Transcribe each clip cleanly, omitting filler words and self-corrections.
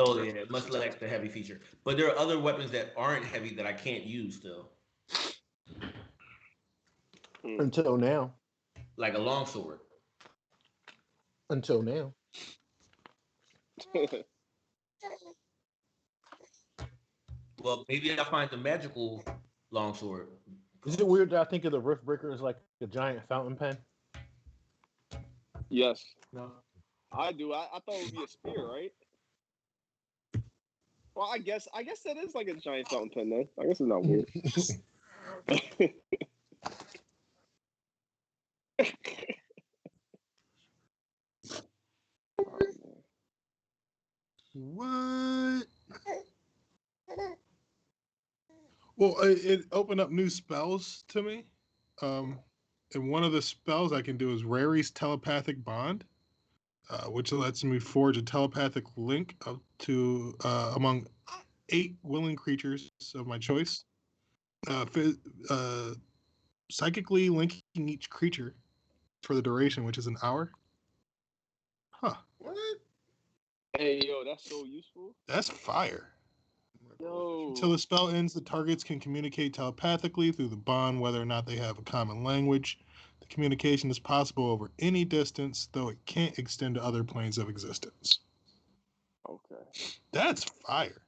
Oh yeah, much less the heavy feature. But there are other weapons that aren't heavy that I can't use still, Hmm. Until now. like a longsword. Until now. Well, maybe I'll find the magical longsword. Is it weird that I think of the Rift Breaker as like a giant fountain pen? Yes, No. I do. I thought it would be a spear, right? Well, I guess that is like a giant fountain pen. Then I guess it's not weird. What? Well, it opened up new spells to me. And one of the spells I can do is Rary's Telepathic Bond, which lets me forge a telepathic link up to among 8 willing creatures of my choice. Psychically linking each creature for the duration, which is an hour. Huh. What? Hey, yo, that's so useful. That's fire. Yo, Until the spell ends, the targets can communicate telepathically through the bond, whether or not they have a common language. The communication is possible over any distance, though it can't extend to other planes of existence. okay. That's fire.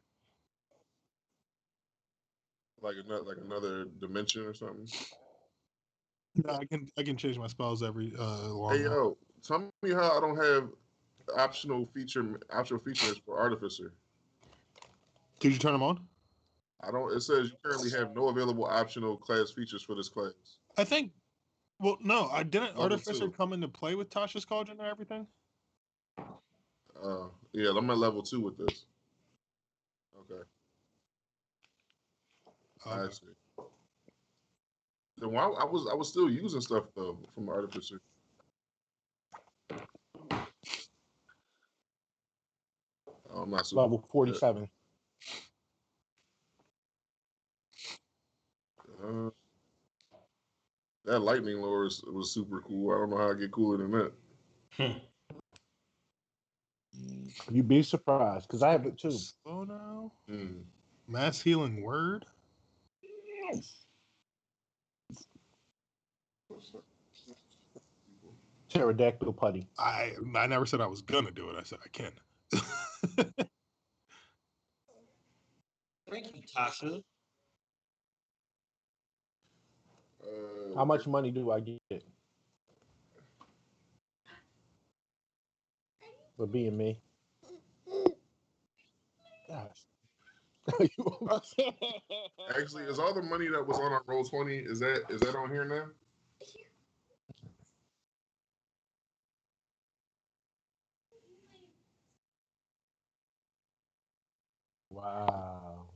Like another dimension or something. No, I can change my spells every long. Hey yo, tell me how I don't have optional features for Artificer. Did you turn them on? I don't. It says you currently have no available optional class features for this class. I think. Well, no, I didn't. Level Artificer 2. come into play with Tasha's Cauldron and everything. Yeah, I'm at level 2 with this. Okay, I see. Then why I was still using stuff though from Artificer. I'm not super. Level 47. Uh, that lightning lure was super cool. I don't know how I get cooler than that. You'd be surprised, because I have it too. Slow now. Hmm. Mass healing word. Pterodactyl putty. I never said I was gonna do it. I said I can. Thank you, Tasha. How much money do I get for being me? Gosh. Actually, is all the money that was on our Roll20 is that on here now? Wow.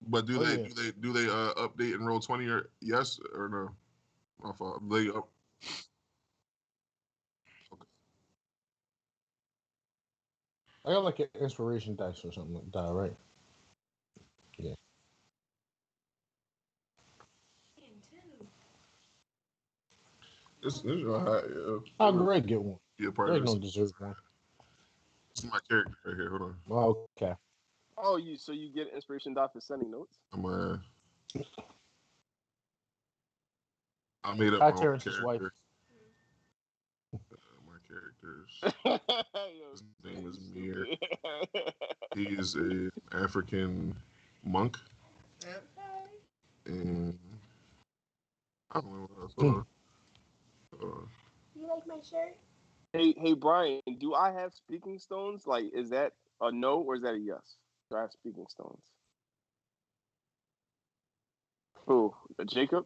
But do Oh, they yeah. do they update in Roll20 or yes or no? My fault. They up. I got like an inspiration dice or something like that, right? Yeah. This is hot, yeah. How Greg get one? Be a part Greg of this. don't deserve one. This is my character right here. Hold on. Well, okay. Oh, so you get inspiration dot for sending notes? I made up Hi, my own Terrence's wife. character. My characters. His name is Mir. He is an African monk. And I don't know what else. Hold on. You like my shirt? Hey, Brian, do I have speaking stones? Like, is that a no or is that a yes? Do I have speaking stones? Who? Jacob?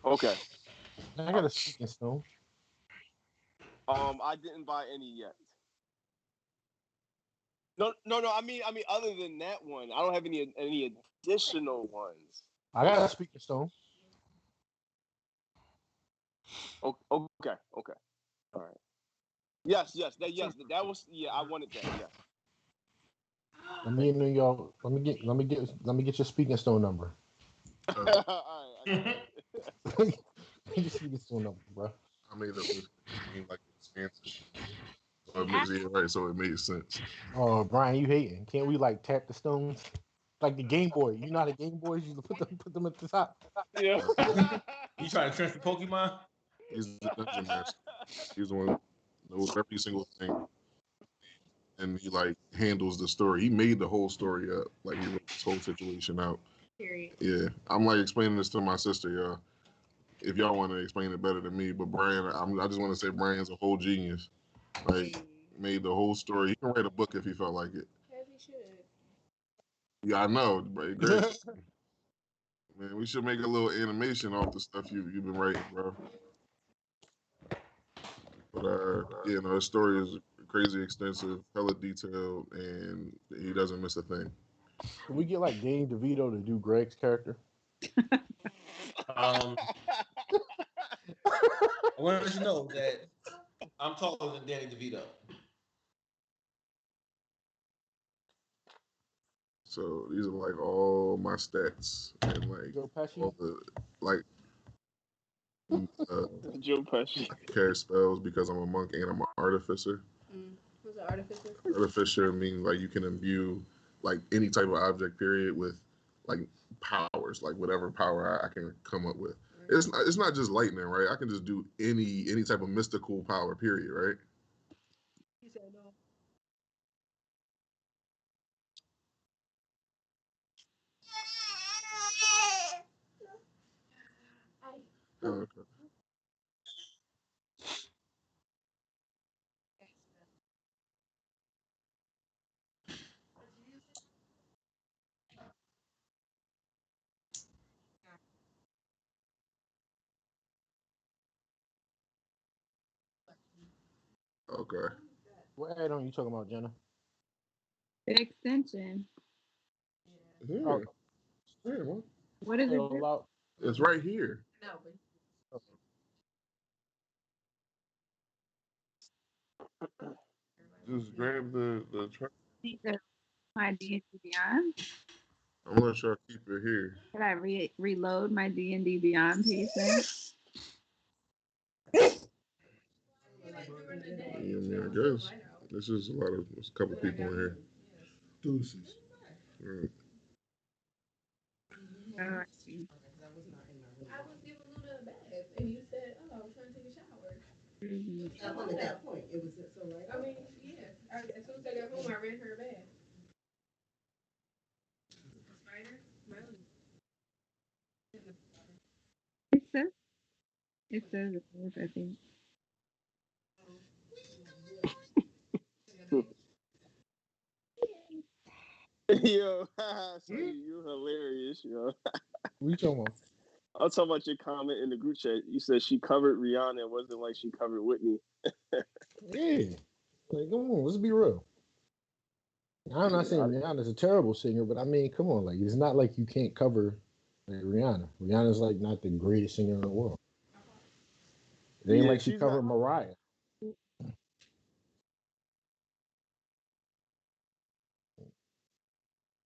Okay. I got a speaking stone. I didn't buy any yet. No. I mean, other than that one, I don't have any additional ones. I got a speaking stone. Okay. All right. Yes. That was. Yeah, I wanted that. Yeah. Let me get your speaking stone number. All right. Get your speaking stone number, bro. I made it seem like expansive. So it makes it right, so it made sense. Oh, Brian, you hating? Can't we like tap the stones like the Game Boy? You know how the Game Boys used to put them at the top. Yeah. You trying to transfer Pokemon? He's the dungeon master. He's the one who knows every single thing, and he like handles the story. He made the whole story up. Like he wrote this whole situation out. Period. Yeah, I'm like explaining this to my sister, y'all. If y'all want to explain it better than me, but Brian, I just want to say Brian's a whole genius. Like made the whole story. He can write a book if he felt like it. As he should. Yeah, I know, but great. Man, we should make a little animation off the stuff you've been writing, bro. But yeah, no, his story is crazy extensive, hella detailed, and he doesn't miss a thing. Can we get like Danny DeVito to do Greg's character? I want to let you know that I'm taller than Danny DeVito. So these are like all my stats and like Joe Pesci? all the like Joe Pesci. cast spells because I'm a monk and I'm an artificer. Who's an artificer? Artificer means like you can imbue like any type of object period with like powers, like whatever power I can come up with. It's not just lightning, right? I can just do any type of mystical power period, right? He said no. Oh, okay. Okay. What add-on you talking about, Jenna? The extension. Yeah. Oh, Yeah, well, What is it? it'll allow- it's right here. No, but Just grab the track. My D&D Beyond? I'm gonna try to keep it here. Could I reload my D&D Beyond piece then? I mean, I guess this is there's a couple people in here. Deuces. Right. Oh, I see. I was giving Luna a bath, and you said, "Oh, I was trying to take a shower." Mhm. At that point, it was so right. I mean, yeah. As soon as I got home, I ran her a bath. Spider, Melody. It says it is, I think. Yo, so you hilarious, yo. What you talking about? I'm talking about your comment in the group chat. You said she covered Rihanna. It wasn't like she covered Whitney. Yeah. Like, come on, let's be real. I'm not saying Rihanna's a terrible singer, but I mean, come on, like it's not like you can't cover like, Rihanna. Rihanna's like not the greatest singer in the world. It ain't Yeah, like she she's covered not- Mariah.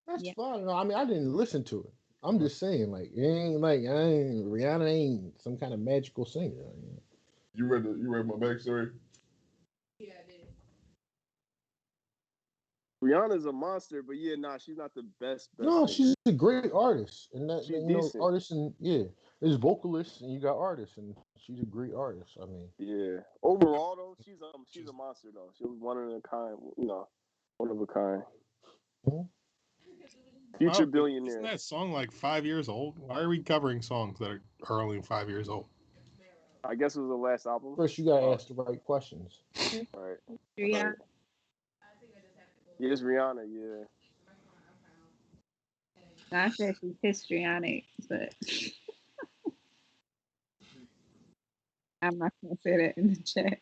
That's Yeah. fine. No, I mean, I didn't listen to it. I'm just saying, like, it ain't like Rihanna ain't some kind of magical singer. You read my backstory? Yeah, I did. Rihanna's a monster, but yeah, nah, she's not the best. No, singer. she's a great artist, and that She's you know, decent. artists and yeah, there's vocalists and you got artists, and she's a great artist. I mean, Yeah. Overall, though, she's a monster though. She was one of a kind. You know, one of a kind. Mhm. Future Isn't billionaire. that song like 5 years old? Why are we covering songs that are only 5 years old? I guess it was the last album. First, you gotta ask the right questions. All right. Rihanna. Yes, Rihanna. Yeah. I said she's histrionic, but I'm not going to say that in the chat.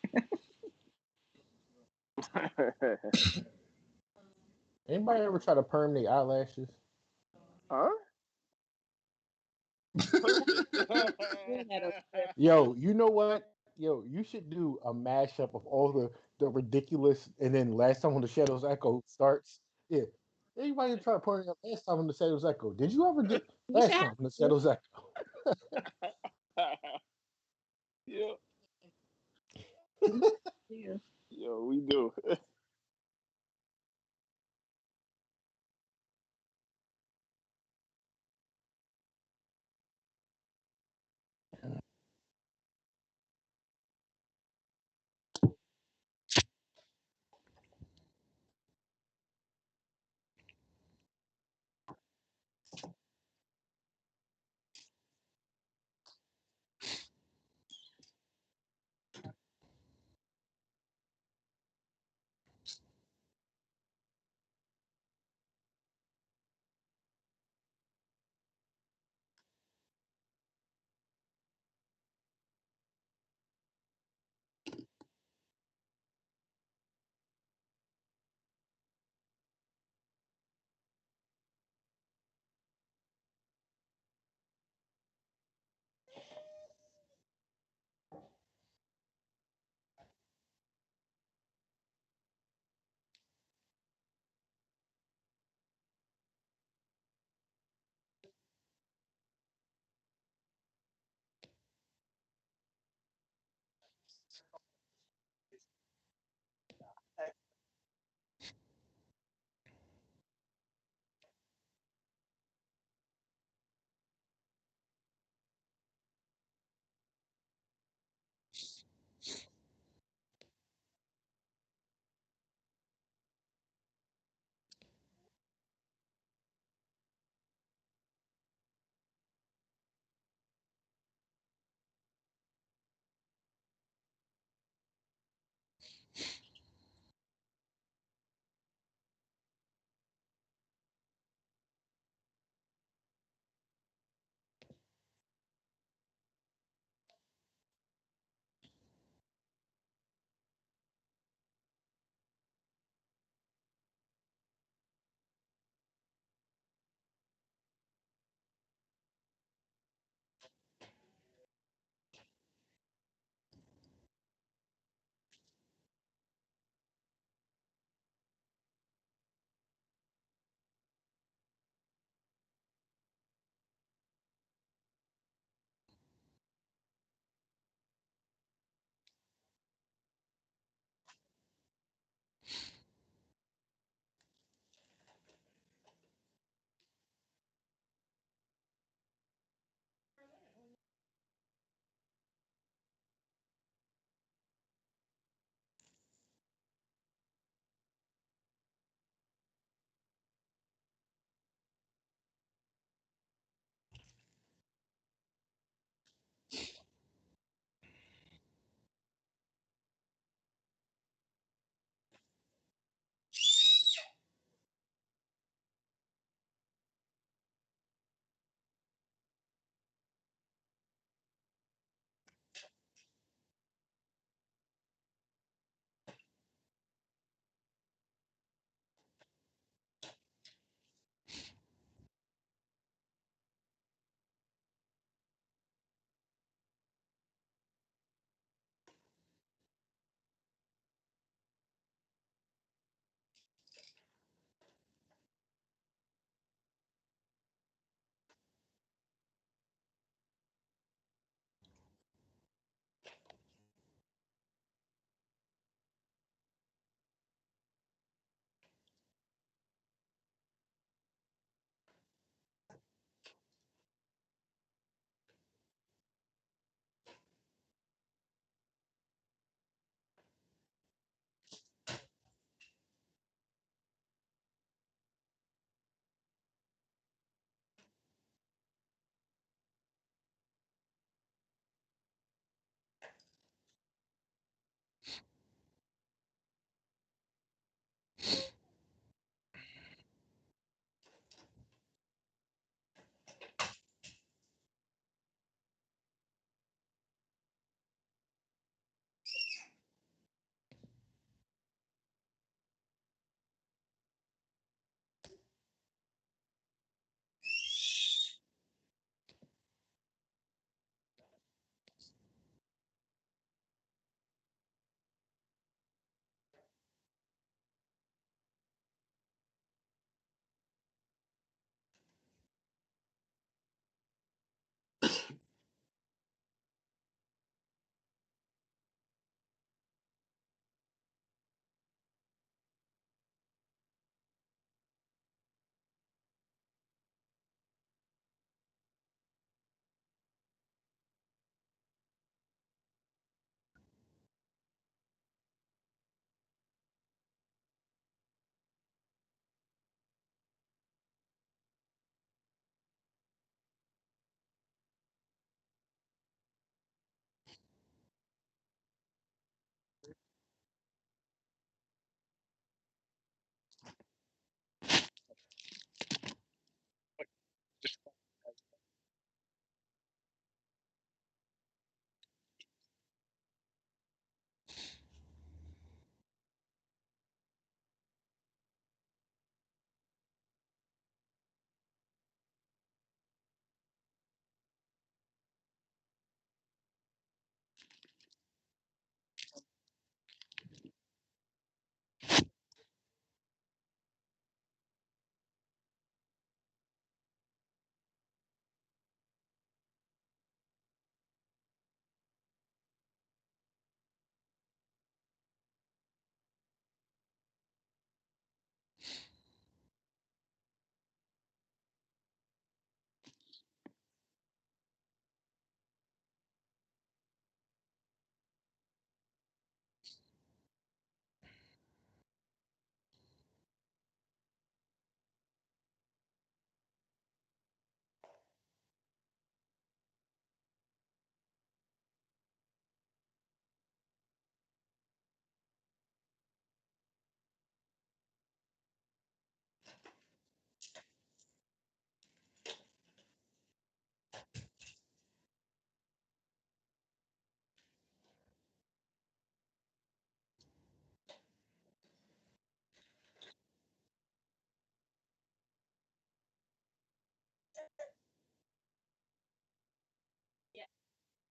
Anybody ever try to perm their eyelashes? Huh? Yo, you know what? Yo, you should do a mashup of all the ridiculous, and then last time when the Shadows Echo starts, yeah. Anybody try to perm their last time when the Shadows Echo? Did you ever do last time when the Shadows Echo? Yeah.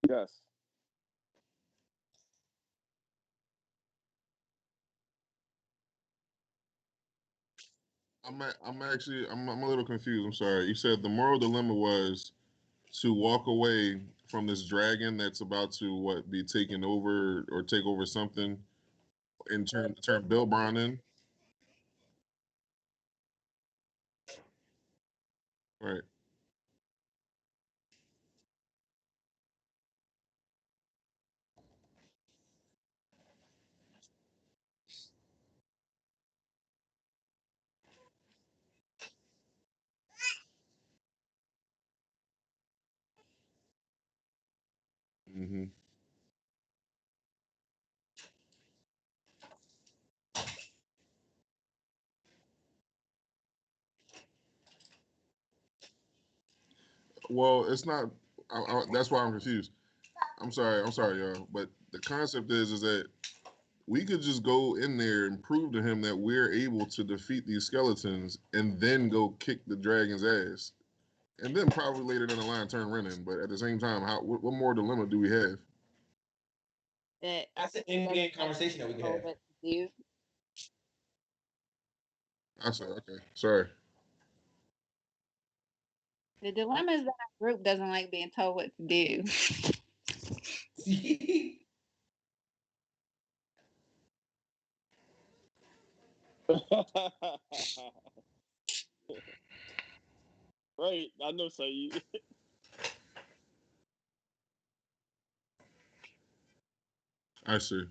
Yes. I'm a little confused. I'm sorry. You said the moral dilemma was to walk away from this dragon that's about to what be taking over or take over something and turn Bill Brown in. Right. Hmm. Well, it's not. That's why I'm confused. I'm sorry, y'all. But the concept is that we could just go in there and prove to him that we're able to defeat these skeletons, and then go kick the dragon's ass, and then probably later down the line turn Ren in. But at the same time, what more dilemma do we have? That That's an in-game conversation that we can know have. what to do. I said, okay, sorry. The dilemma is that our group doesn't like being told what to do. Right. I know, Saeed. I see.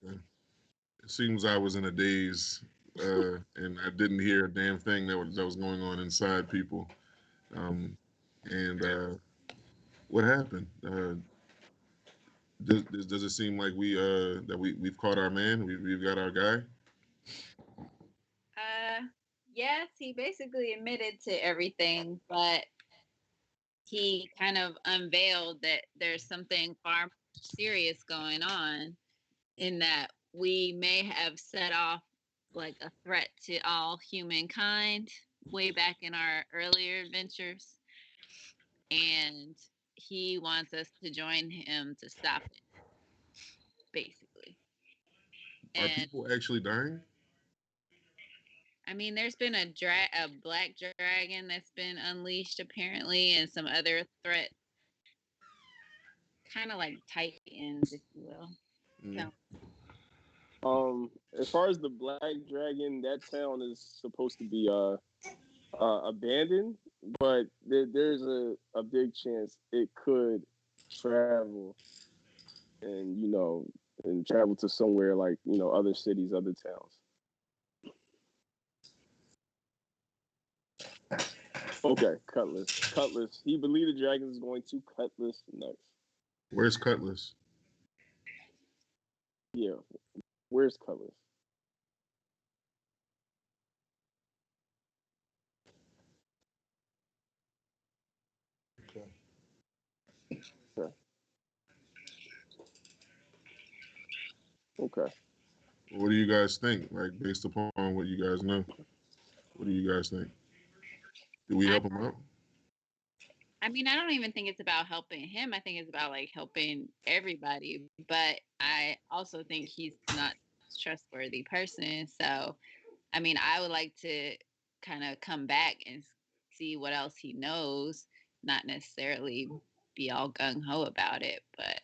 Okay. It seems I was in a daze, and I didn't hear a damn thing that was going on inside people. Um, and what happened? Does it seem like we've caught our man? We've got our guy. Yes, he basically admitted to everything, but he kind of unveiled that there's something far more serious going on, in that we may have set off like a threat to all humankind way back in our earlier adventures, and he wants us to join him to stop it, basically. Are And people actually dying? I mean, there's been a black dragon that's been unleashed apparently, and some other threat, kind of like titans, if you will. Mm. As far as the Black Dragon, that town is supposed to be abandoned, but there's a big chance it could travel and travel to somewhere like other cities, other towns. Okay, Cutlass. Cutlass. He believed the dragon is going to Cutlass next. Where's Cutlass? Yeah, where's Cutlass? Okay. Okay. Okay. What do you guys think? Like based upon what you guys know, what do you guys think? Do we help him out? I mean, I don't even think it's about helping him. I think it's about like helping everybody. But I also think he's not a trustworthy person. So, I mean, I would like to kind of come back and see what else he knows, not necessarily be all gung ho about it. But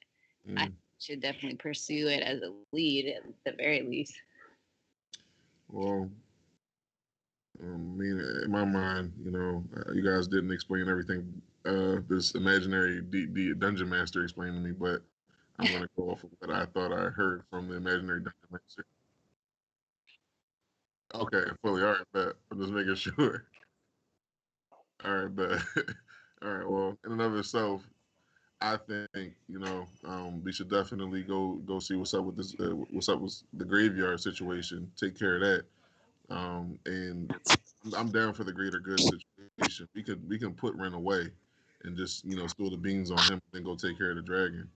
I should definitely pursue it as a lead at the very least. Well, I mean, in my mind, you guys didn't explain everything. This imaginary dungeon master explained to me, but I'm gonna go off of what I thought I heard from the imaginary dungeon master. Okay, fully. All right, bet. I'm just making sure. All right, bet. All right. Well, in and of itself, I think we should definitely go see what's up with this. What's up with the graveyard situation? Take care of that. And I'm down for the greater good situation. We can put Ren away, and just spill the beans on him, and then go take care of the dragon.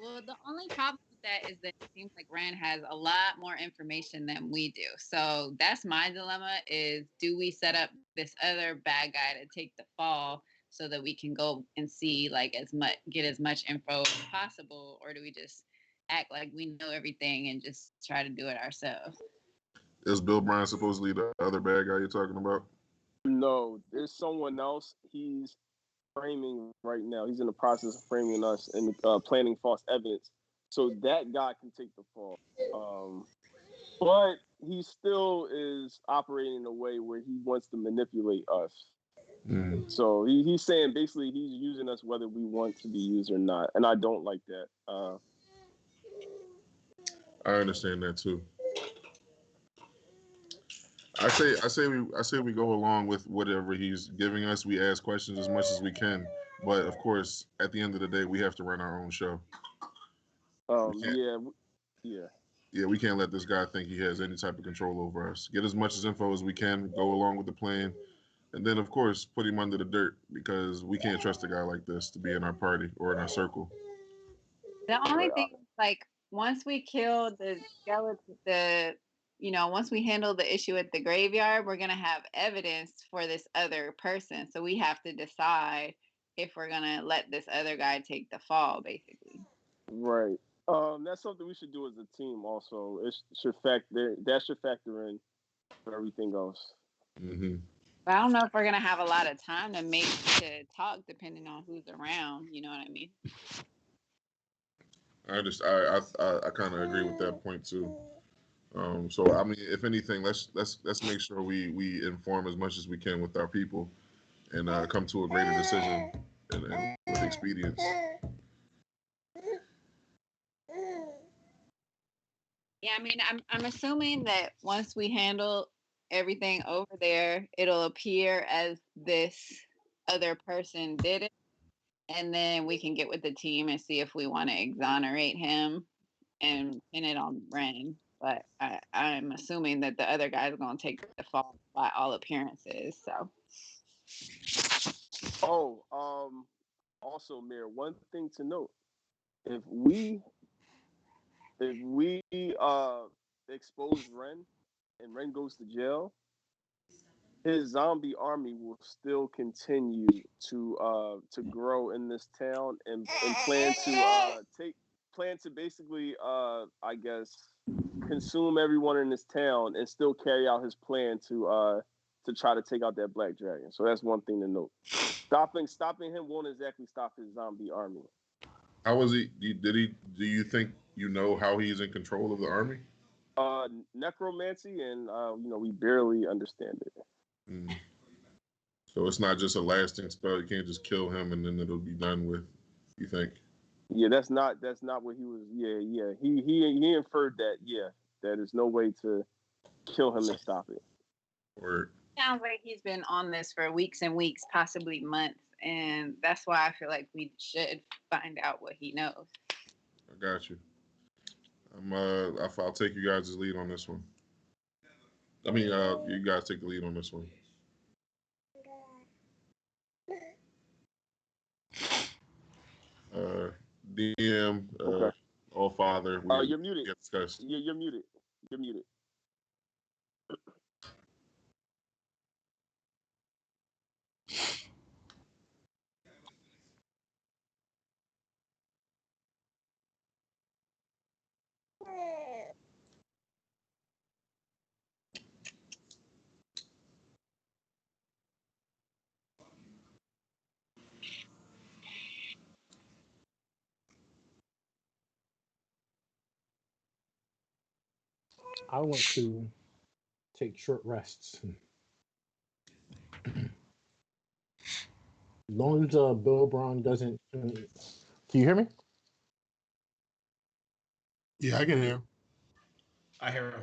Well, the only problem with that is that it seems like Rand has a lot more information than we do. So that's my dilemma is do we set up this other bad guy to take the fall so that we can go and see like get as much info as possible, or do we just act like we know everything and just try to do it ourselves? Is Bill Bryan supposedly the other bad guy you're talking about? No, there's someone else. He's framing right now. He's in the process of framing us and planting false evidence. So that guy can take the fall. But he still is operating in a way where he wants to manipulate us. Mm. So he's saying basically he's using us whether we want to be used or not. And I don't like that. I understand that too. I say we go along with whatever he's giving us. We ask questions as much as we can, but of course, at the end of the day, we have to run our own show. Yeah. Yeah, we can't let this guy think he has any type of control over us. Get as much as info as we can, go along with the plan, and then of course put him under the dirt because we can't trust a guy like this to be in our party or in our circle. The only thing is like once we kill the skeleton, once we handle the issue at the graveyard, we're gonna have evidence for this other person. So we have to decide if we're gonna let this other guy take the fall, basically. Right. That's something we should do as a team. Also, that should factor in for everything else. Mm-hmm. But I don't know if we're gonna have a lot of time to talk, depending on who's around. You know what I mean? I kind of agree with that point too. So I mean, if anything, let's make sure we inform as much as we can with our people and come to a greater decision and with expedience. Yeah, I mean, I'm assuming that once we handle everything over there, it'll appear as this other person did it, and then we can get with the team and see if we want to exonerate him and pin it on Ren. But I'm assuming that the other guy's going to take the fall by all appearances. So. Also, Mayor, one thing to note: if we expose Ren and Ren goes to jail, his zombie army will still continue to grow in this town and plan to basically I guess consume everyone in this town and still carry out his plan to try to take out that black dragon. So that's one thing to note. Stopping him won't exactly stop his zombie army. How was he? Do you think you know how he's in control of the army? Necromancy, and we barely understand it. Mm. So it's not just a lasting spell. You can't just kill him and then it'll be done with. You think? Yeah, that's not what he was. Yeah. He inferred that. Yeah, that there's no way to kill him and stop it. Or sounds like he's been on this for weeks and weeks, possibly months, and that's why I feel like we should find out what he knows. I got you. I'll take you guys' lead on this one. I mean, you guys take the lead on this one. DM, Okay. All Father. You're muted. You're muted. You're muted. I want to take short rests. As long as Bill Braun doesn't. Can you hear me? Yeah, I can hear. I hear him.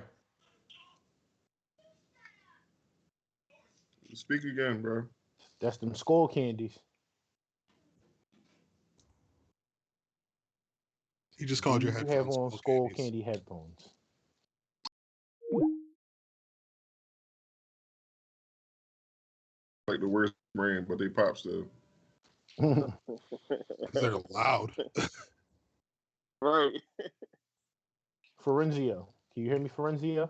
Speak again, bro. That's them skull candies. You just called your You headphones. have on skull candy headphones. Like the worst brand, but they pop still. They're loud. Right. Forenzio. Can you hear me, Forenzio?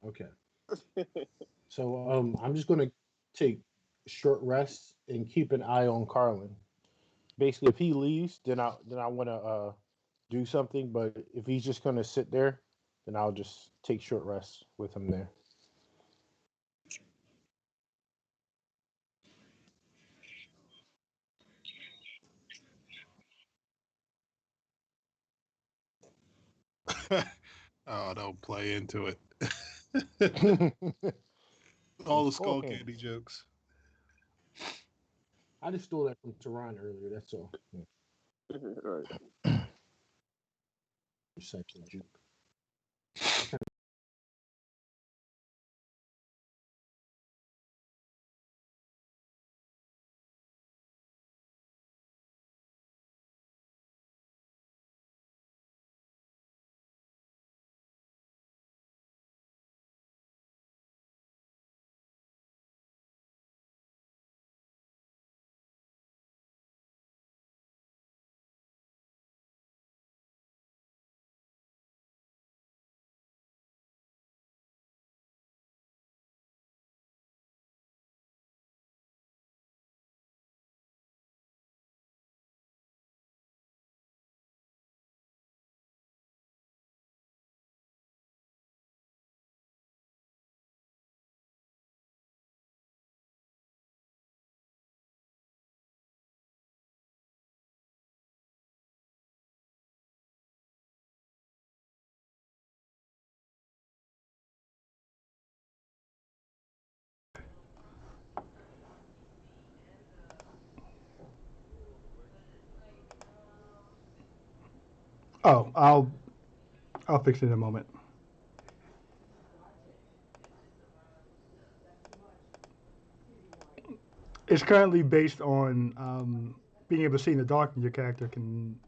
Okay. So I'm just gonna take short rest and keep an eye on Carlin. Basically, if he leaves, then I want to do something. But if he's just gonna sit there, then I'll just take short rest with him there. Oh, don't play into it. All the skull candy jokes. I just stole that from Tehran earlier. That's all. Yeah, Right. recycled juke. Oh, I'll fix it in a moment. It's currently based on being able to see in the dark, and your character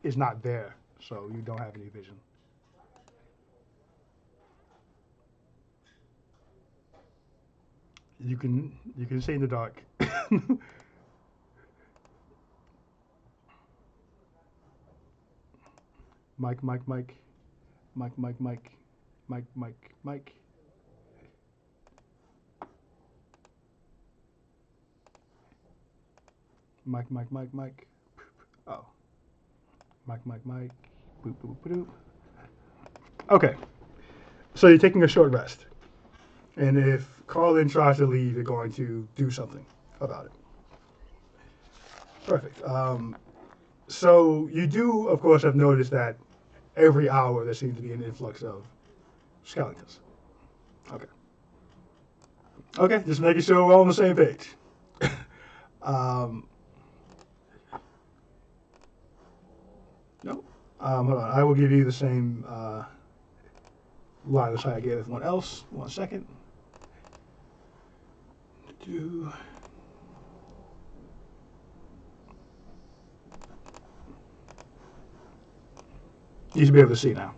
is not there, so you don't have any vision. You can see in the dark. Mike, Mike, Mike, Mike, Mike, Mike, Mike, Mike, Mike. Mike, Mike, Mike, Mike. Oh, Mike, Mike, Mike. Boop, boop, boop, boop. Okay, so you're taking a short rest, and if Carlin tries to leave, you're going to do something about it. Perfect. So you do, of course, have noticed that every hour there seems to be an influx of skeletons. Okay. Okay, just making sure we're all on the same page. um, no. Hold on. I will give you the same line of sight I gave everyone else. 1 second. You should be able to see now.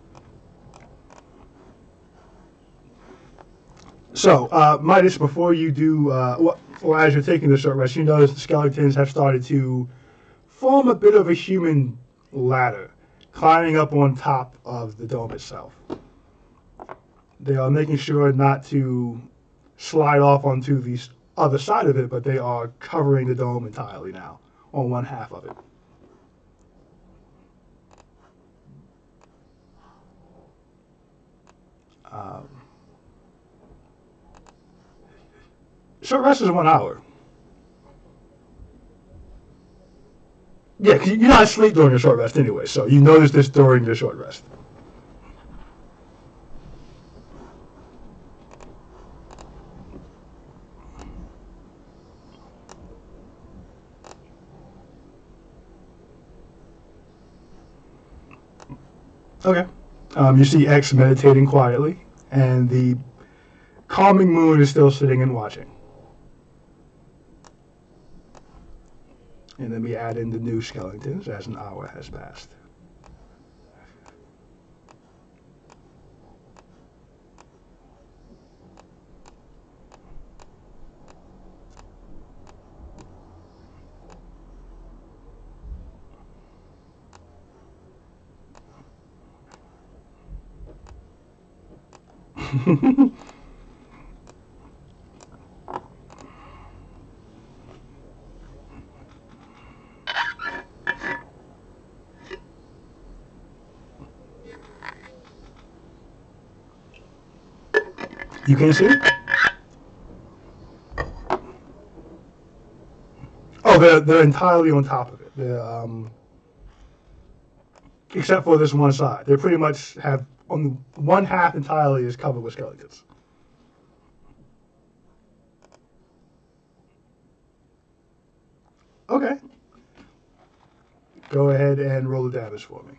So, Midas, before you do, or as you're taking the short rest, you notice the skeletons have started to form a bit of a human ladder, climbing up on top of the dome itself. They are making sure not to slide off onto the other side of it, but they are covering the dome entirely now, on one half of it. Um, short rest is 1 hour. Yeah, 'cause you're not asleep during your short rest anyway, so you notice this during your short rest. Okay. You see X meditating quietly, and the calming moon is still sitting and watching. And then we add in the new skeletons as an hour has passed. You can't see it? Oh, they're entirely on top of it. They're except for this one side. They pretty much have on one half entirely is covered with skeletons. Okay. Go ahead and roll the damage for me.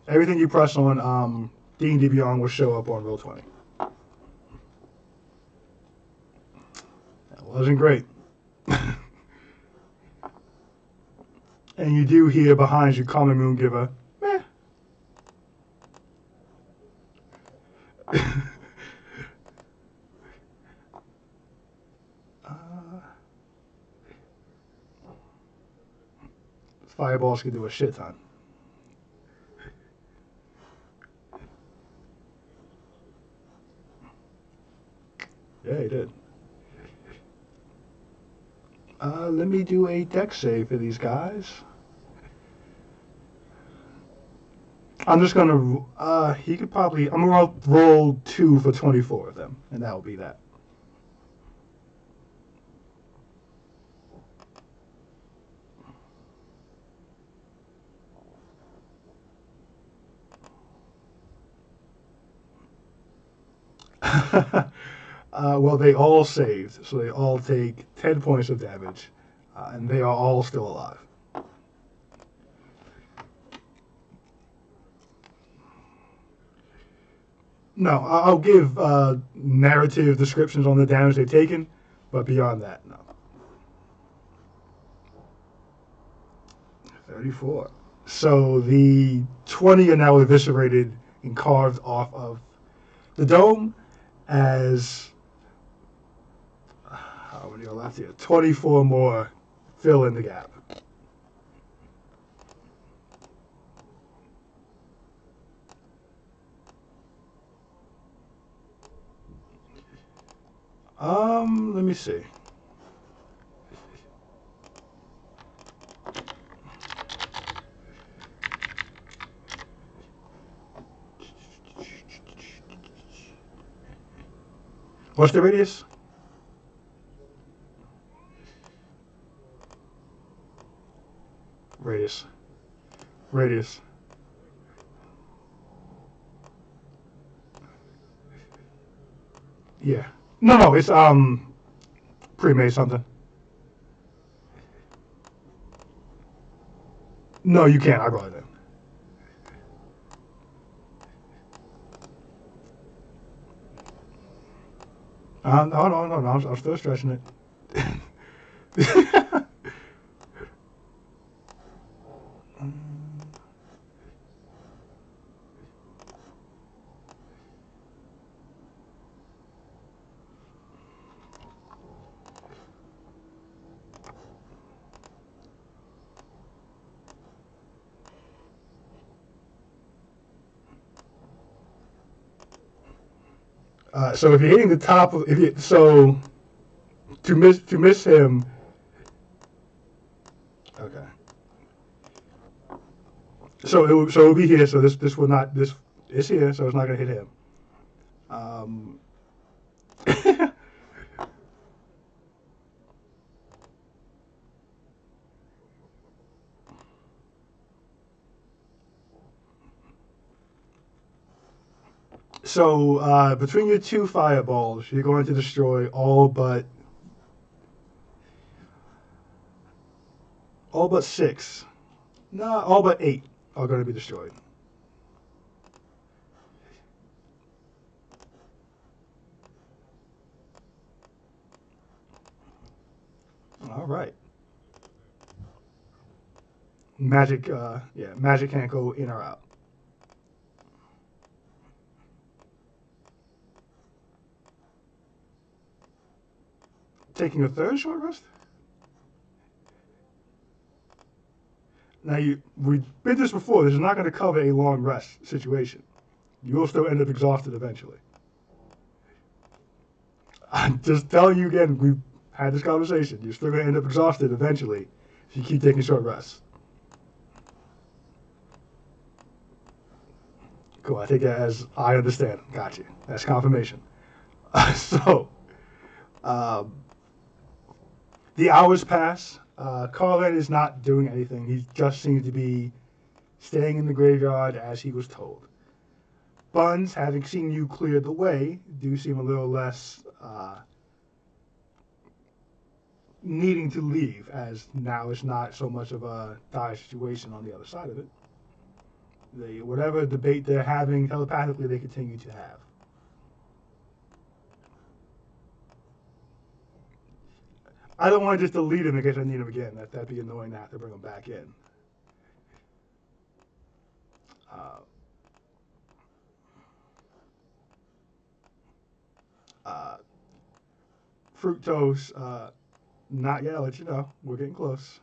Everything you press on D&D Beyond will show up on Roll20. That wasn't great. And you do hear behind you Common Moon give a meh. Fireballs can do a shit ton. Yeah, he did. Let me do a dex save for these guys. I'm just gonna. He could probably. I'm gonna roll 2 for 24 of them, and that will be that. Well, they all saved, so they all take 10 points of damage, and they are all still alive. No, I'll give narrative descriptions on the damage they've taken, but beyond that, no. 34. So the 20 are now eviscerated and carved off of the dome as how many are left here? 24 more fill in the gap. Let me see. What's the radius? Radius. Radius. Yeah. No, it's pre-made something. No, you can't. I got it then. No. I'm still stretching it. So if you're hitting the top of to miss him. Okay. So it'll be here. So this will not this is here. So it's not gonna hit him. Um. So between your two fireballs, you're going to destroy all but 6. No, all but 8 are going to be destroyed. All right. Magic, magic can't go in or out. Taking a third short rest? Now, we've been this before. This is not going to cover a long rest situation. You will still end up exhausted eventually. I'm just telling you again, we've had this conversation. You're still going to end up exhausted eventually if you keep taking short rests. Cool. I take that as I understand. Got you. That's confirmation. So, the hours pass. Carlin is not doing anything. He just seems to be staying in the graveyard as he was told. Buns, having seen you clear the way, do seem a little less needing to leave, as now it's not so much of a dire situation on the other side of it. Whatever debate they're having telepathically, they continue to have. I don't want to just delete him in case I need him again. That'd be annoying to have to bring him back in. Fructose, not yet. I'll let you know. We're getting close.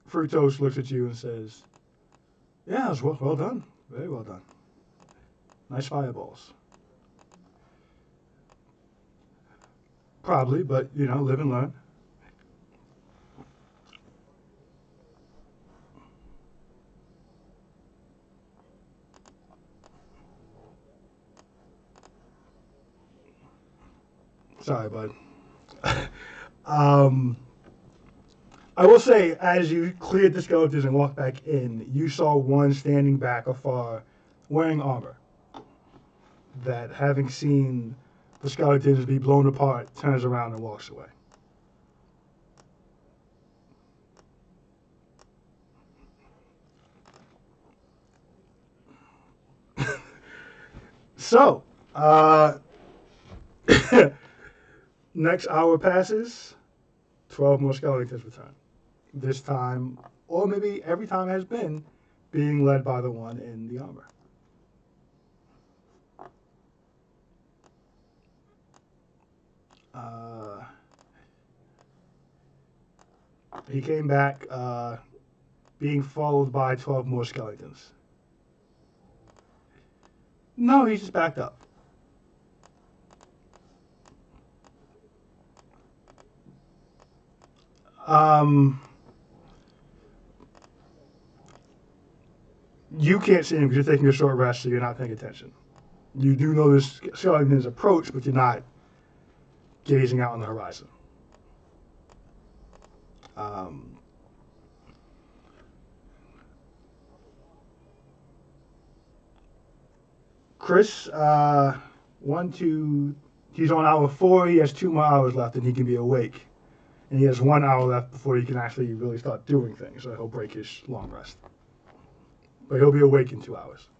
Fructose looks at you and says, "Yeah, it was well done. Very well done. Nice fireballs." Probably, but live and learn. Sorry, bud. I will say, as you cleared the skeletons and walked back in, you saw one standing back afar, wearing armor. That, having seen the skeletons be blown apart, turns around and walks away. So, next hour passes, 12 more skeletons return. This time, or maybe every time has been, being led by the one in the armor. He came back being followed by 12 more skeletons. No, he's just backed up. You can't see him because you're taking a short rest, so you're not paying attention. You do know this skeleton's approach, but you're not gazing out on the horizon. Chris, he's on hour 4. He has 2 more hours left, and he can be awake. And he has 1 hour left before he can actually really start doing things, so he'll break his long rest. But he'll be awake in 2 hours.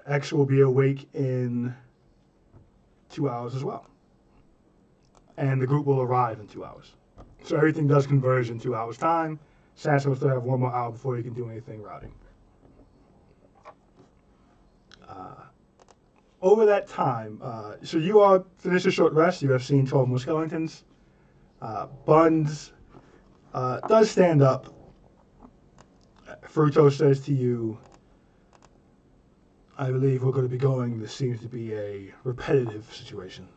X will be awake in 2 hours as well. And the group will arrive in 2 hours. So everything does converge in 2 hours' time. Sansa will still have 1 more hour before he can do anything routing. Over that time, so you all finished a short rest. You have seen 12 more skeletons. Buns does stand up. Fructose says to you, "I believe we're going to be going. This seems to be a repetitive situation."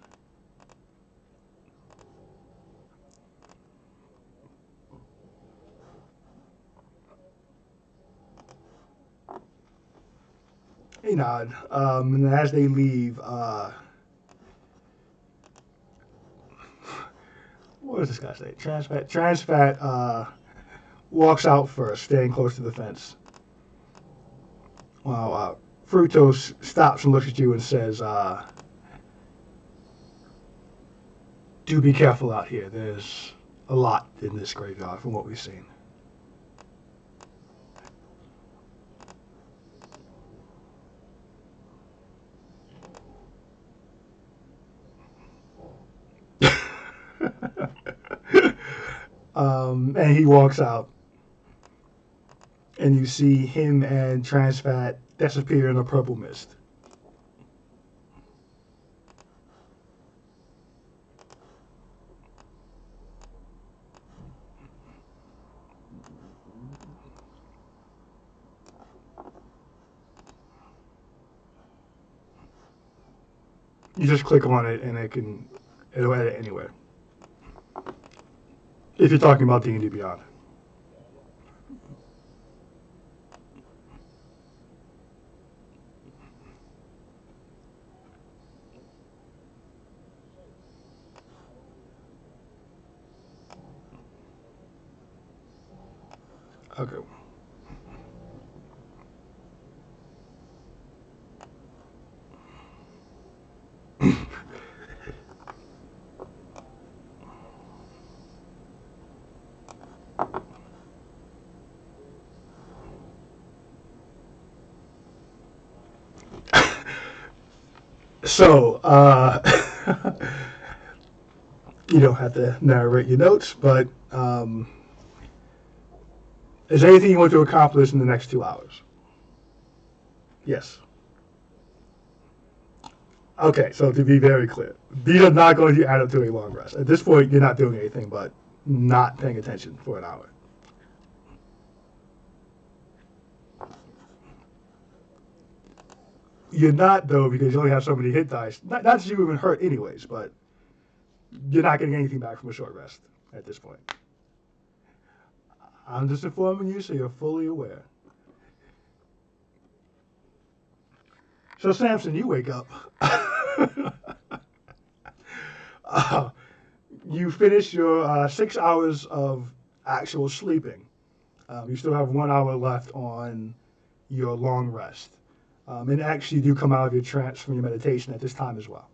He nod. And as they leave, what does this guy say? Transfat walks out first, staying close to the fence. While Fructose stops and looks at you and says, "Do be careful out here. There's a lot in this graveyard from what we've seen." And he walks out. And you see him and Transfat disappear in a purple mist. You just click on it and it'll edit anywhere. If you're talking about D&D Beyond. Okay. So, you don't have to narrate your notes, but is there anything you want to accomplish in the next 2 hours? Yes. Okay, so to be very clear, these are not going to add up to a long rest. At this point, you're not doing anything but not paying attention for an hour. You're not, though, because you only have so many hit dice. Not that you even hurt anyways, but you're not getting anything back from a short rest at this point. I'm just informing you so you're fully aware. So, Samson, you wake up. You finish your 6 hours of actual sleeping. You still have 1 hour left on your long rest. And actually, you do come out of your trance from your meditation at this time as well.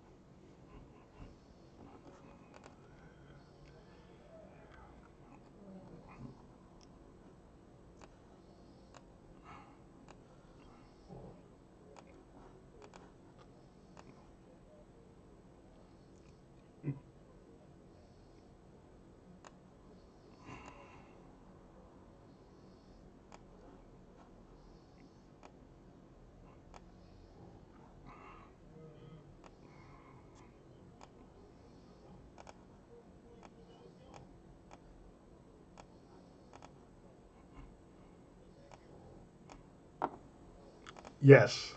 Yes.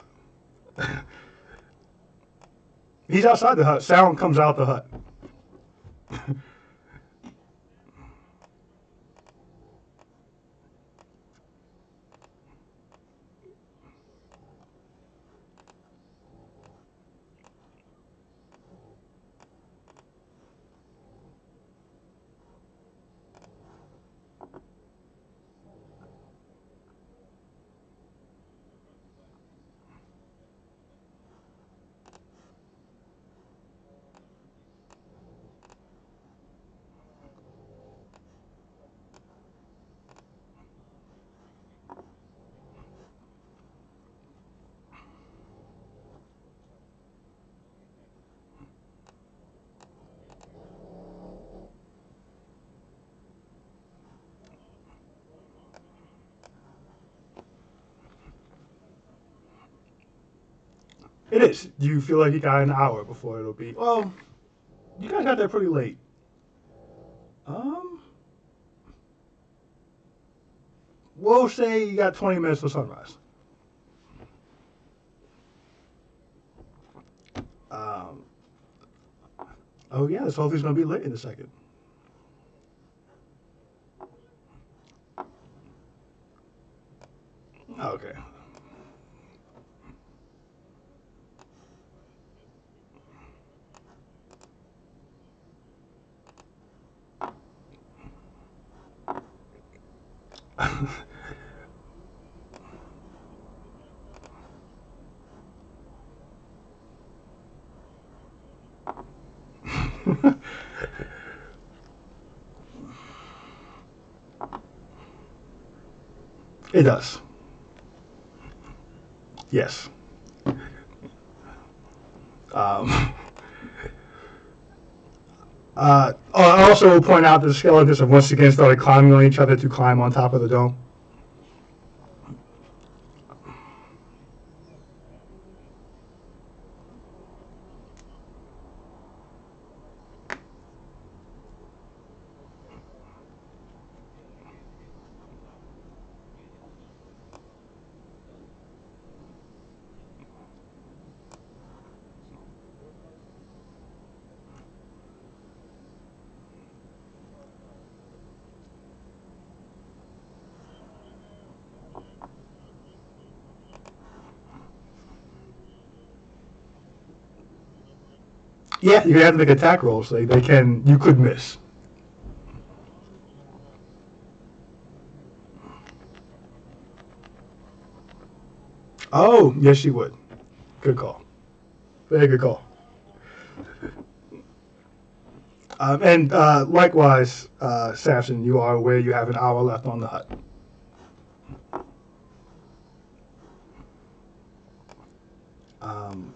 He's outside the hut. Sound comes out the hut. It is. Do you feel like you got an hour before it'll be? Well, you guys got there pretty late. Um, we'll say you got 20 minutes for sunrise. Um, oh yeah, this whole thing's gonna be lit in a second. Okay. It does. Yes. Um, I also will point out that the skeletons have once again started climbing on each other to climb on top of the dome. Yeah, you're gonna have to make attack rolls. They can. You could miss. Oh, yes, you would. Good call. Very good call. And likewise, Samson, you are aware you have an hour left on the hut. Um,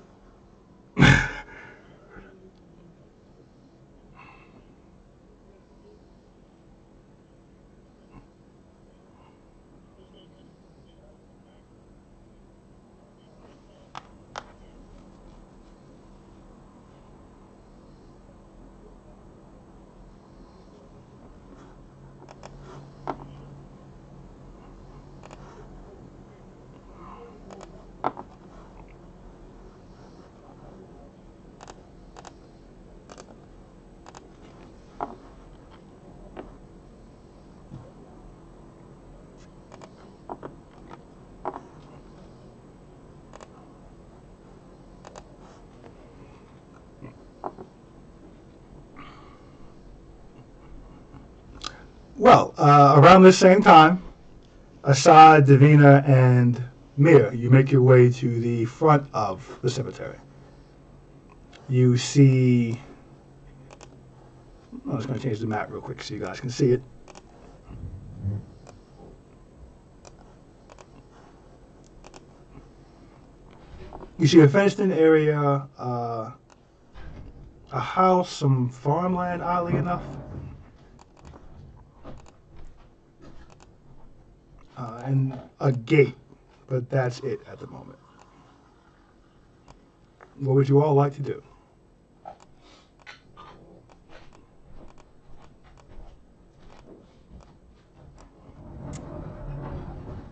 well, around the same time, Assad, Davina, and Mir, you make your way to the front of the cemetery. You see. I'm just going to change the map real quick so you guys can see it. You see a fenced-in area, a house, some farmland, oddly enough, and a gate, but that's it at the moment. What would you all like to do?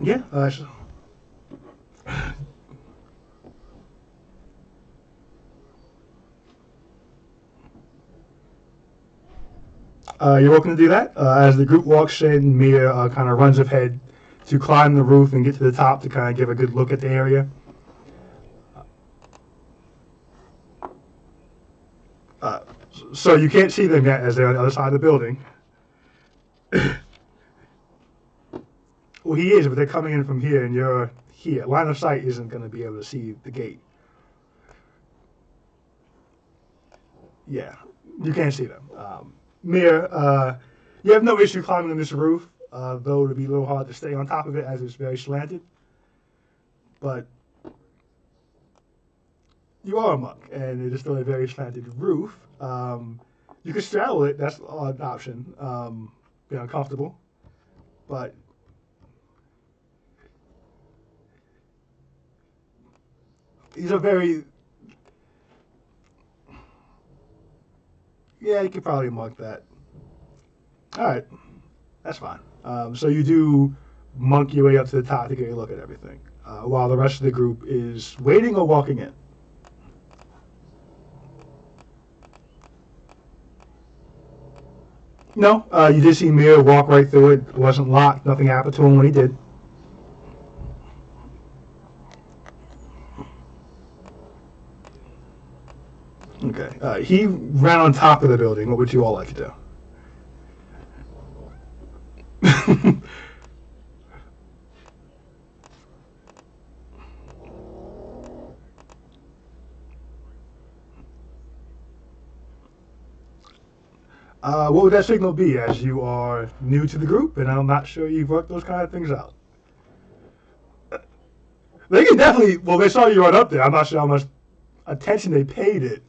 Yeah, you're welcome to do that. As the group walks in, Mia kind of runs ahead to climb the roof and get to the top to kind of give a good look at the area. So you can't see them yet as they're on the other side of the building. Well, he is, but they're coming in from here, and you're here. Line of sight isn't going to be able to see the gate. Yeah, you can't see them. Mir, you have no issue climbing on this roof, though it'll be a little hard to stay on top of it as it's very slanted. But you are a monk, and it is still a very slanted roof. You can straddle it. That's an option. Be uncomfortable, but these are very. Yeah, you could probably monk that. All right, that's fine. So you do monk your way up to the top to get a look at everything, while the rest of the group is waiting or walking in. No, you did see Mir walk right through it. It wasn't locked. Nothing happened to him when he did. Okay. He ran on top of the building. What would you all like to do? What would that signal be, as you are new to the group, and I'm not sure you've worked those kind of things out? They can definitely. Well, they saw you run up there. I'm not sure how much attention they paid it.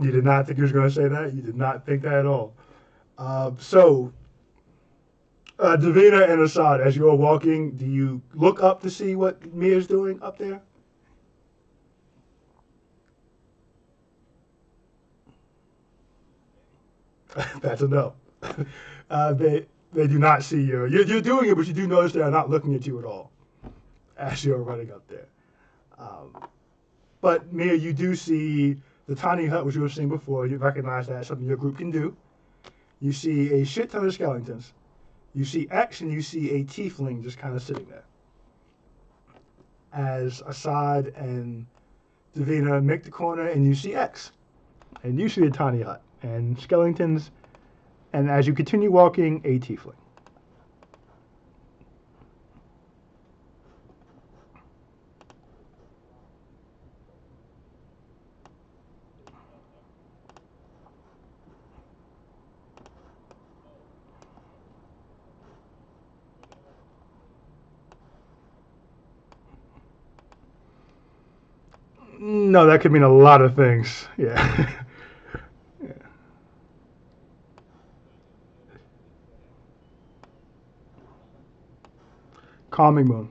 You did not think he was going to say that? You did not think that at all. Davina and Assad, as you are walking, do you look up to see what Mia's doing up there? That's a no. They do not see you. You're doing it, but you do notice they are not looking at you at all as you're running up there. But Mia, you do see the tiny hut which you have seen before. You recognize that as something your group can do. You see a shit ton of skeletons. You see X, and you see a tiefling just kind of sitting there. As Assad and Davina make the corner, and you see X. And you see a tiny hut. And skeletons. And as you continue walking, a tiefling. No, that could mean a lot of things. Yeah. Yeah. Calming moon.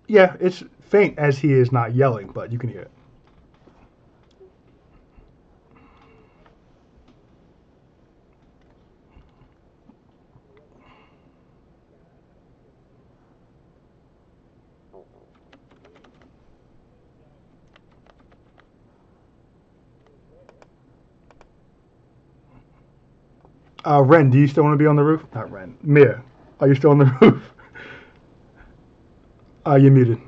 Yeah, it's faint as he is not yelling, but you can hear it. Ren, do you still want to be on the roof? Not Ren. Mia, are you still on the roof? You're muted.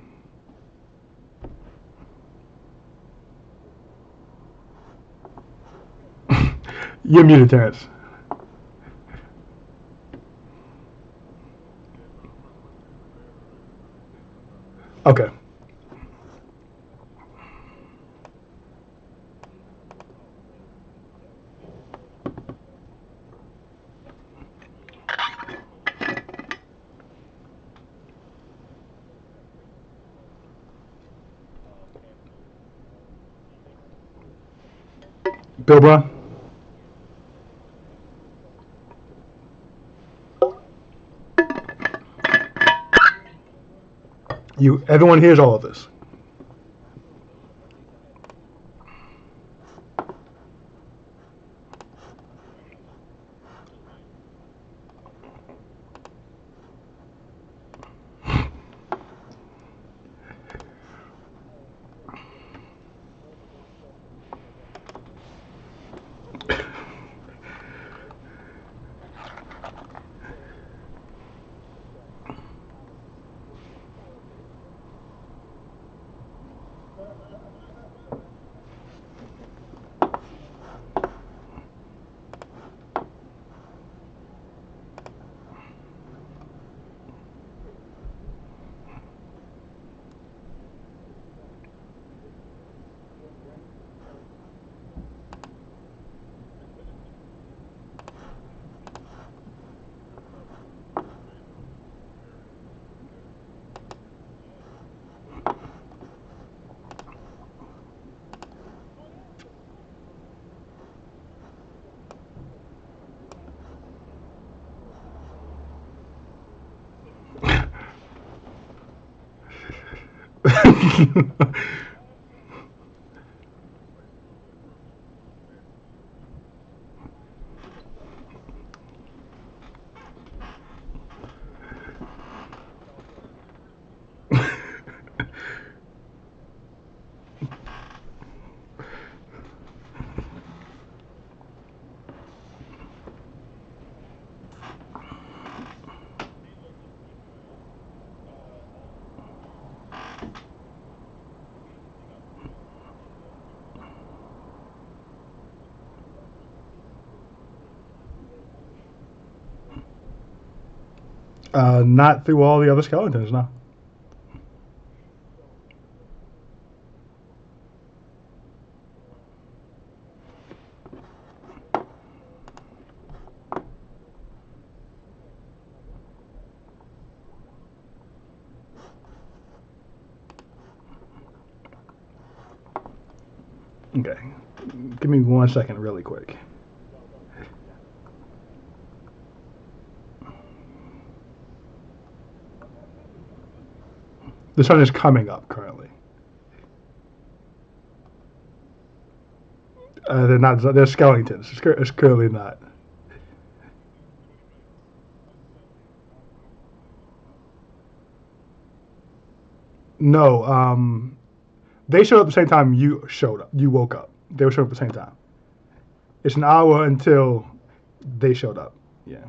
You're muted, Terrence. Okay. Bill Brown? Everyone hears all of this. Not through all the other skeletons, no. Okay. Give me 1 second, really quick. The sun is coming up currently. They're not. They're skeletons. It's currently not. No. They showed up at the same time you showed up. You woke up. They were showing up at the same time. It's an hour until they showed up. Yeah.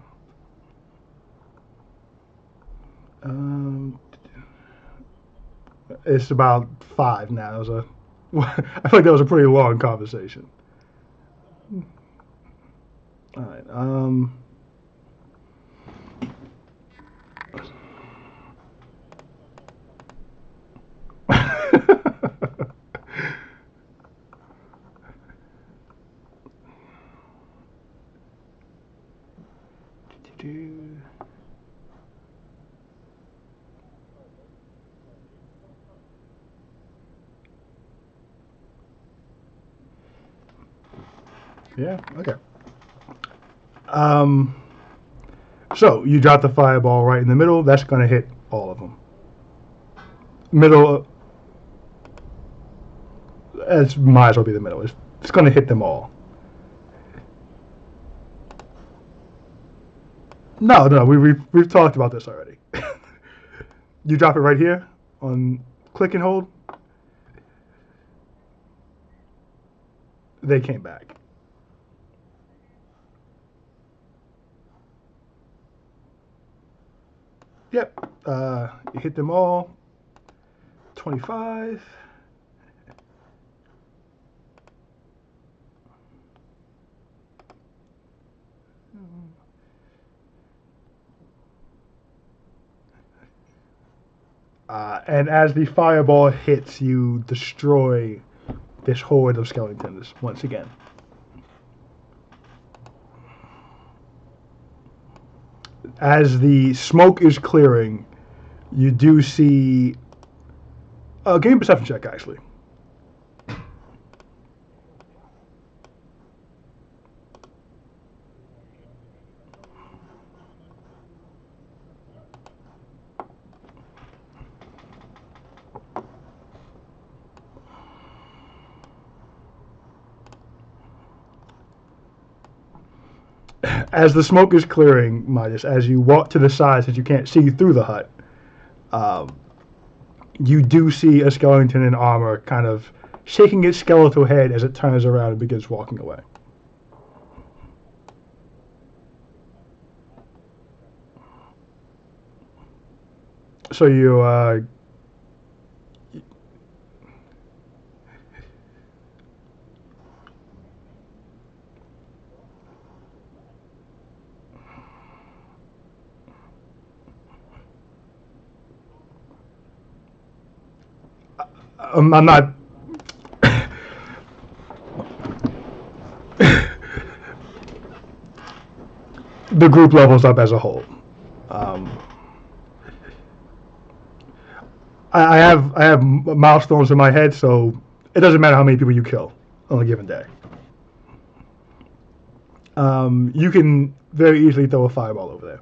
It's about 5 now. It was a. I feel like that was a pretty long conversation. All right. Yeah. Okay. So you drop the fireball right in the middle. That's going to hit all of them. Middle. It might as well be the middle. It's going to hit them all. No, we've talked about this already. You drop it right here on click and hold. They came back. Yep. You hit them all. 25. And as the fireball hits, you destroy this horde of skeletons once again. As the smoke is clearing, you do see. Give me a perception check, actually. As the smoke is clearing, Midas, as you walk to the side since you can't see through the hut, you do see a skeleton in armor kind of shaking its skeletal head as it turns around and begins walking away. So you I'm not. The group levels up as a whole. I have milestones in my head, so it doesn't matter how many people you kill on a given day. You can very easily throw a fireball over there.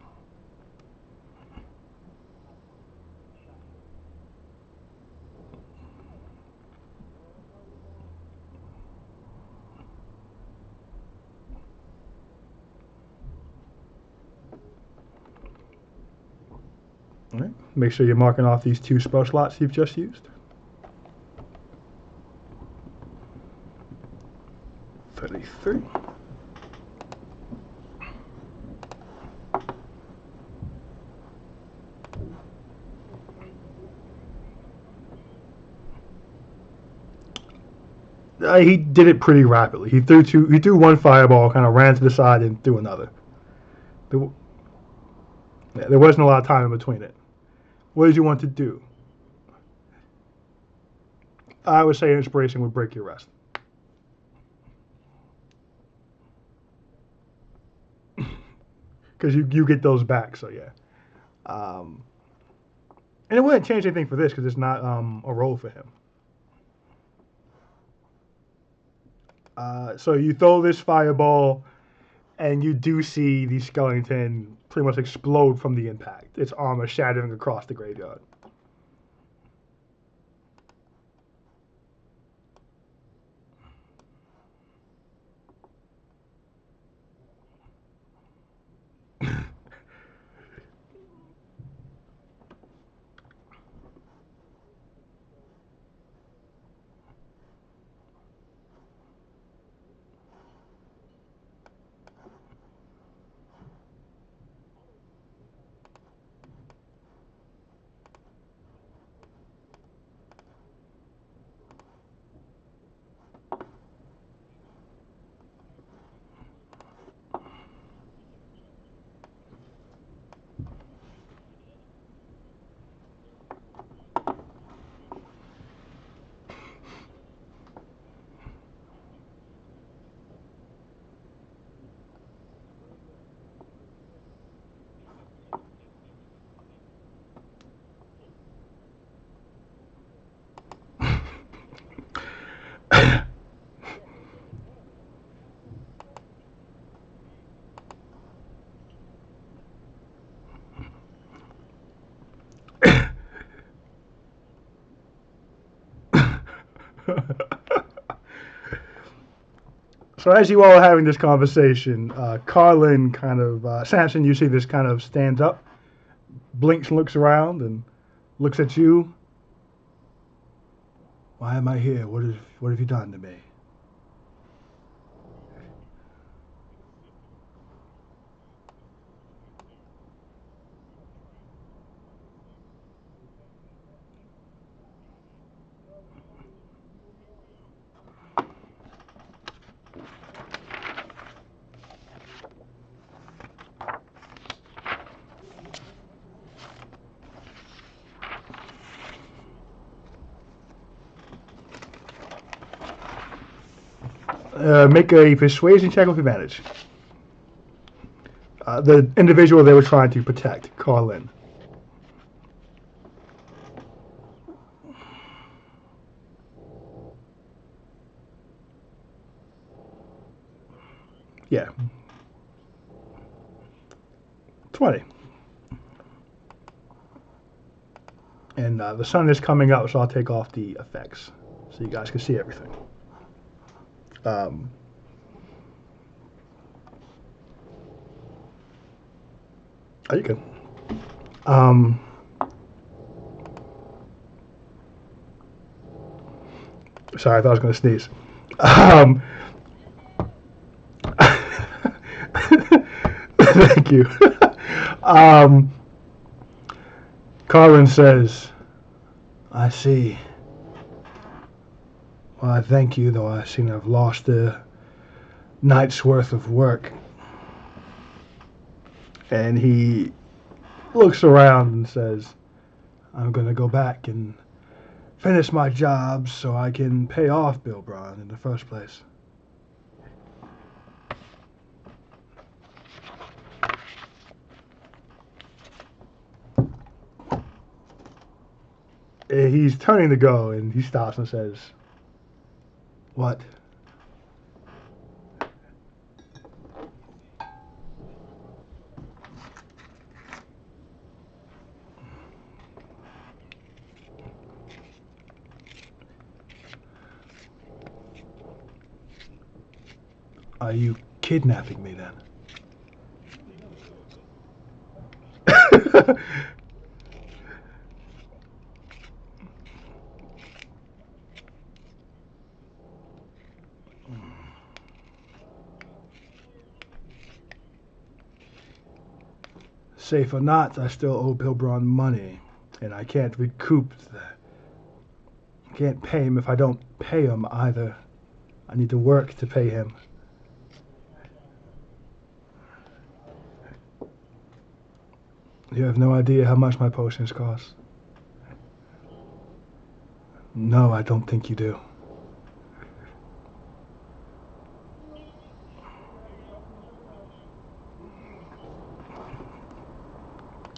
All right. Make sure you're marking off these 2 spell slots you've just used. 33. He did it pretty rapidly. He threw 1 fireball, kind of ran to the side, and threw another. There wasn't a lot of time in between it. What did you want to do? I would say inspiration would break your rest. Because you get those back, so yeah. And it wouldn't change anything for this because it's not a roll for him. So you throw this fireball, and you do see the skeleton pretty much explode from the impact, its armor shattering across the graveyard. So as you all are having this conversation, Carlin kind of, Samson, you see this kind of stands up, blinks and looks around and looks at you. Why am I here? What have you done to me? Make a persuasion check with advantage. The individual they were trying to protect, Carlin. Yeah. 20. And the sun is coming up, so I'll take off the effects so you guys can see everything. Oh, you can. Sorry, I thought I was going to sneeze. Thank you. Carlin says, I see. Well, I thank you, though I seem to have lost a night's worth of work. And he looks around and says, I'm going to go back and finish my job so I can pay off Bill Braun in the first place. He's turning to go, and he stops and says, What? Are you kidnapping me then? Safe or not, I still owe Bill Braun money, and I can't recoup that. I can't pay him if I don't pay him either. I need to work to pay him. You have no idea how much my potions cost. No, I don't think you do.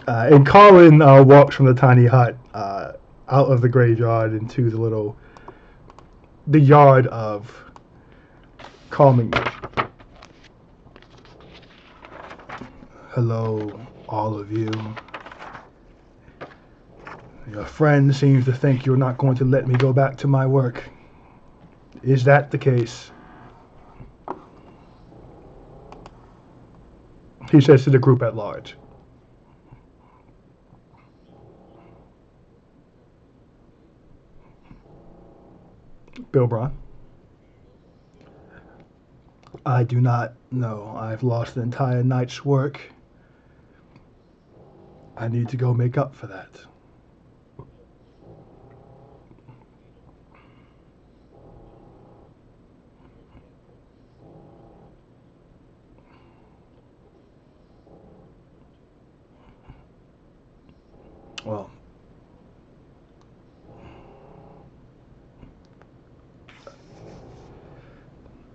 And Colin walks from the tiny hut out of the graveyard into the yard of calming you. Hello, all of you. Your friend seems to think you're not going to let me go back to my work. Is that the case? He says to the group at large. Bill Braun. I do not know. I've lost an entire night's work. I need to go make up for that. Well,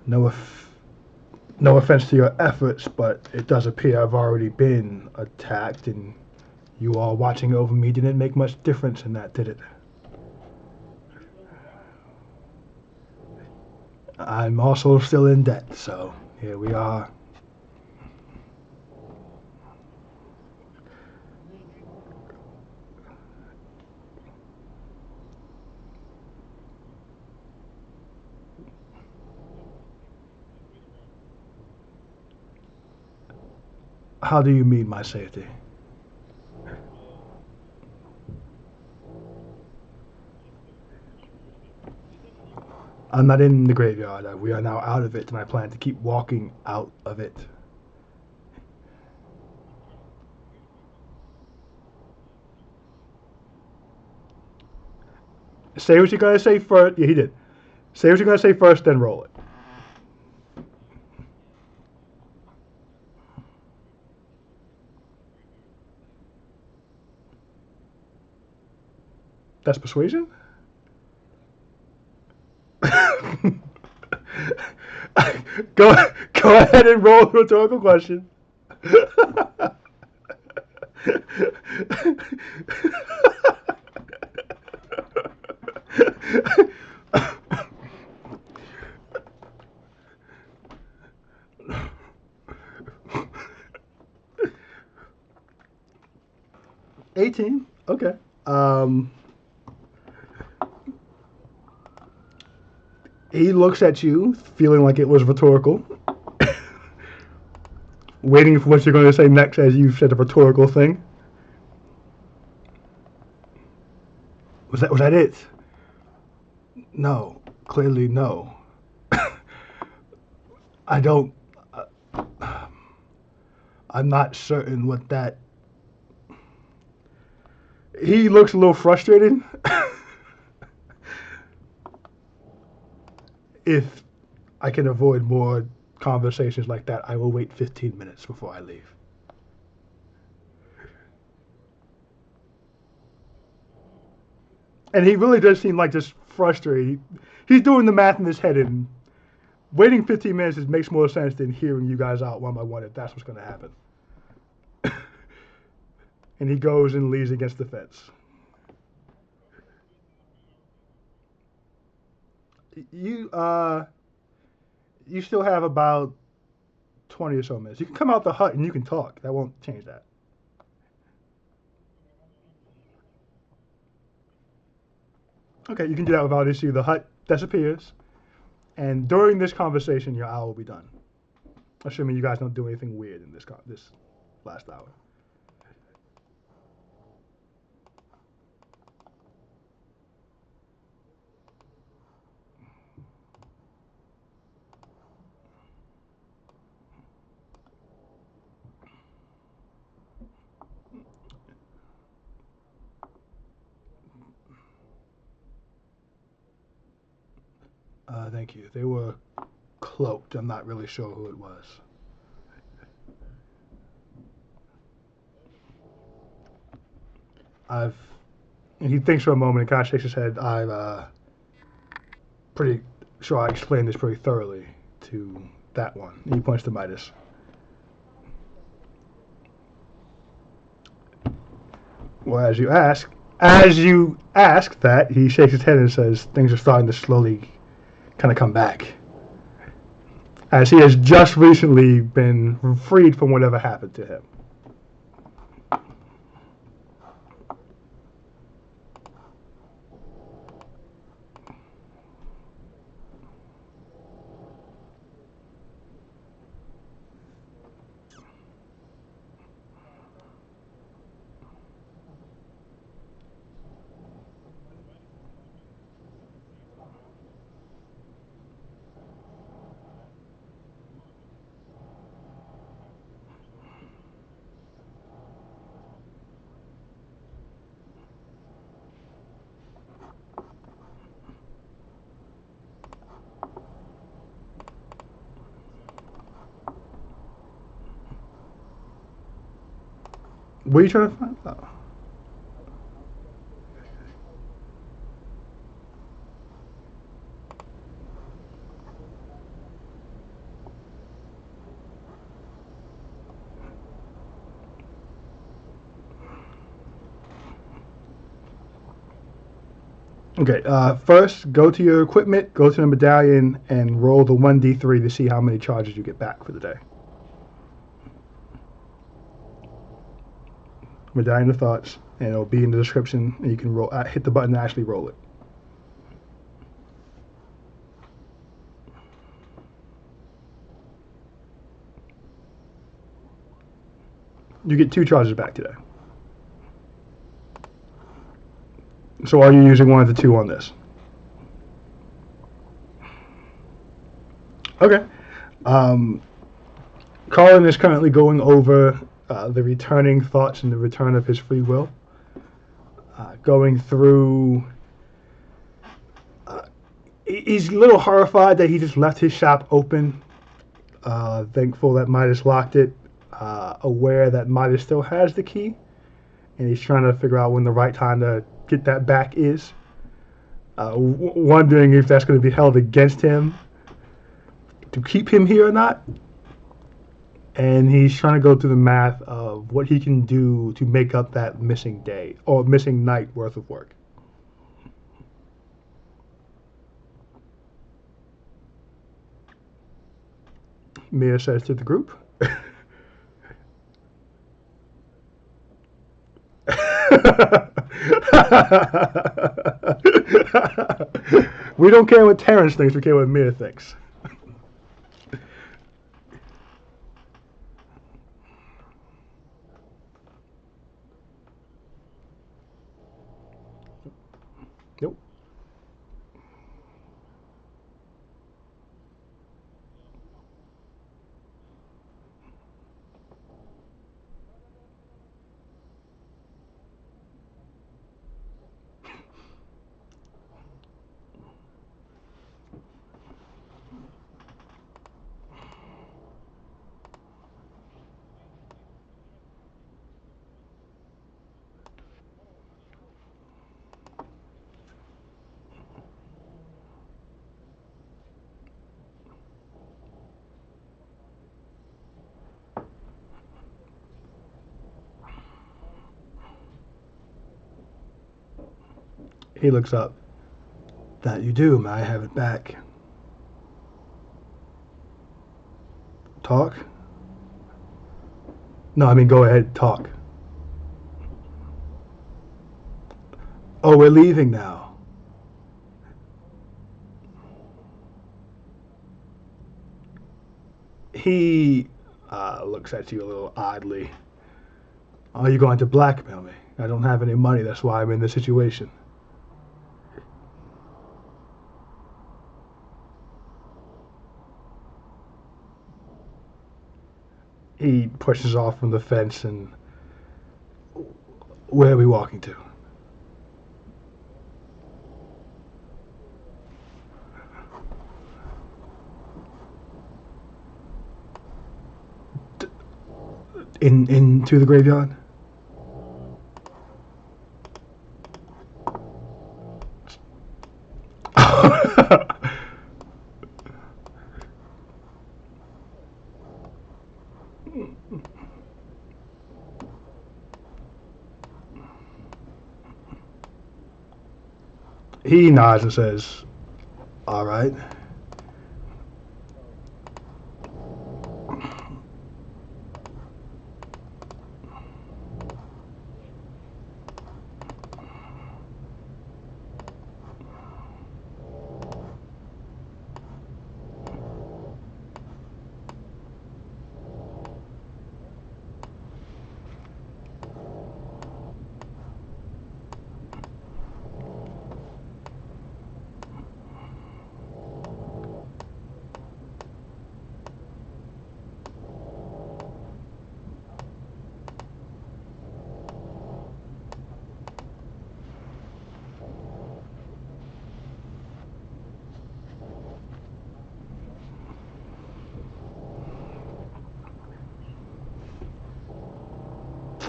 no offense to your efforts, but it does appear I've already been attacked, and you all watching over me didn't make much difference in that, did it? I'm also still in debt, so here we are. How do you mean my safety? I'm not in the graveyard. We are now out of it, and I plan to keep walking out of it. Say what you're going to say first. Yeah, he did. Say what you're going to say first, then roll it. That's persuasion? Go ahead and roll a rhetorical question. 18. Okay. He looks at you, feeling like it was rhetorical, waiting for what you're going to say next as you've said a rhetorical thing. Was that it? No, clearly no. I'm not certain what that. He looks a little frustrated. If I can avoid more conversations like that, I will wait 15 minutes before I leave. And he really does seem like just frustrated. He's doing the math in his head, and waiting 15 minutes makes more sense than hearing you guys out one by one if that's what's going to happen. And he goes and leans against the fence. You still have about 20 or so minutes. You can come out the hut and you can talk. That won't change that. Okay, you can do that without issue. The hut disappears, and during this conversation, your hour will be done. Assuming you guys don't do anything weird in this last hour. Thank you. They were cloaked. I'm not really sure who it was. And he thinks for a moment and kind of shakes his head. I'm pretty sure I explained this pretty thoroughly to that one. And he points to Midas. Well, as you ask that, he shakes his head and says things are starting to slowly kind of come back. as he has just recently been freed from whatever happened to him. What are you trying to find out? Okay, first go to your equipment, go to the medallion, and roll the 1d3 to see how many charges you get back for the day. Medallion of Thoughts, and it'll be in the description, and you can roll. Hit the button to actually roll it. You get 2 charges back today. So are you using one of the 2 on this? Okay. Colin is currently going over the returning thoughts and the return of his free will. Going through. He's a little horrified that he just left his shop open. Thankful that Midas locked it. Aware that Midas still has the key. And he's trying to figure out when the right time to get that back is. Wondering if that's going to be held against him to keep him here or not. And he's trying to go through the math of what he can do to make up that missing day or missing night worth of work. Mia says to the group. We don't care what Terrence thinks, we care what Mia thinks. Nope. He looks up. That you do, may I have it back? Talk? No, I mean go ahead, talk. Oh, we're leaving now. He looks at you a little oddly. Are you going to blackmail me? I don't have any money, that's why I'm in this situation. He pushes off from the fence and where are we walking to? Into the graveyard? He nods and says, all right.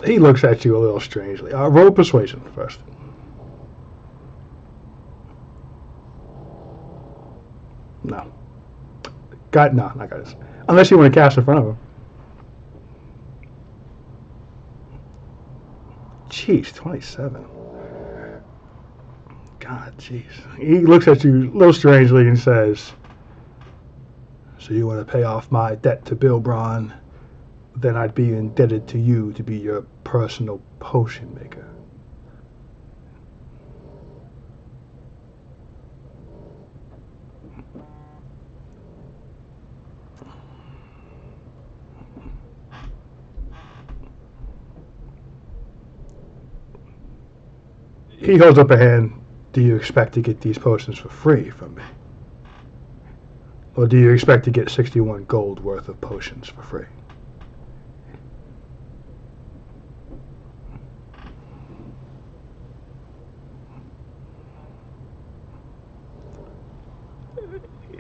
He looks at you a little strangely. Roll persuasion first. No. No, not got this. Unless you want to cast in front of him. Jeez, 27. God, jeez. He looks at you a little strangely and says, so you want to pay off my debt to Bill Braun? Then I'd be indebted to you to be your personal potion maker. He holds up a hand. Do you expect to get these potions for free from me? Or do you expect to get 61 gold worth of potions for free?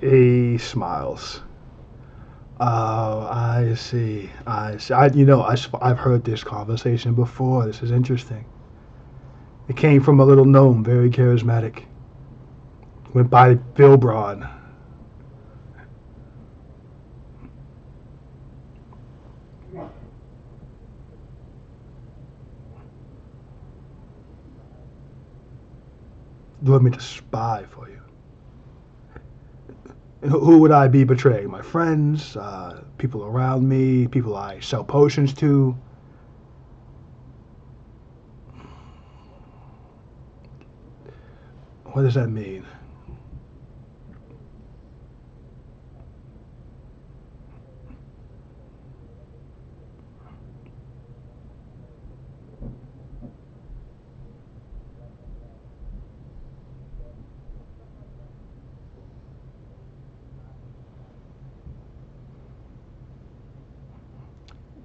He smiles. Oh, I see. I've heard this conversation before. This is interesting. It came from a little gnome, very charismatic. Went by Bill Braun. You want me to spy for you? Who would I be betraying? My friends, people around me, people I sell potions to? What does that mean?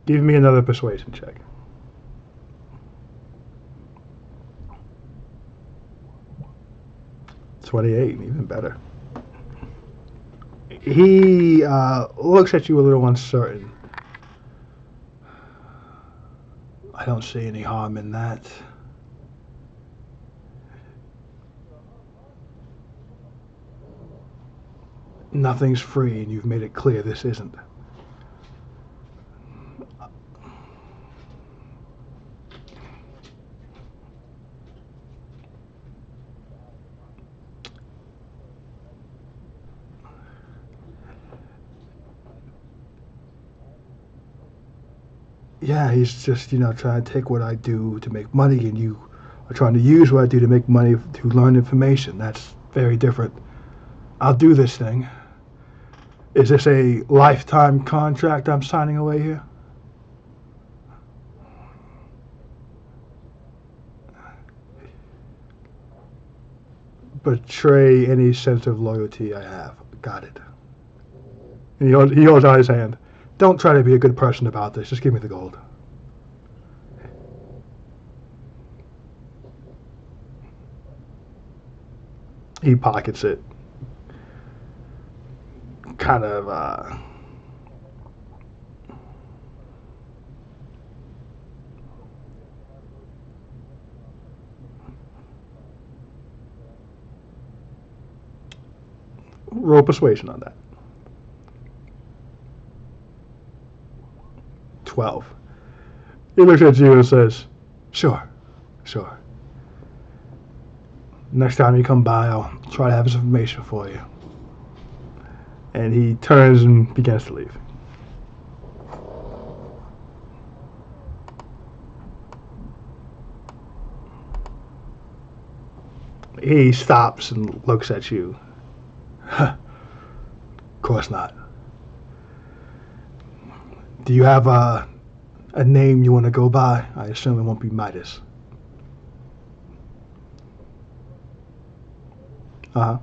Give me another persuasion check. 28, even better. He looks at you a little uncertain. I don't see any harm in that. Nothing's free, and you've made it clear this isn't. Yeah, he's just, trying to take what I do to make money, and you are trying to use what I do to make money to learn information. That's very different. I'll do this thing. Is this a lifetime contract I'm signing away here? Betray any sense of loyalty I have. Got it. And he holds out his hand. Don't try to be a good person about this. Just give me the gold. He pockets it. Kind of, roll persuasion on that. 12. He looks at you and says, sure. Next time you come by, I'll try to have some information for you. And he turns and begins to leave. He stops and looks at you. Of course not. Do you have a name you want to go by? I assume it won't be Midas. Uh-huh.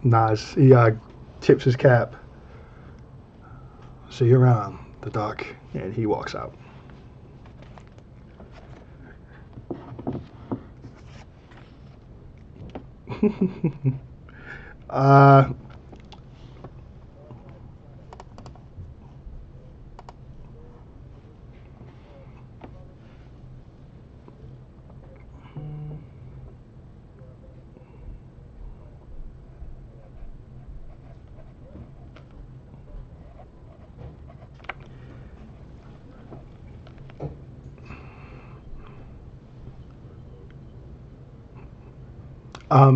Nice. He tips his cap. See you around the dock, and he walks out. Uh,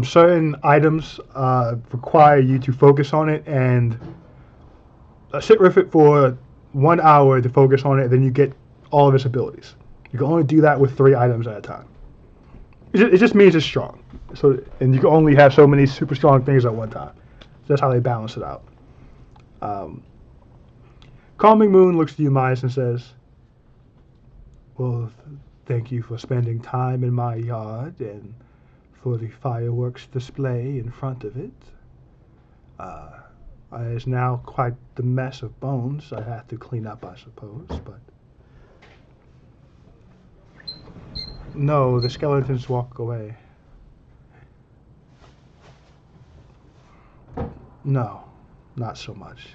certain items require you to focus on it and sit with it for 1 hour to focus on it, then you get all of its abilities. You can only do that with 3 items at a time. It just means it's strong. So, and you can only have so many super strong things at one time. That's how they balance it out. Calming Moon looks to you, Midas, and says, well, thank you for spending time in my yard and for the fireworks display in front of it. It's now quite the mess of bones I have to clean up, I suppose, but... No, the skeletons walk away. No, not so much.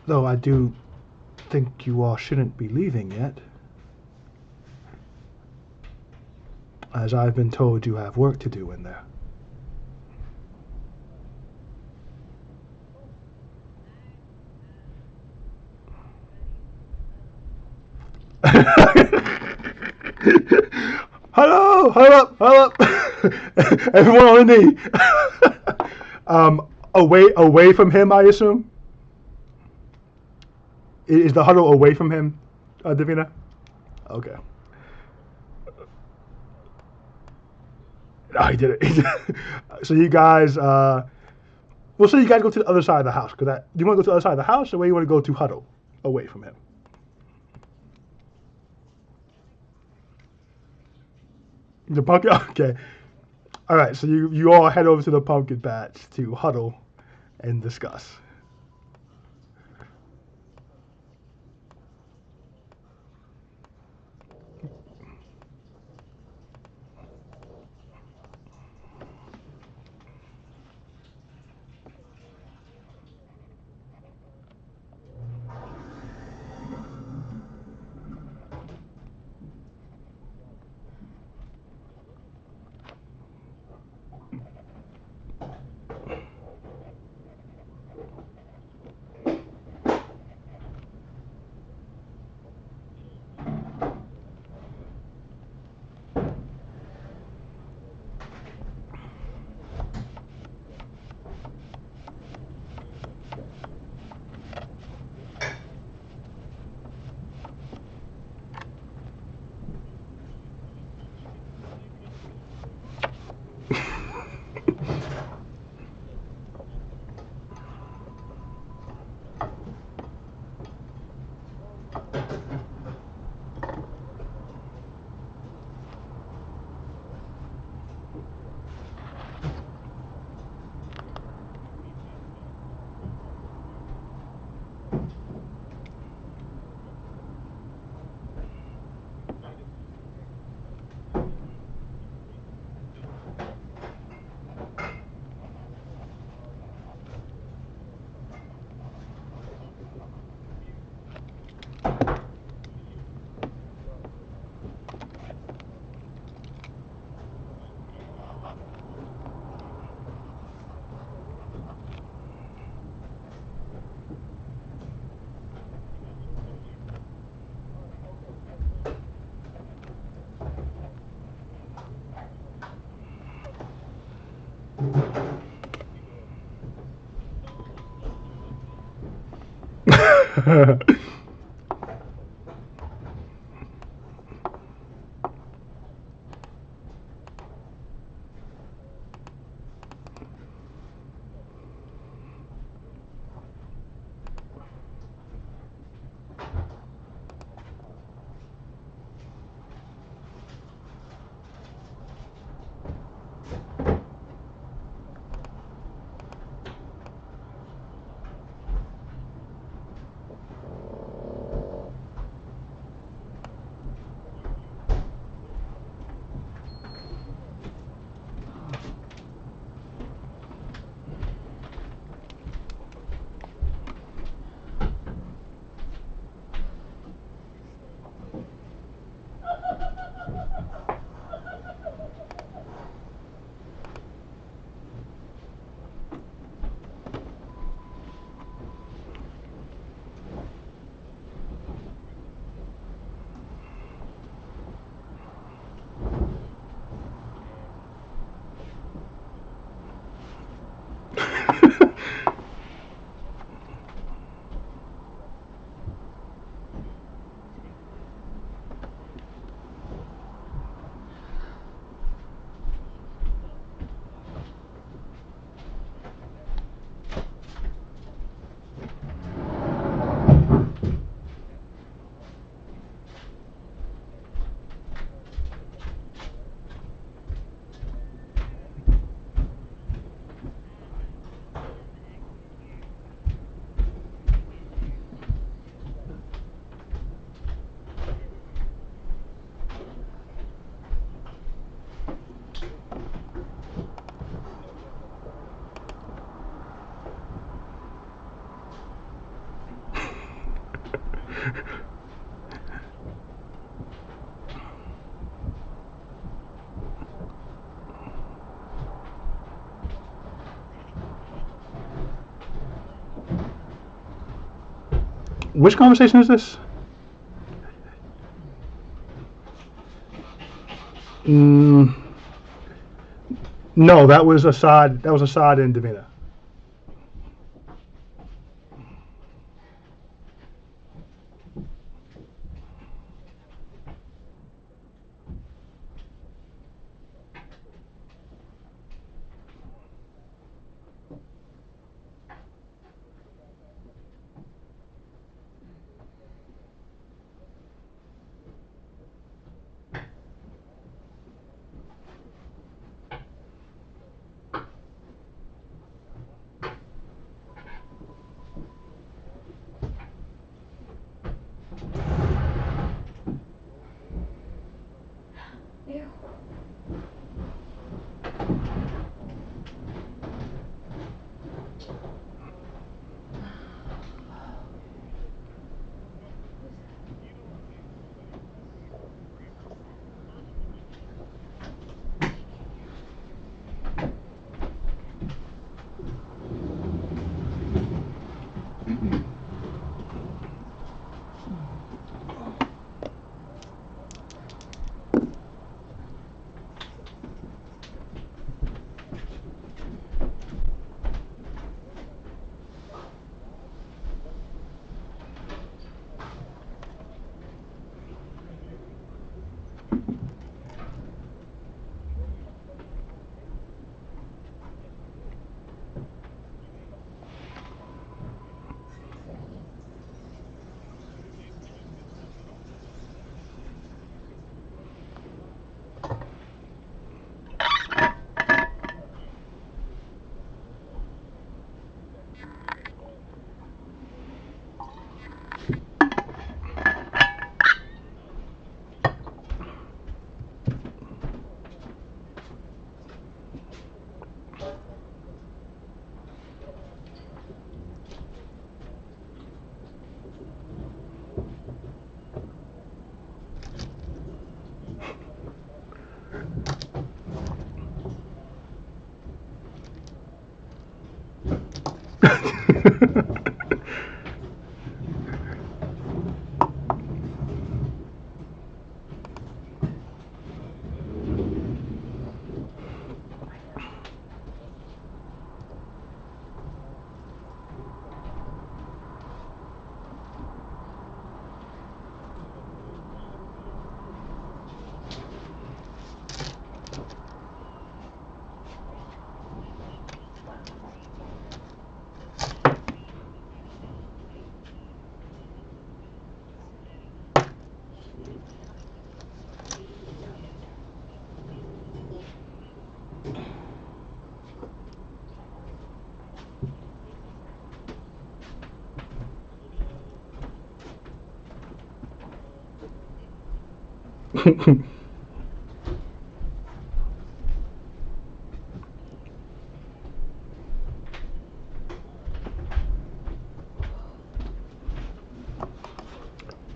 Though I do think you all shouldn't be leaving yet. As I've been told, you have work to do in there. Hello, hold up. Everyone on the knee. Away from him, I assume. Is the huddle away from him, Davina? Okay. Oh, he did it. So you guys, so you guys go to the other side of the house. Do you want to go to the other side of the house, or where you want to go to huddle away from him? The pumpkin. Okay. All right. So you all head over to the pumpkin patch to huddle and discuss. Which conversation is this? Mm, no, that was Assad. That was Assad and Davina.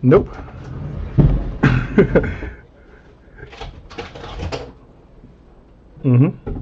Nope. Mm-hmm.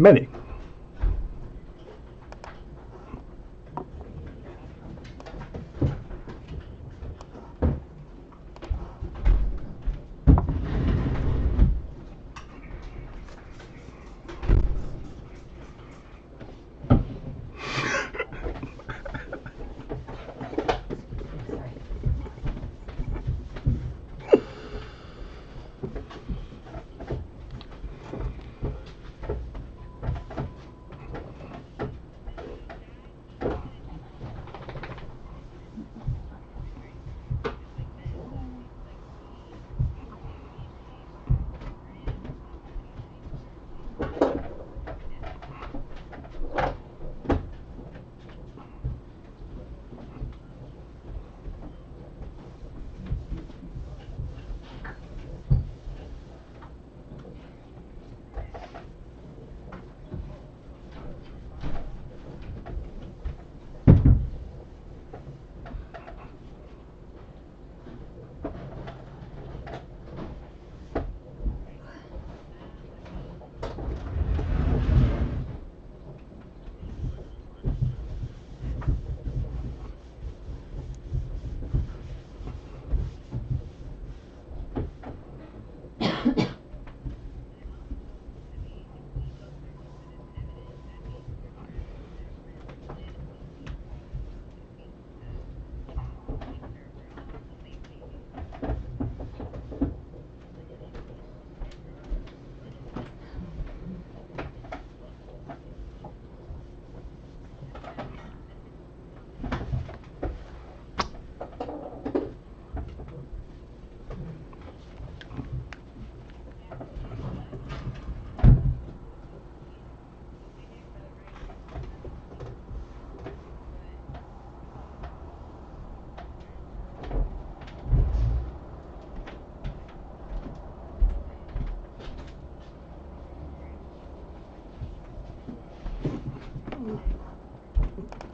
Many.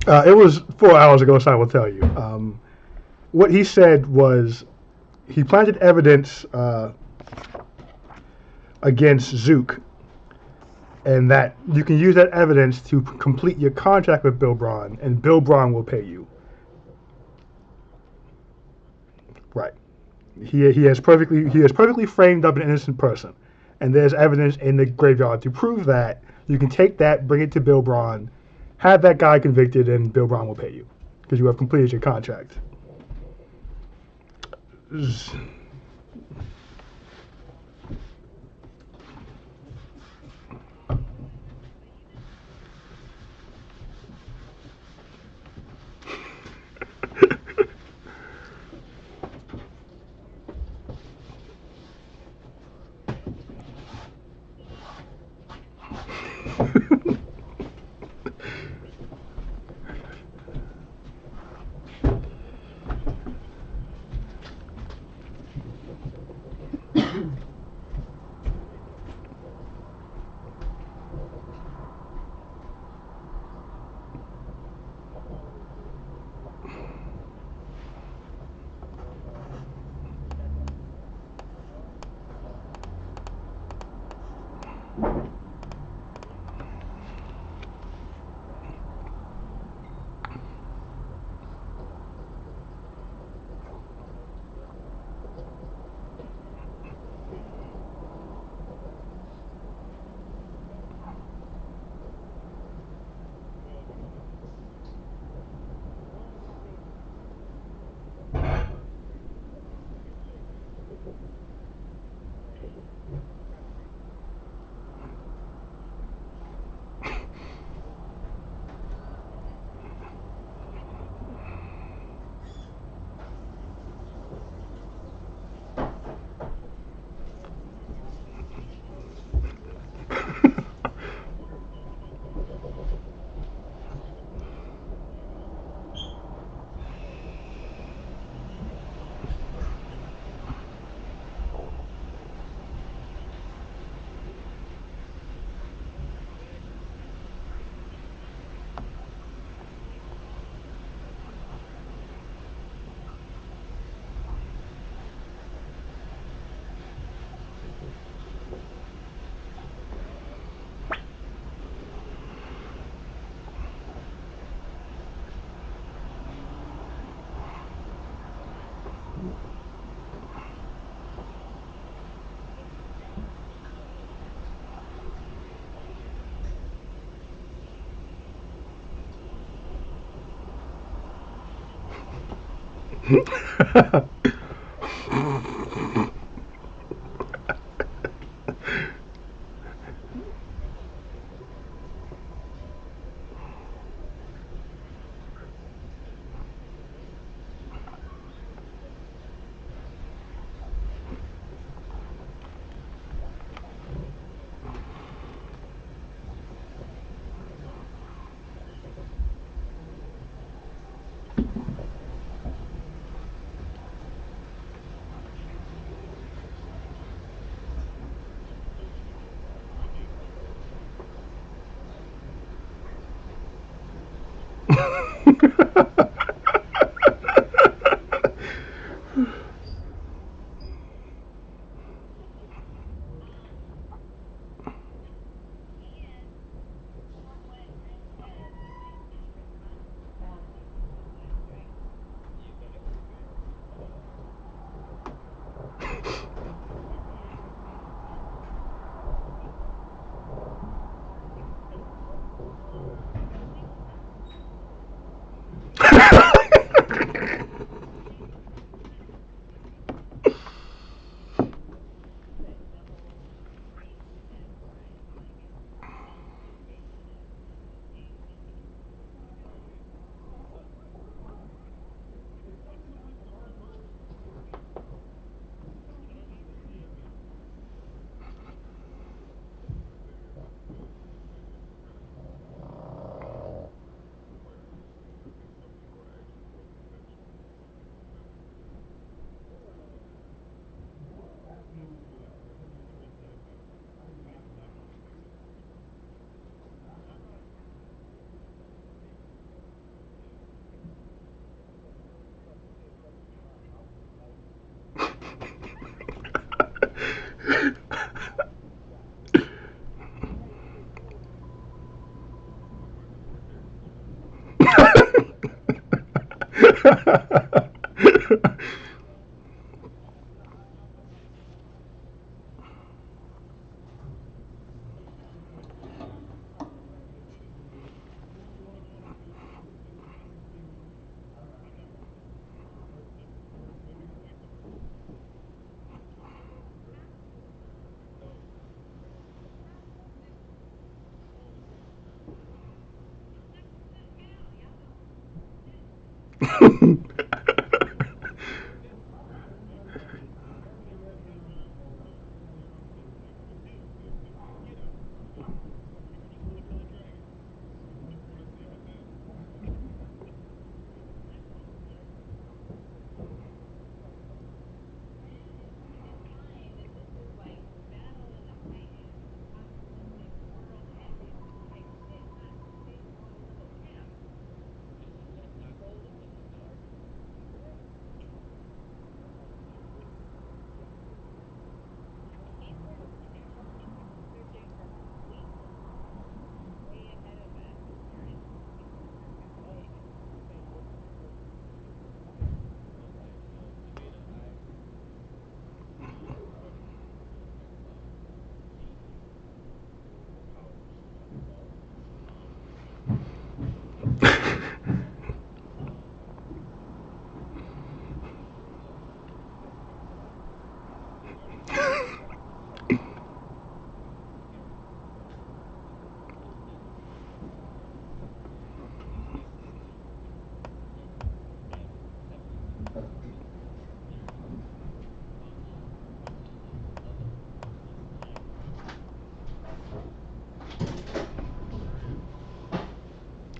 It was 4 hours ago, so I will tell you. What he said was he planted evidence against Zook, and that you can use that evidence to complete your contract with Bill Braun, and Bill Braun will pay you. Right. He has perfectly framed up an innocent person, and there's evidence in the graveyard to prove that. You can take that, bring it to Bill Braun, have that guy convicted, and Bill Braun will pay you because you have completed your contract.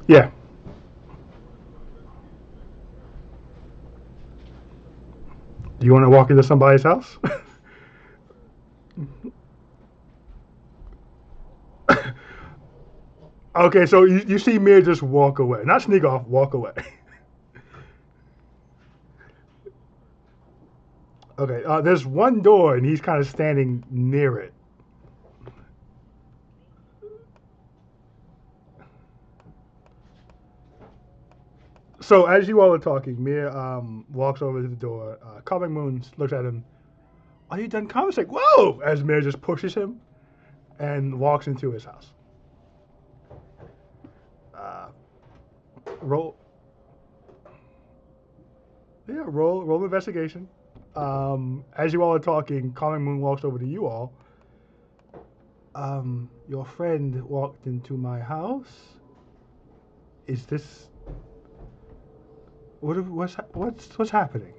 Yeah. Do you want to walk into somebody's house? Okay, so you see Mir just walk away. Not sneak off, walk away. Okay, there's one door and he's kind of standing near it. So as you all are talking, Mir walks over to the door. Calming Moon looks at him. Are you done conversing? Whoa! As Mir just pushes him and walks into his house. Uh, roll. Yeah, roll investigation. As you all are talking, Calming Moon walks over to you all. Your friend walked into my house. Is this what's happening?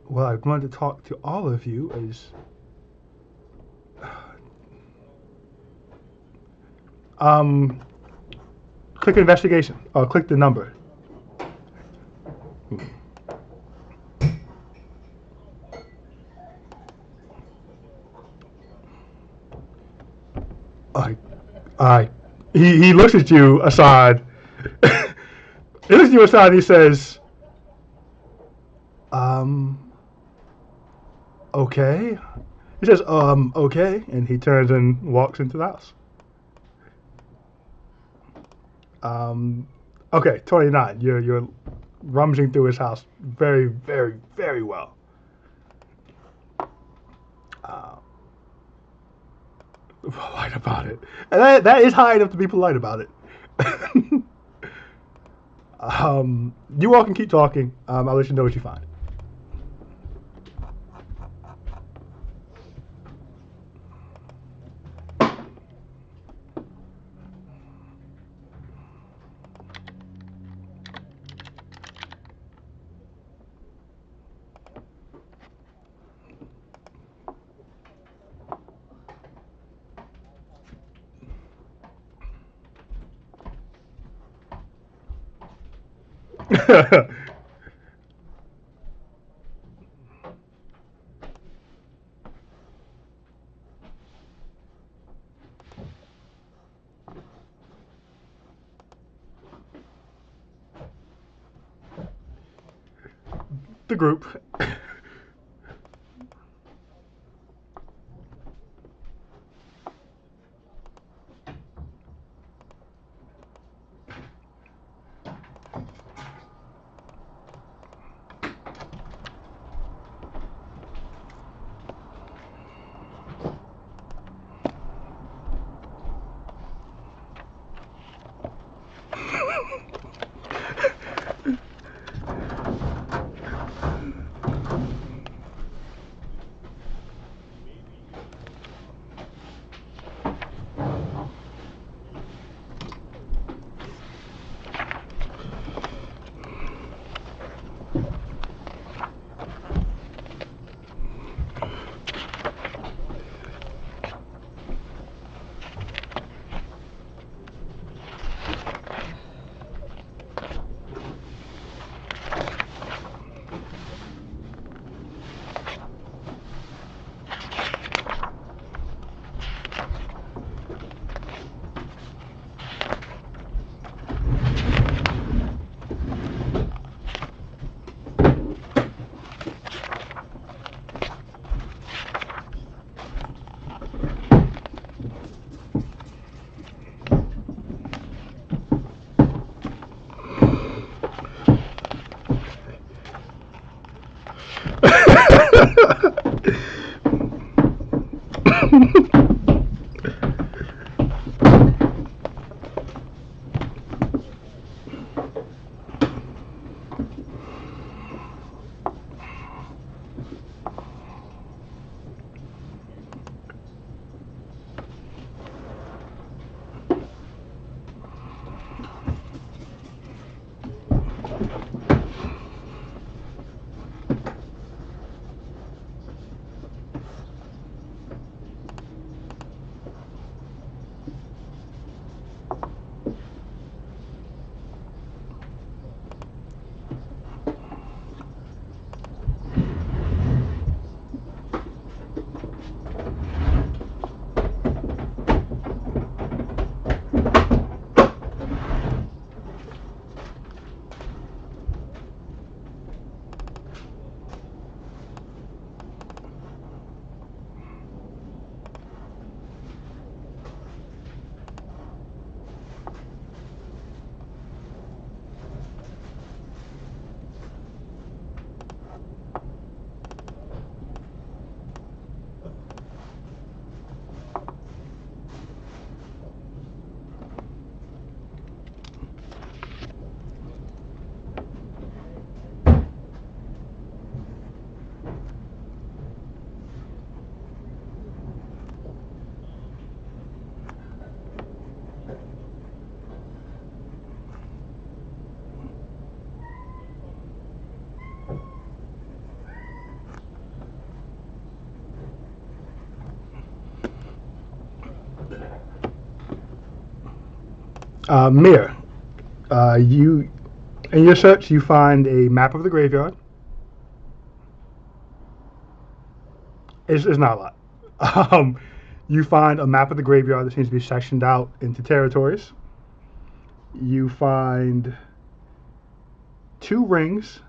Well, I wanted to talk to all of you. Click investigation. Click the number. I. He looks at you, Assad. He looks at you, Assad. And he says, okay. He says, okay, and he turns and walks into the house. Okay, 29. You're rummaging through his house very, very, very well. Polite about it. And that is high enough to be polite about it. You all can keep talking. I'll let you know what you find. The group. Mir, you in your search you find a map of the graveyard. It's not a lot. You find a map of the graveyard that seems to be sectioned out into territories. You find 2 rings,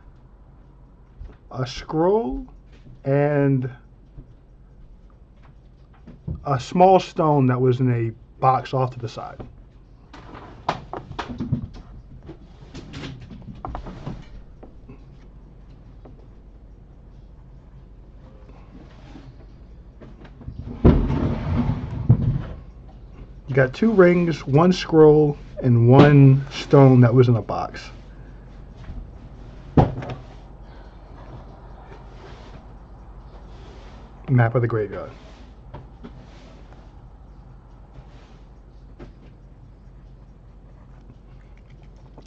a scroll, and a small stone that was in a box off to the side. You got 2 rings, 1 scroll, and 1 stone that was in a box. Map of the graveyard.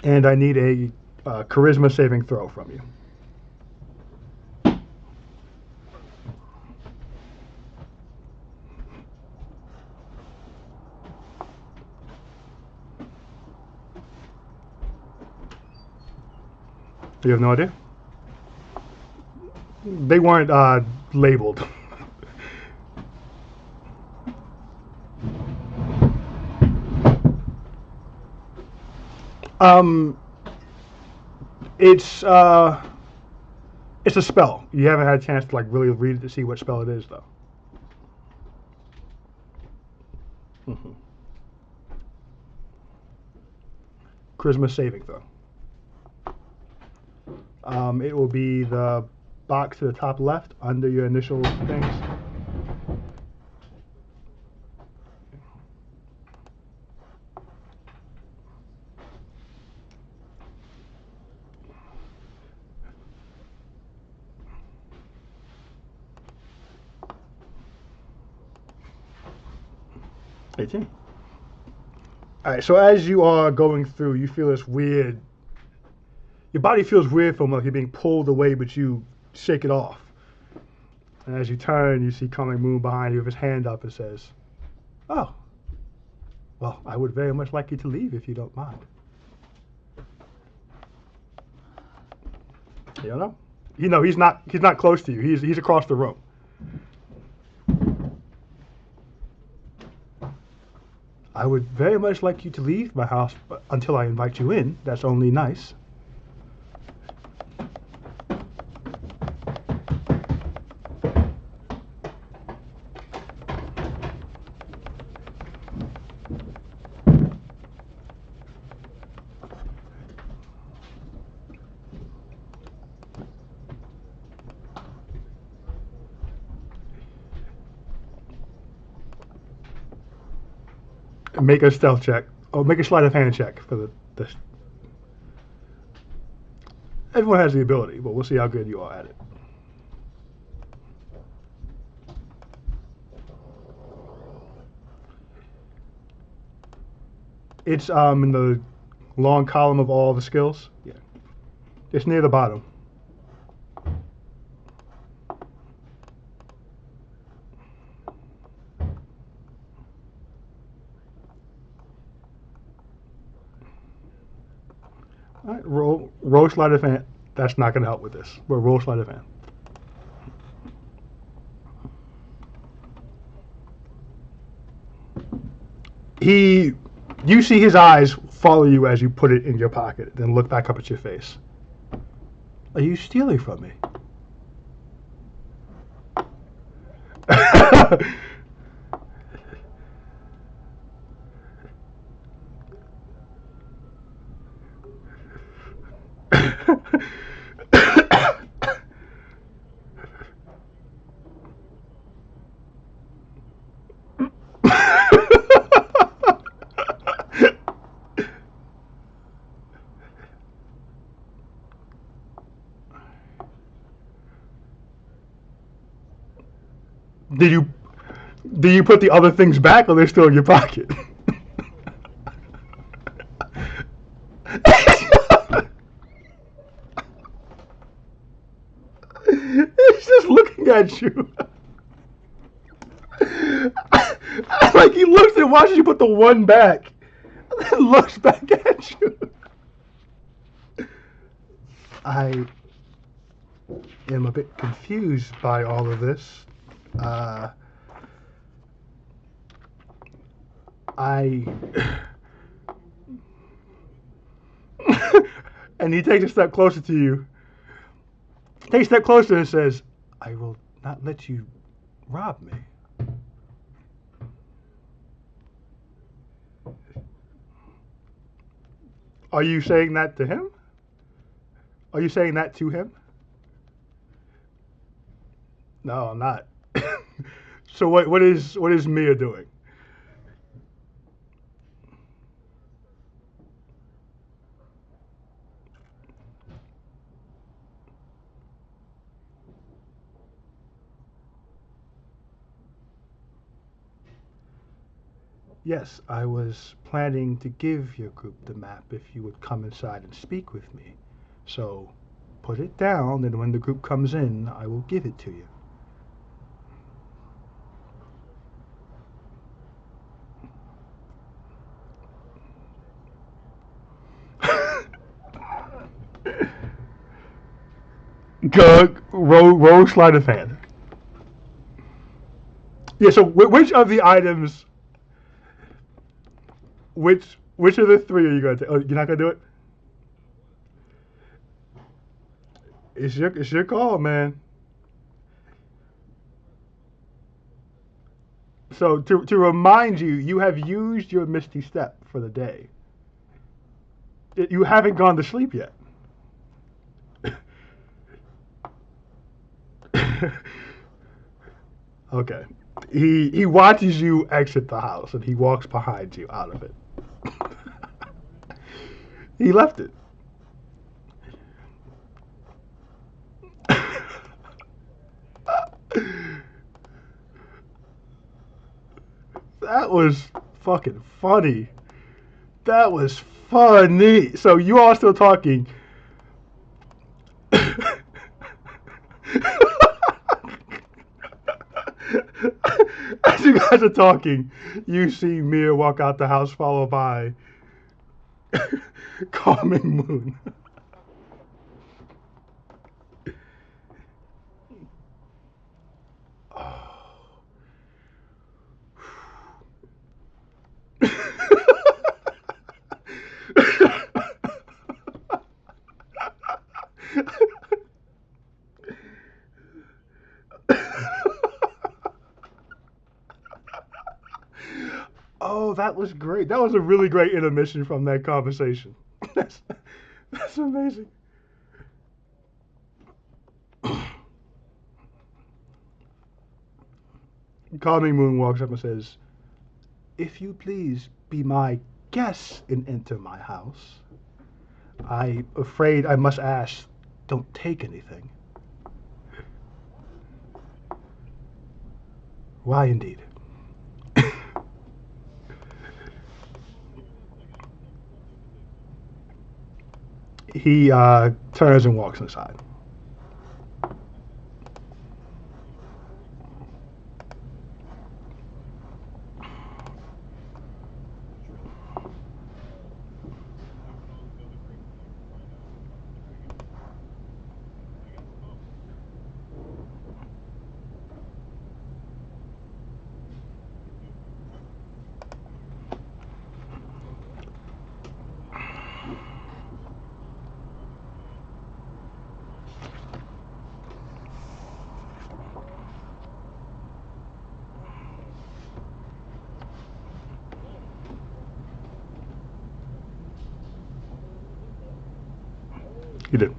And I need a charisma saving throw from you. You have no idea? They weren't labeled. It's a spell. You haven't had a chance to like really read it to see what spell it is, though. Charisma saving throw. It will be the box to the top left under your initial things. All right, so as you are going through, you feel this weird. Your body feels weird from like you're being pulled away, but you shake it off. And as you turn, you see Coming Moon behind you with his hand up and says, "Oh, well, I would very much like you to leave if you don't mind." You know? You know he's not close to you. He's across the room. I would very much like you to leave my house, but until I invite you in. That's only nice. Make a stealth check. Oh, make a sleight of hand check for the. Everyone has the ability, but we'll see how good you are at it. It's in the long column of all the skills. Yeah, it's near the bottom. All right, roll sleight of hand. That's not going to help with this, but roll sleight of hand. You see his eyes follow you as you put it in your pocket, then look back up at your face. Are you stealing from me? Do you put the other things back, or they're still in your pocket? He's just looking at you. Like he looks and watches you put the one back. looks back at you. I am a bit confused by all of this. I. And he takes a step closer to you. Takes a step closer and says, I will not let you rob me. Are you saying that to him? Are you saying that to him? No, I'm not. So what is Mia doing? Yes, I was planning to give your group the map if you would come inside and speak with me. So put it down, and when the group comes in, I will give it to you. Go roll sleight of hand. Yeah. So which of the items? Which of the three are you gonna take? Oh, you're not gonna do it. It's your call, man. So to remind you, you have used your Misty Step for the day. You haven't gone to sleep yet. Okay. He watches you exit the house and he walks behind you out of it. He left it. That was fucking funny. That was funny. So you all still talking. As you guys are talking, you see Mia walk out the house followed by Calming Moon. Oh, that was great. That was a really great intermission from that conversation. That's amazing. Calming Moon walks up and says, if you please be my guest and enter my house, I'm afraid I must ask, don't take anything. Why indeed? He turns and walks inside. He did.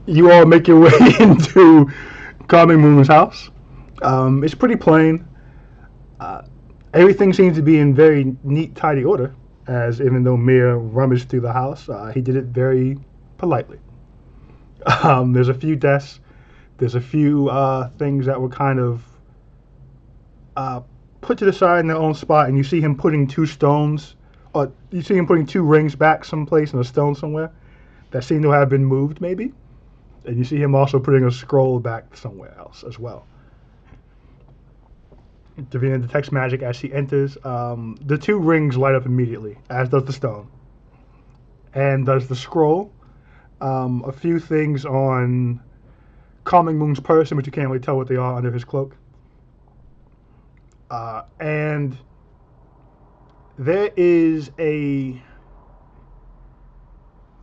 You all make your way into Calming Moon's house. It's pretty plain. Everything seems to be in very neat, tidy order, as even though Mir rummaged through the house, he did it very politely. There's a few desks. There's a few things that were kind of put to the side in their own spot, and you see him putting two stones, or you see him putting two rings back someplace in a stone somewhere that seem to have been moved, maybe. And you see him also putting a scroll back somewhere else as well. Davina detects magic as she enters. The two rings light up immediately, as does the stone. And does the scroll. A few things on Calming Moon's person, but you can't really tell what they are under his cloak. And there is a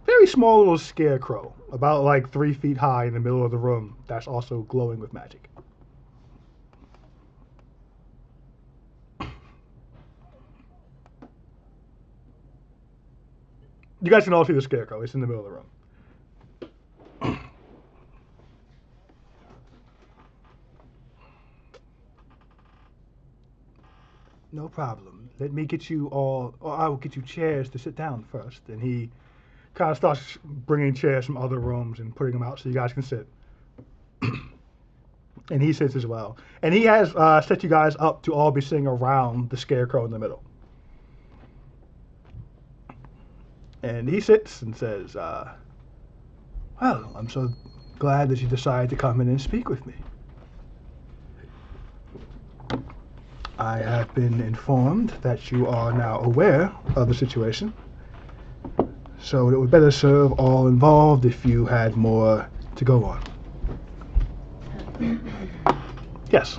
very small little scarecrow, about like 3 feet high in the middle of the room, that's also glowing with magic. You guys can all see the scarecrow. It's in the middle of the room. No problem. Let me get you all, or I will get you chairs to sit down first. And he kind of starts bringing chairs from other rooms and putting them out so you guys can sit. And he sits as well. And he has set you guys up to all be sitting around the scarecrow in the middle. And he sits and says, well, I'm so glad that you decided to come in and speak with me. I have been informed that you are now aware of the situation. So it would better serve all involved if you had more to go on. Yes.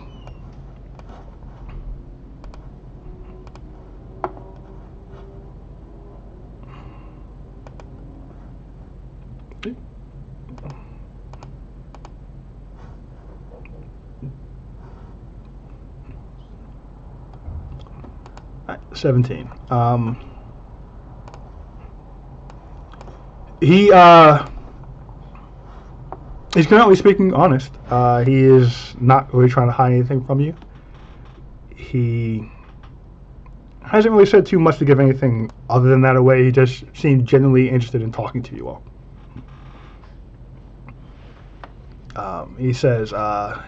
Right, 17. He's currently speaking honest. He is not really trying to hide anything from you. He hasn't really said too much to give anything other than that away. He just seemed genuinely interested in talking to you all. He says, I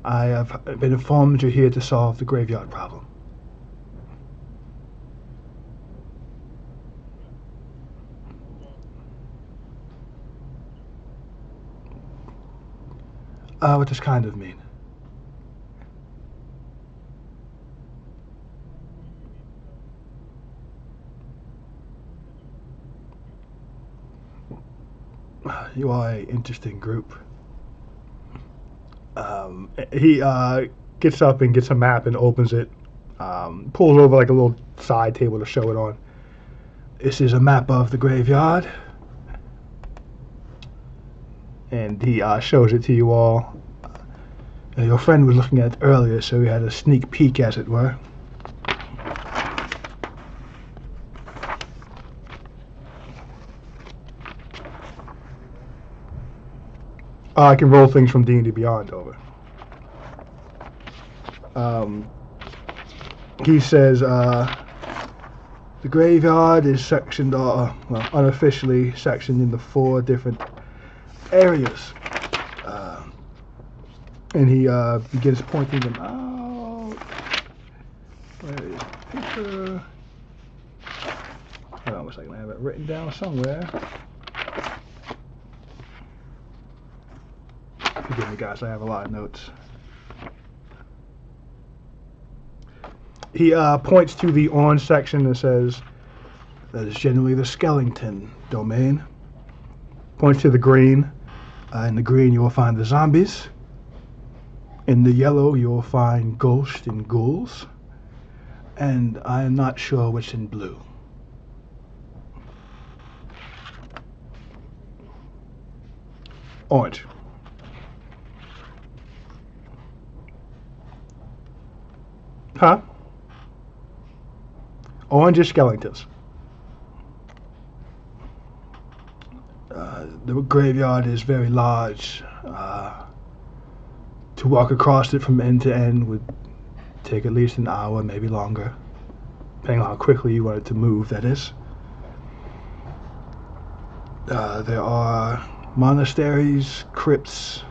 have been informed you're here to solve the graveyard problem. What does kind of mean? You are an interesting group. He gets up and gets a map and opens it, pulls over like a little side table to show it on. This is a map of the graveyard. And he shows it to you all. Your friend was looking at it earlier, so we had a sneak peek, as it were. I can roll things from D&D Beyond over. He says, the graveyard is sectioned, unofficially sectioned into 4 different areas. And he begins pointing them out. Where is the picture? Hold on a second, I have it written down somewhere. Forgive me, guys, I have a lot of notes. He points to the orange section and says, that is generally the skeleton domain. Points to the green. In the green, you will find the zombies. In the yellow, you will find ghosts and ghouls. And I am not sure what's in blue. Orange. Huh? Orange is skeletons. The graveyard is very large. To walk across it from end to end would take at least an hour, maybe longer, depending on how quickly you wanted to move, that is. There are monasteries, crypts,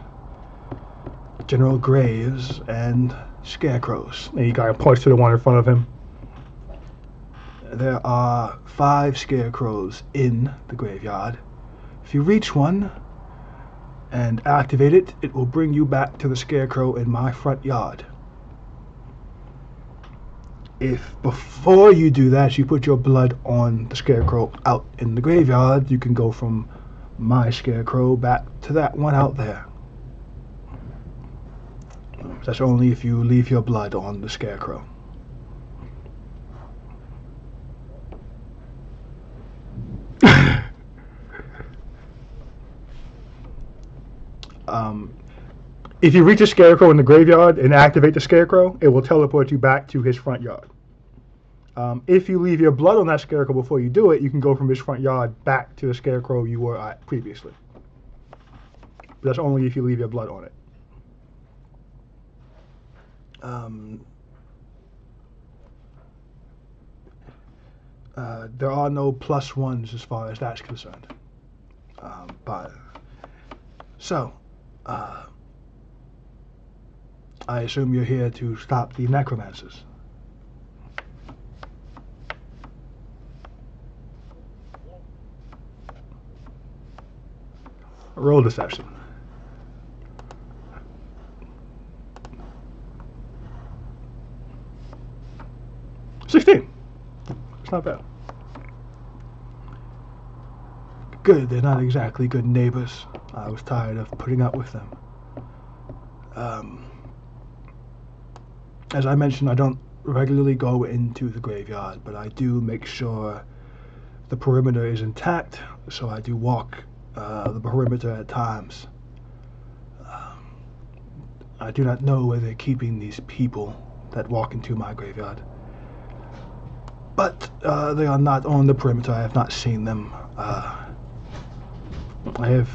general graves, and scarecrows. And he kind of points to the one in front of him. There are 5 scarecrows in the graveyard. If you reach one and activate it, it will bring you back to the scarecrow in my front yard. If before you do that, you put your blood on the scarecrow out in the graveyard, you can go from my scarecrow back to that one out there. That's only if you leave your blood on the scarecrow. If you reach a scarecrow in the graveyard and activate the scarecrow, it will teleport you back to his front yard. If you leave your blood on that scarecrow before you do it, you can go from his front yard back to the scarecrow you were at previously. But that's only if you leave your blood on it. There are no +1s as far as that's concerned. I assume you're here to stop the necromancers. Roll deception. 16. It's not bad. Good, they're not exactly good neighbors. I was tired of putting up with them. As I mentioned, I don't regularly go into the graveyard, but I do make sure the perimeter is intact, so I do walk the perimeter at times. I do not know where they're keeping these people that walk into my graveyard. But they are not on the perimeter. I have not seen them. I have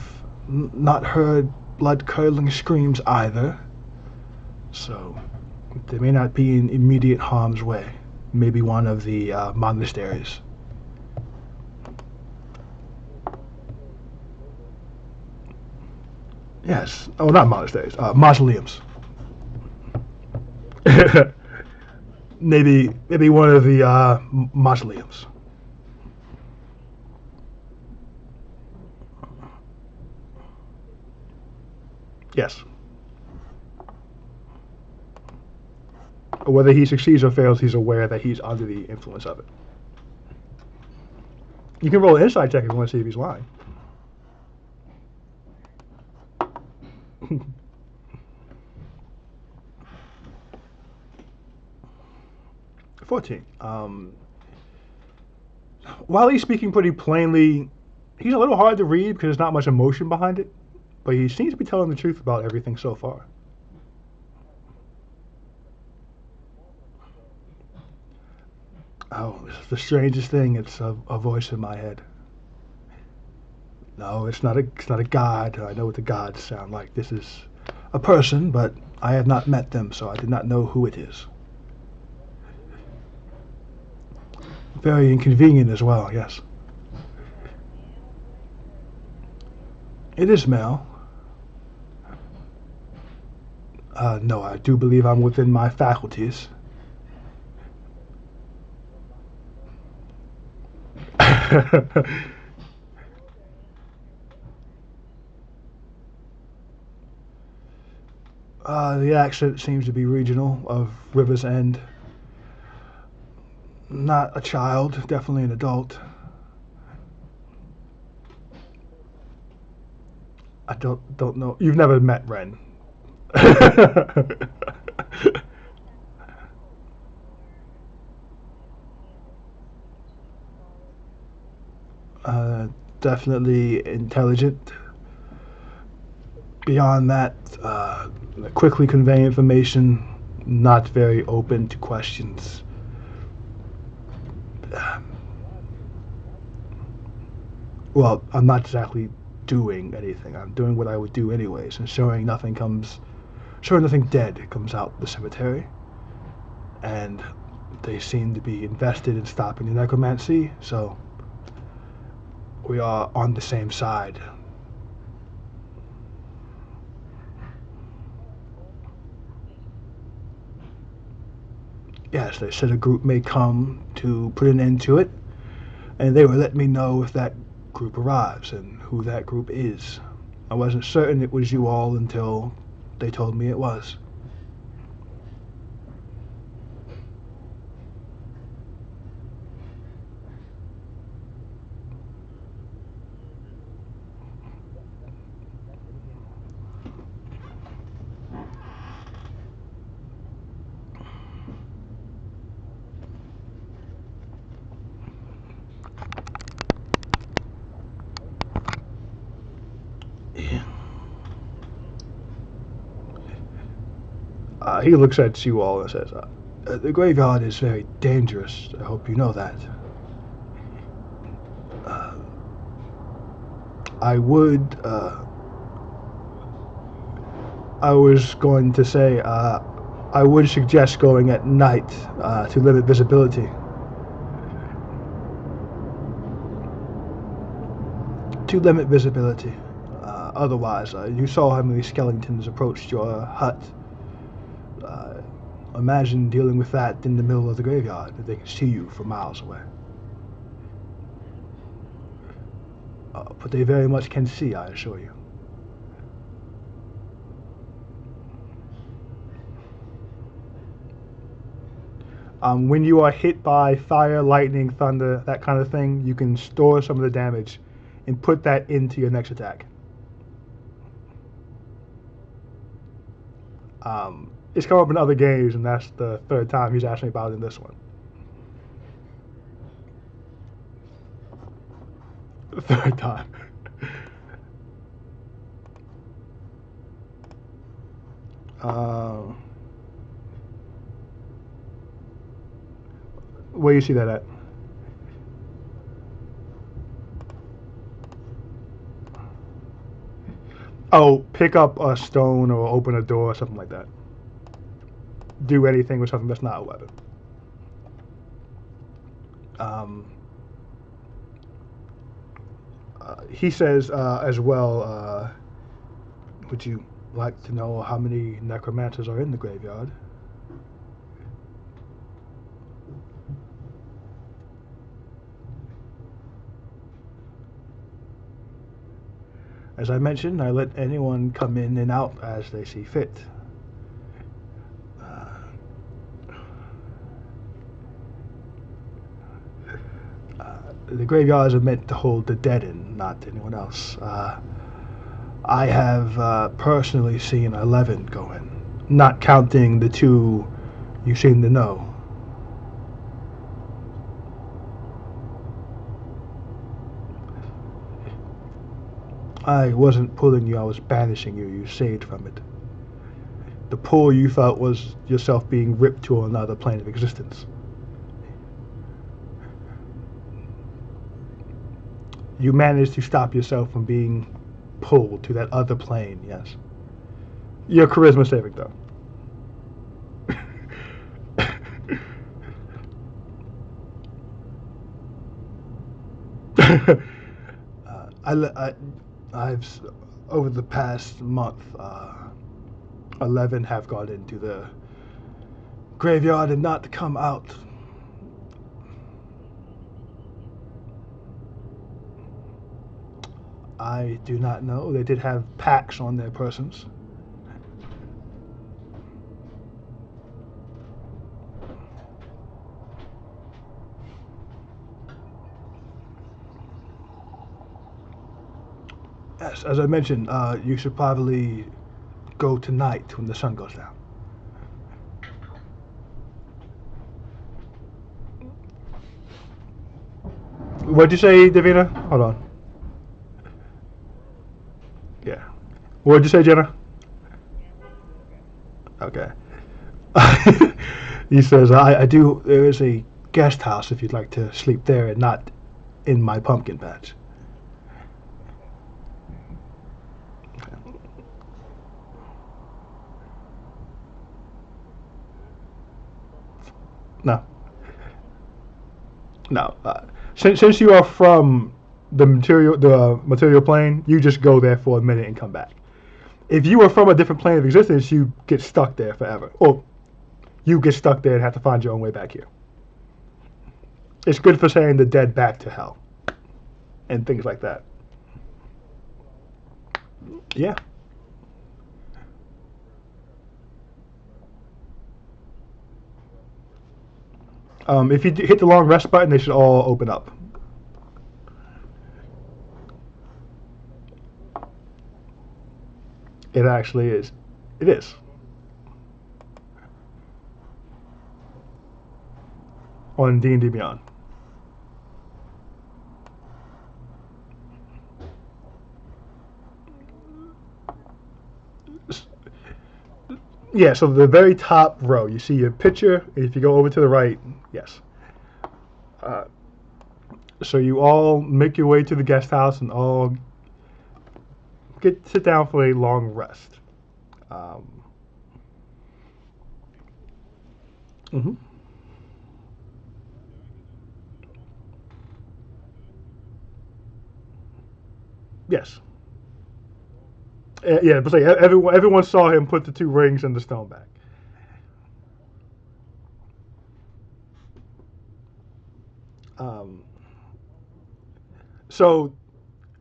not heard blood-curdling screams either. So they may not be in immediate harm's way. Maybe one of the monasteries. Yes. Oh, not monasteries. Mausoleums. maybe one of the mausoleums. Yes. Whether he succeeds or fails, he's aware that he's under the influence of it. You can roll an insight check if you want to see if he's lying. 14. While he's speaking pretty plainly, he's a little hard to read because there's not much emotion behind it, but he seems to be telling the truth about everything so far. Oh, it's the strangest thing. It's a voice in my head. No, it's not a god. I know what the gods sound like. This is a person, but I have not met them, so I do not know who it is. Very inconvenient as well, yes. It is Mel. No, I do believe I'm within my faculties. The accent seems to be regional, of River's End. Not a child, definitely an adult. I don't know. You've never met Ren. Definitely intelligent. Beyond that, quickly convey information, not very open to questions. Well, I'm not exactly doing anything. I'm doing what I would do anyways, ensuring nothing dead comes out the cemetery. And they seem to be invested in stopping the necromancy, so we are on the same side. Yes, they said a group may come to put an end to it, and they will let me know if that group arrives and who that group is. I wasn't certain it was you all until they told me it was. He looks at you all and says, the graveyard is very dangerous. I hope you know that. I was going to say, I would suggest going at night to limit visibility. Otherwise, you saw how many skeletons approached your hut. Imagine dealing with that in the middle of the graveyard. They can see you from miles away. But they very much can see, I assure you. When you are hit by fire, lightning, thunder, that kind of thing, you can store some of the damage and put that into your next attack. It's come up in other games, and that's the third time he's asked me about it in this one. Third time. Where do you see that at? Oh, pick up a stone or open a door or something like that. Do anything with something that's not a weapon. He says as well, would you like to know how many necromancers are in the graveyard? As I mentioned, I let anyone come in and out as they see fit. The graveyards are meant to hold the dead in, not anyone else. I have personally seen 11 go in, not counting the 2 you seem to know. I wasn't pulling you, I was banishing you. You saved from it. The pull you felt was yourself being ripped to another plane of existence. You managed to stop yourself from being pulled to that other plane, yes. Your charisma saving though. I've over the past month, 11 have gone into the graveyard and not come out. I do not know. They did have packs on their persons. Yes, as I mentioned, you should probably go tonight when the sun goes down. What'd you say, Davina? Hold on. Yeah. What'd you say, Jenna? Okay. He says, I do, there is a guest house if you'd like to sleep there and not in my pumpkin patch. No, no. Since you are from the material plane, you just go there for a minute and come back. If you were from a different plane of existence, you get stuck there forever. Or you get stuck there and have to find your own way back here. It's good for sending the dead back to hell and things like that. Yeah. If you hit the long rest button, they should all open up. It actually is. It is. On D&D Beyond. Yeah, so the very top row, you see your picture, and if you go over to the right, yes. So you all make your way to the guest house and all sit down for a long rest. Mm-hmm. Yes. Yeah, but everyone saw him put the 2 rings and the stone back. So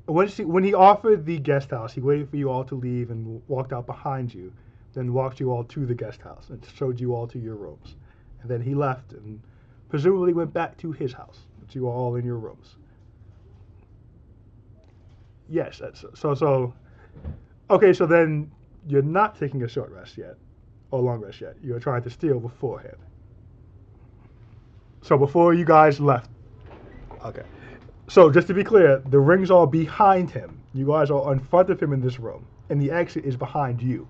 when he offered the guest house, he waited for you all to leave and walked out behind you, then walked you all to the guest house and showed you all to your rooms. And then he left and presumably went back to his house, but you were all in your rooms. Yes, so. Okay, so then you're not taking a short rest yet, or long rest yet. You're trying to steal beforehand. So before you guys left. Okay. So just to be clear, the rings are behind him. You guys are in front of him in this room, and the exit is behind you.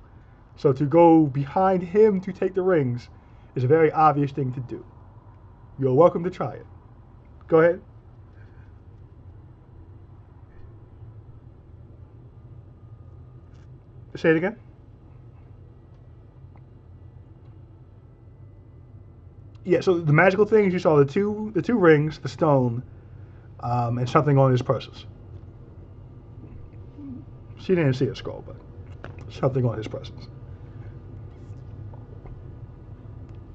So to go behind him to take the rings is a very obvious thing to do. You're welcome to try it. Go ahead. Say it again. Yeah, so the magical things you saw the two rings, the stone, and something on his purses. She didn't see a scroll, but something on his purses.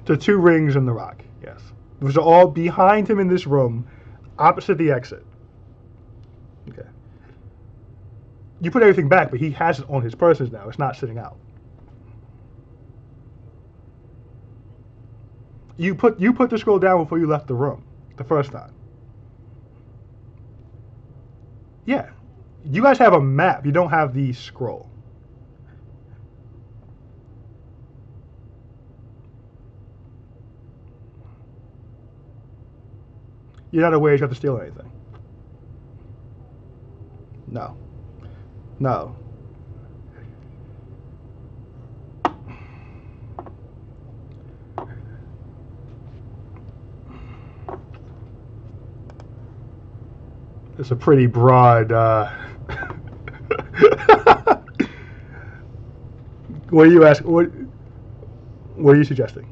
The 2 rings and the rock, yes. Those are all behind him in this room, opposite the exit. Okay. You put everything back, but he has it on his purses now. It's not sitting out. You put the scroll down before you left the room the first time. Yeah. You guys have a map. You don't have the scroll. You're not aware you have to steal anything. No. No. It's a pretty broad. What are you asking? What are you suggesting?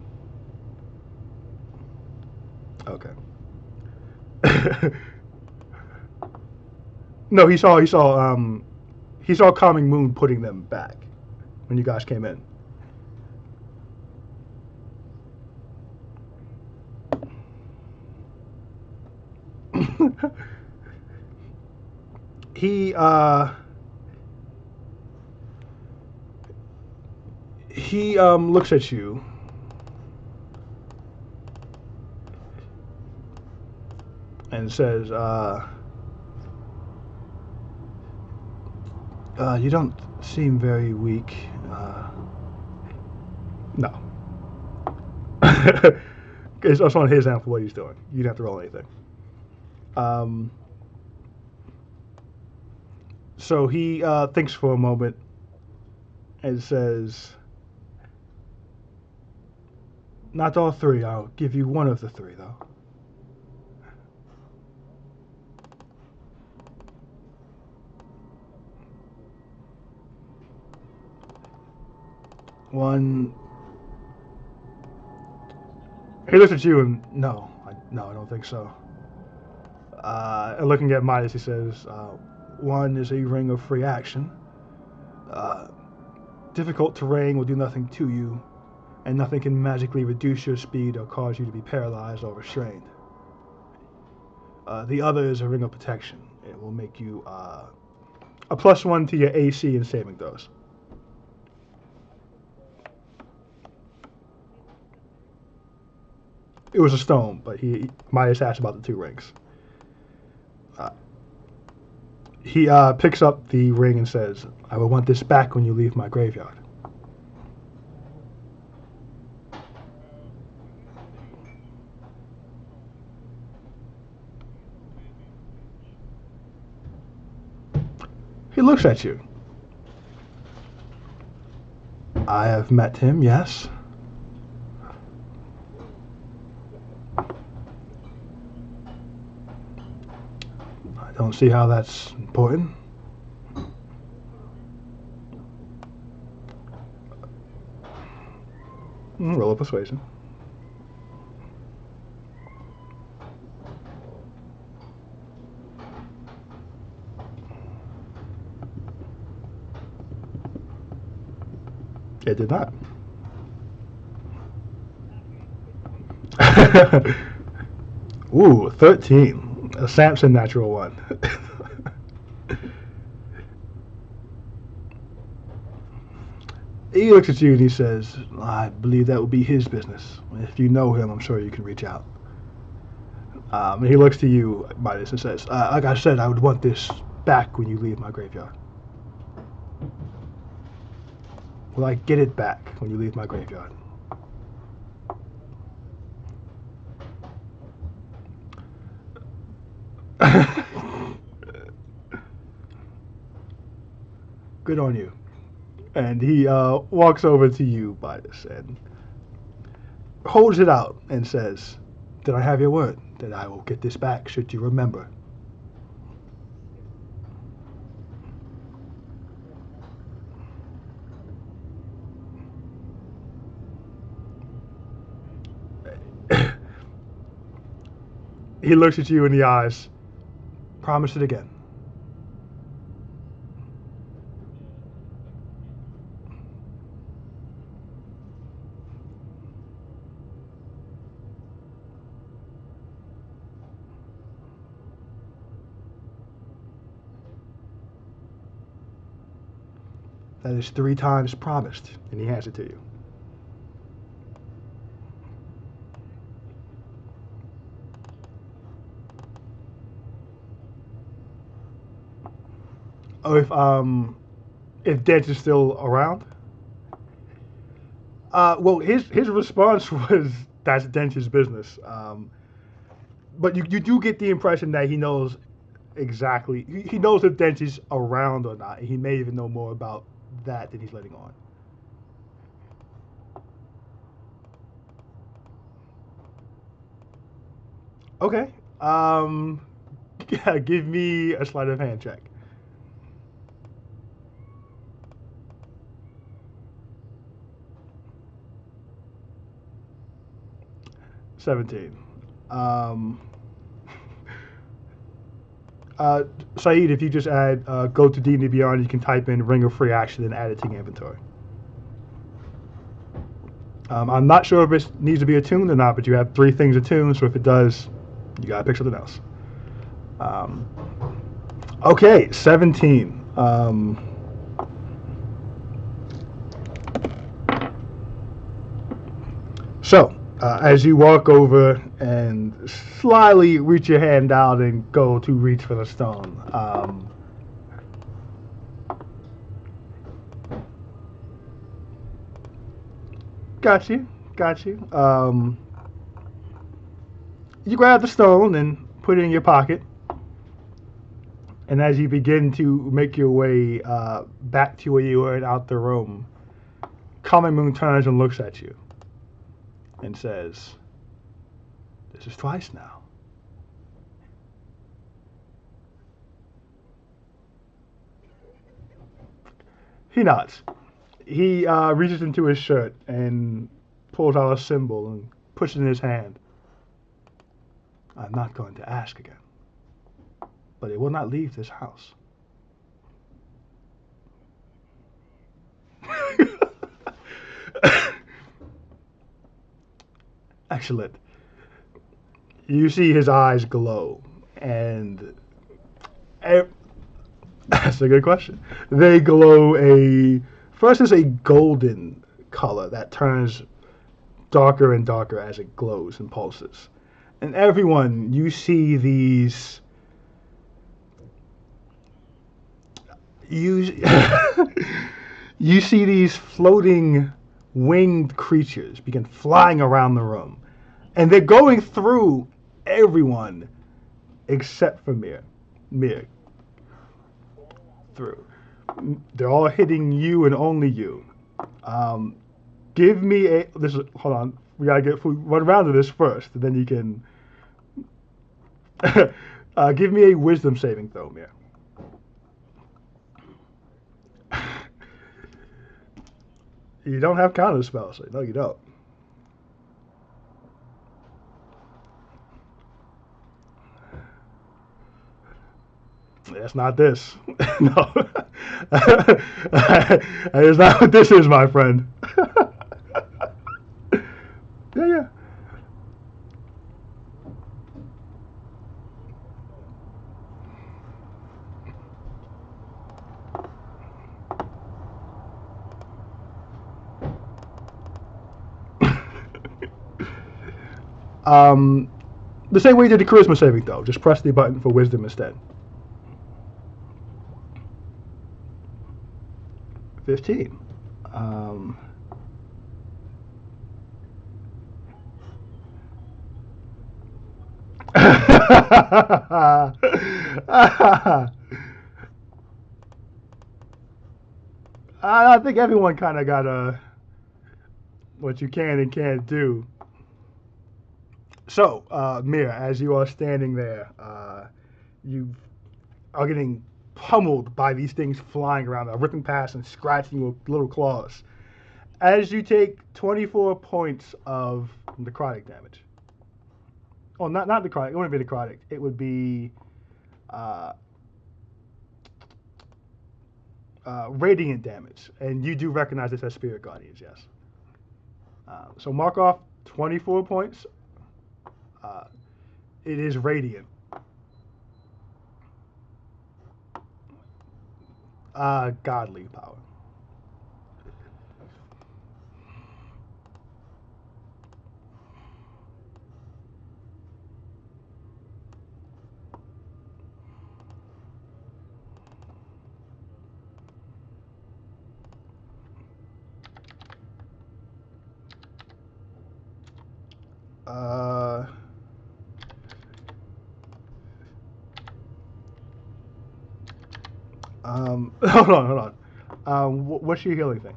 Okay. No, he saw Calming Moon putting them back when you guys came in. He looks at you. And says, you don't seem very weak. No. It's on his end for what he's doing. You don't have to roll anything. So he thinks for a moment and says, not all 3. I'll give you one of the 3, though. One, He looks at you and no, I don't think so. And looking at Midas, he says, one is a ring of free action. Uh, difficult terrain will do nothing to you, and nothing can magically reduce your speed or cause you to be paralyzed or restrained. The other is a ring of protection. It will make you a +1 to your AC and saving throws. It was a stone, but Midas asked about the 2 rings. He picks up the ring and says, I will want this back when you leave my graveyard. He looks at you. I have met him, yes. I don't see how that's important. Roll a persuasion. It did not. Ooh, 13. A Samson natural 1. He looks at you and he says, I believe that would be his business. If you know him, I'm sure you can reach out. And he looks to you, Midas, and says, like I said, I would want this back when you leave my graveyard. Will I get it back when you leave my graveyard? Good on you. And he walks over to you, Midas, and holds it out and says, did I have your word that I will get this back should you remember? He looks at you in the eyes. Promise it again. That is 3 times promised, and he hands it to you. Oh, if Dent is still around? Well, his response was that's Dent's business. But you do get the impression that he knows exactly. He knows if Dent is around or not. He may even know more about that than he's letting on. Okay. Yeah, give me a sleight of hand check. 17. Saeed, if you just add go to D&D Beyond, you can type in Ring of Free Action and add it to your inventory. I'm not sure if it needs to be attuned or not, but you have 3 things attuned, so if it does, you gotta pick something else. Okay, 17. So, as you walk over and slyly reach your hand out and go to reach for the stone, got you. You grab the stone and put it in your pocket. And as you begin to make your way back to where you were and out the room, Common Moon turns and looks at you and says, this is twice now. He nods. He reaches into his shirt and pulls out a symbol and puts it in his hand. I'm not going to ask again, but it will not leave this house. Excellent. You see his eyes glow, and that's a good question. They glow first it's a golden color that turns darker and darker as it glows and pulses. And everyone, you see these you you see these floating winged creatures begin flying around the room. And they're going through everyone except for Mir. Mir. Through. They're all hitting you and only you. Give me a. Hold on. We gotta get one round of this first, and then you can. Give me a wisdom saving throw, Mir. You don't have counter spells, so no, you don't. That's not this. No. That is not what this is, my friend. Yeah. The same way you did the charisma saving throw. Just press the button for wisdom instead. 15. I think everyone kind of got what you can and can't do. So, Mir, as you are standing there, you are getting pummeled by these things flying around, ripping past and scratching you with little claws. As you take 24 points of necrotic damage. Oh, not necrotic. It wouldn't be necrotic. It would be radiant damage. And you do recognize this as Spirit Guardians, yes. So mark off 24 points. It is radiant. Godly power. Hold on. What's your healing thing?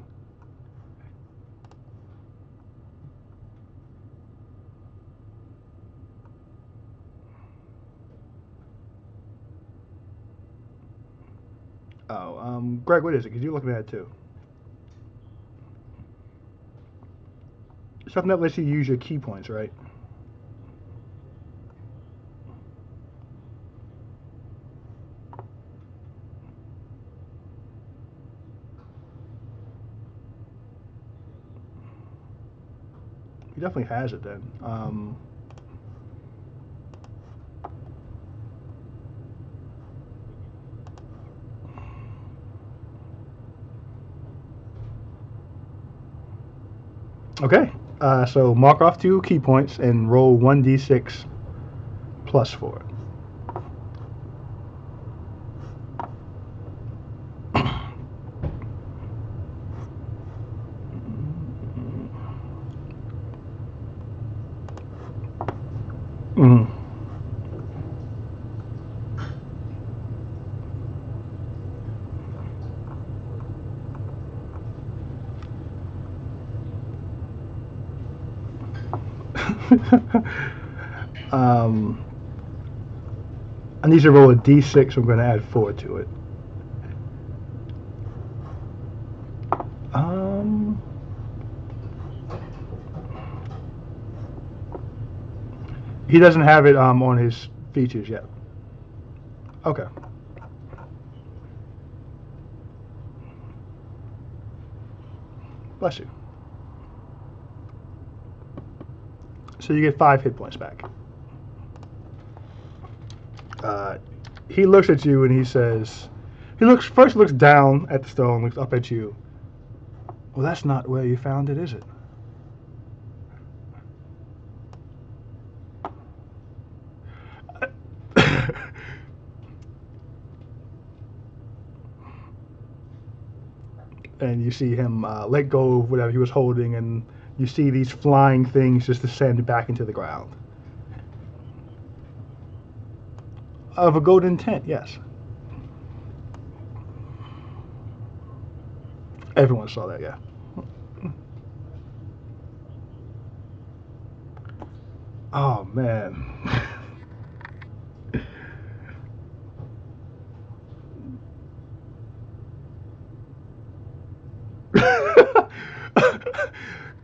Greg, what is it? Because you're looking at it too. Something that lets you use your key points, right? He definitely has it then. Okay, so mark off 2 key points and roll 1d6 plus 4. I need to roll a d6, so I'm going to add 4 to it. He doesn't have it on his features yet. Okay. Bless you. So you get 5 hit points back. He looks at you and he says, first looks down at the stone, looks up at you. Well, that's not where you found it, is it? And you see him let go of whatever he was holding, and you see these flying things just descend back into the ground. Of a golden tint, yes. Everyone saw that, yeah. Oh, man.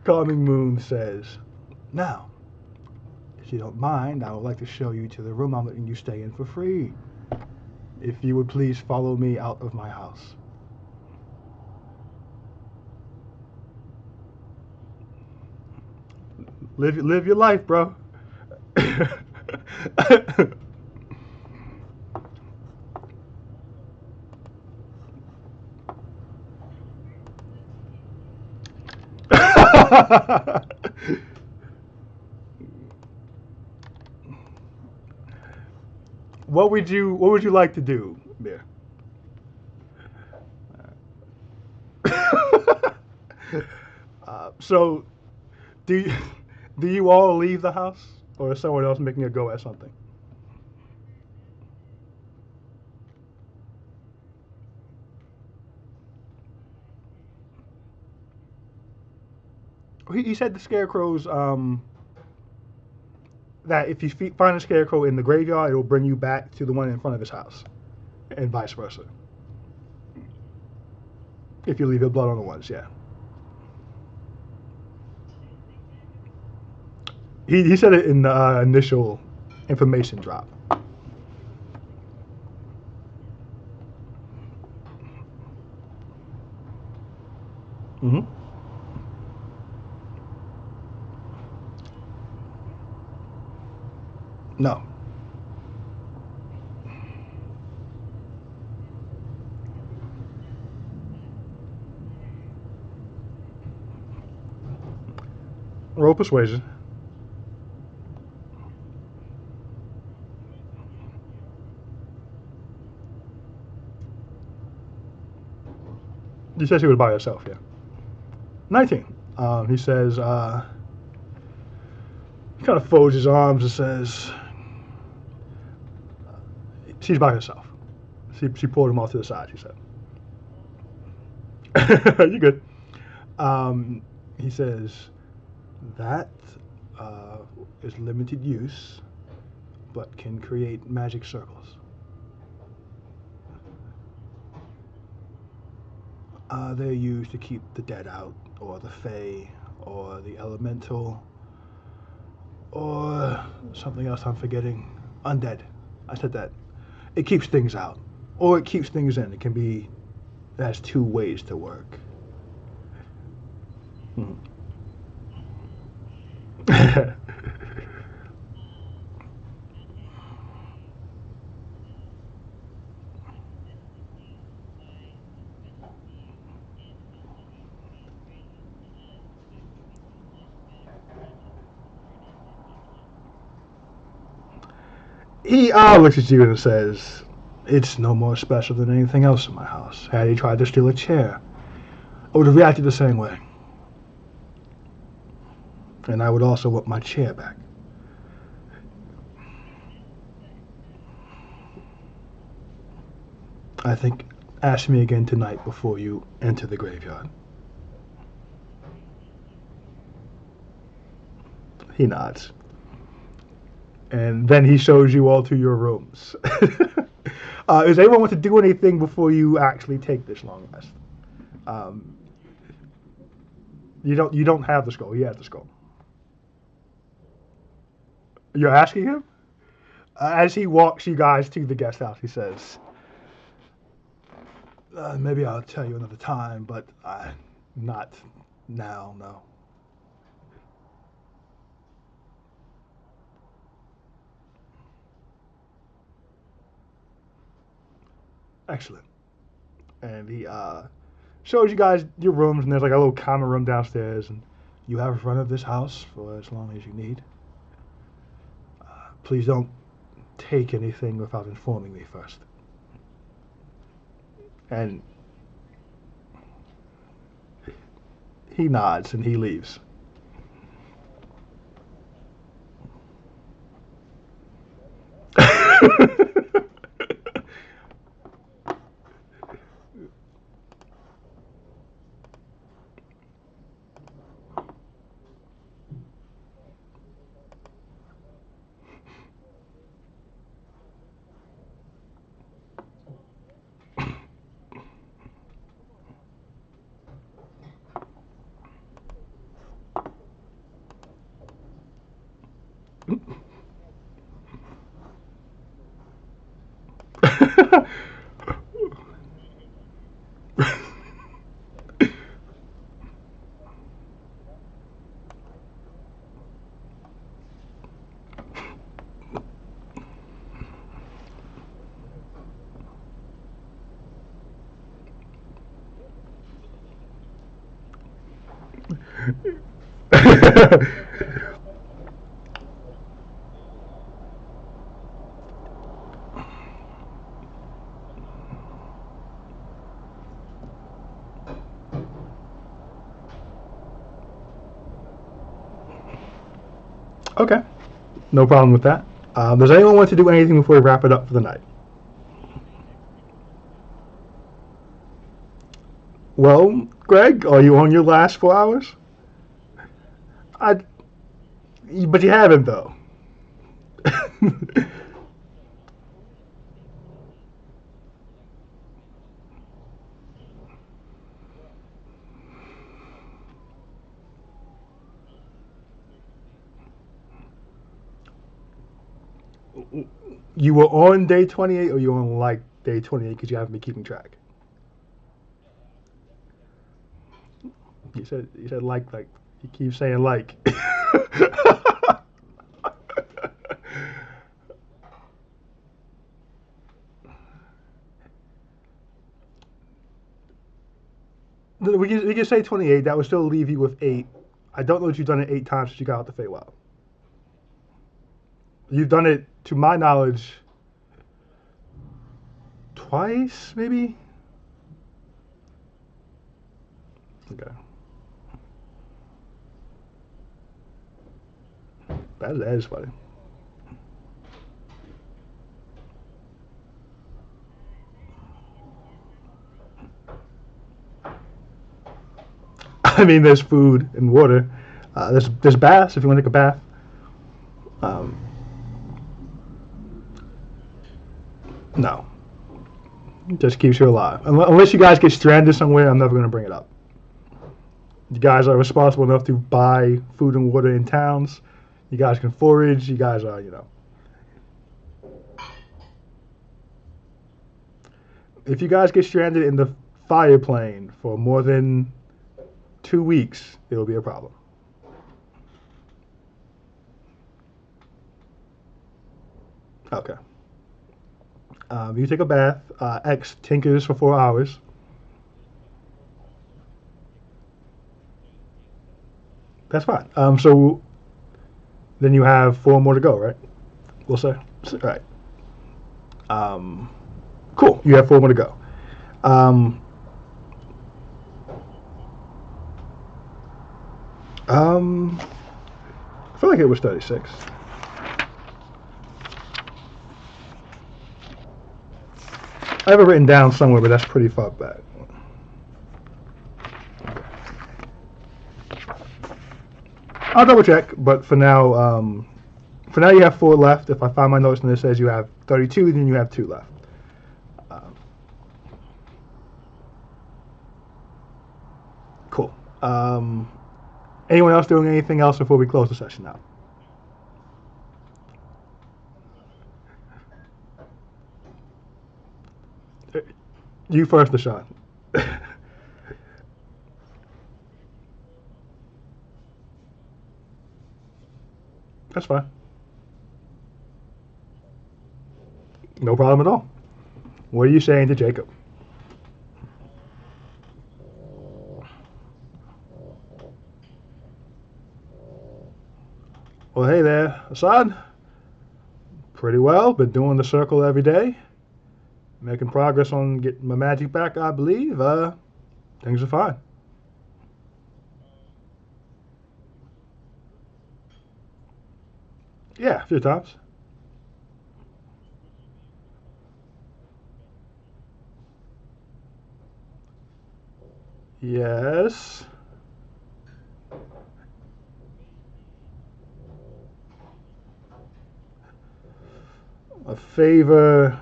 Calming Moon says, now, if you don't mind, I would like to show you to the room I'm letting you stay in for free. If you would please follow me out of my house. Live your life, bro. What would you like to do, Bear? So, do you all leave the house, or is someone else making a go at something? He said the scarecrows. That if you find a scarecrow in the graveyard, it will bring you back to the one in front of his house, and vice versa. If you leave your blood on the ones, yeah. He said it in the initial information drop. Mm-hmm. No. Roll persuasion. You said she was by herself, yeah. 19. He says, he kind of folds his arms and says, she's by herself. She pulled him off to the side, she said. You're good. He says, that is limited use, but can create magic circles. They're used to keep the dead out, or the fae, or the elemental, or something else I'm forgetting. Undead. I said that. It keeps things out, or it keeps things in. It has 2 ways to work. He looks at you and says, it's no more special than anything else in my house. Had he tried to steal a chair, I would have reacted the same way. And I would also want my chair back. I think, ask me again tonight before you enter the graveyard. He nods. And then he shows you all to your rooms. Does anyone want to do anything before you actually take this long rest? You don't have the scroll. He has the scroll. You're asking him? As he walks you guys to the guest house, he says, maybe I'll tell you another time, but not now, no. Excellent. And he shows you guys your rooms, and there's like a little common room downstairs, and you have run of this house for as long as you need. Please don't take anything without informing me first. And he nods and he leaves. Okay, no problem with that. Does anyone want to do anything before we wrap it up for the night? Well, Greg, are you on your last 4 hours? I, but you haven't though. You were on day 28, or you were on like day 28 because you haven't been keeping track? You said like you keep saying like. We can say 28. That would still leave you with 8. I don't know if you've done it 8 times since you got out the Feywild. You've done it, to my knowledge, twice, maybe? Okay. That is funny. I mean, there's food and water. There's baths if you want to take a bath. Um, no, just keeps you alive. Unless you guys get stranded somewhere, I'm never going to bring it up. You guys are responsible enough to buy food and water in towns. You guys can forage. You guys are, If you guys get stranded in the fire plane for more than 2 weeks, it'll be a problem. Okay. You take a bath. X tinkers for 4 hours. That's fine. So then you have 4 more to go, right? We'll say. Right. Cool. You have 4 more to go. I feel like it was 36. I have it written down somewhere, but that's pretty far back. I'll double check, but for now you have 4 left. If I find my notes and it says you have 32, then you have 2 left. Cool. Anyone else doing anything else before we close the session out? You first, Deshaun. That's fine. No problem at all. What are you saying to Jacob? Well, hey there, Assad. Pretty well. Been doing the circle every day. Making progress on getting my magic back, I believe. Things are fine. Yeah, a few times. Yes. A favor.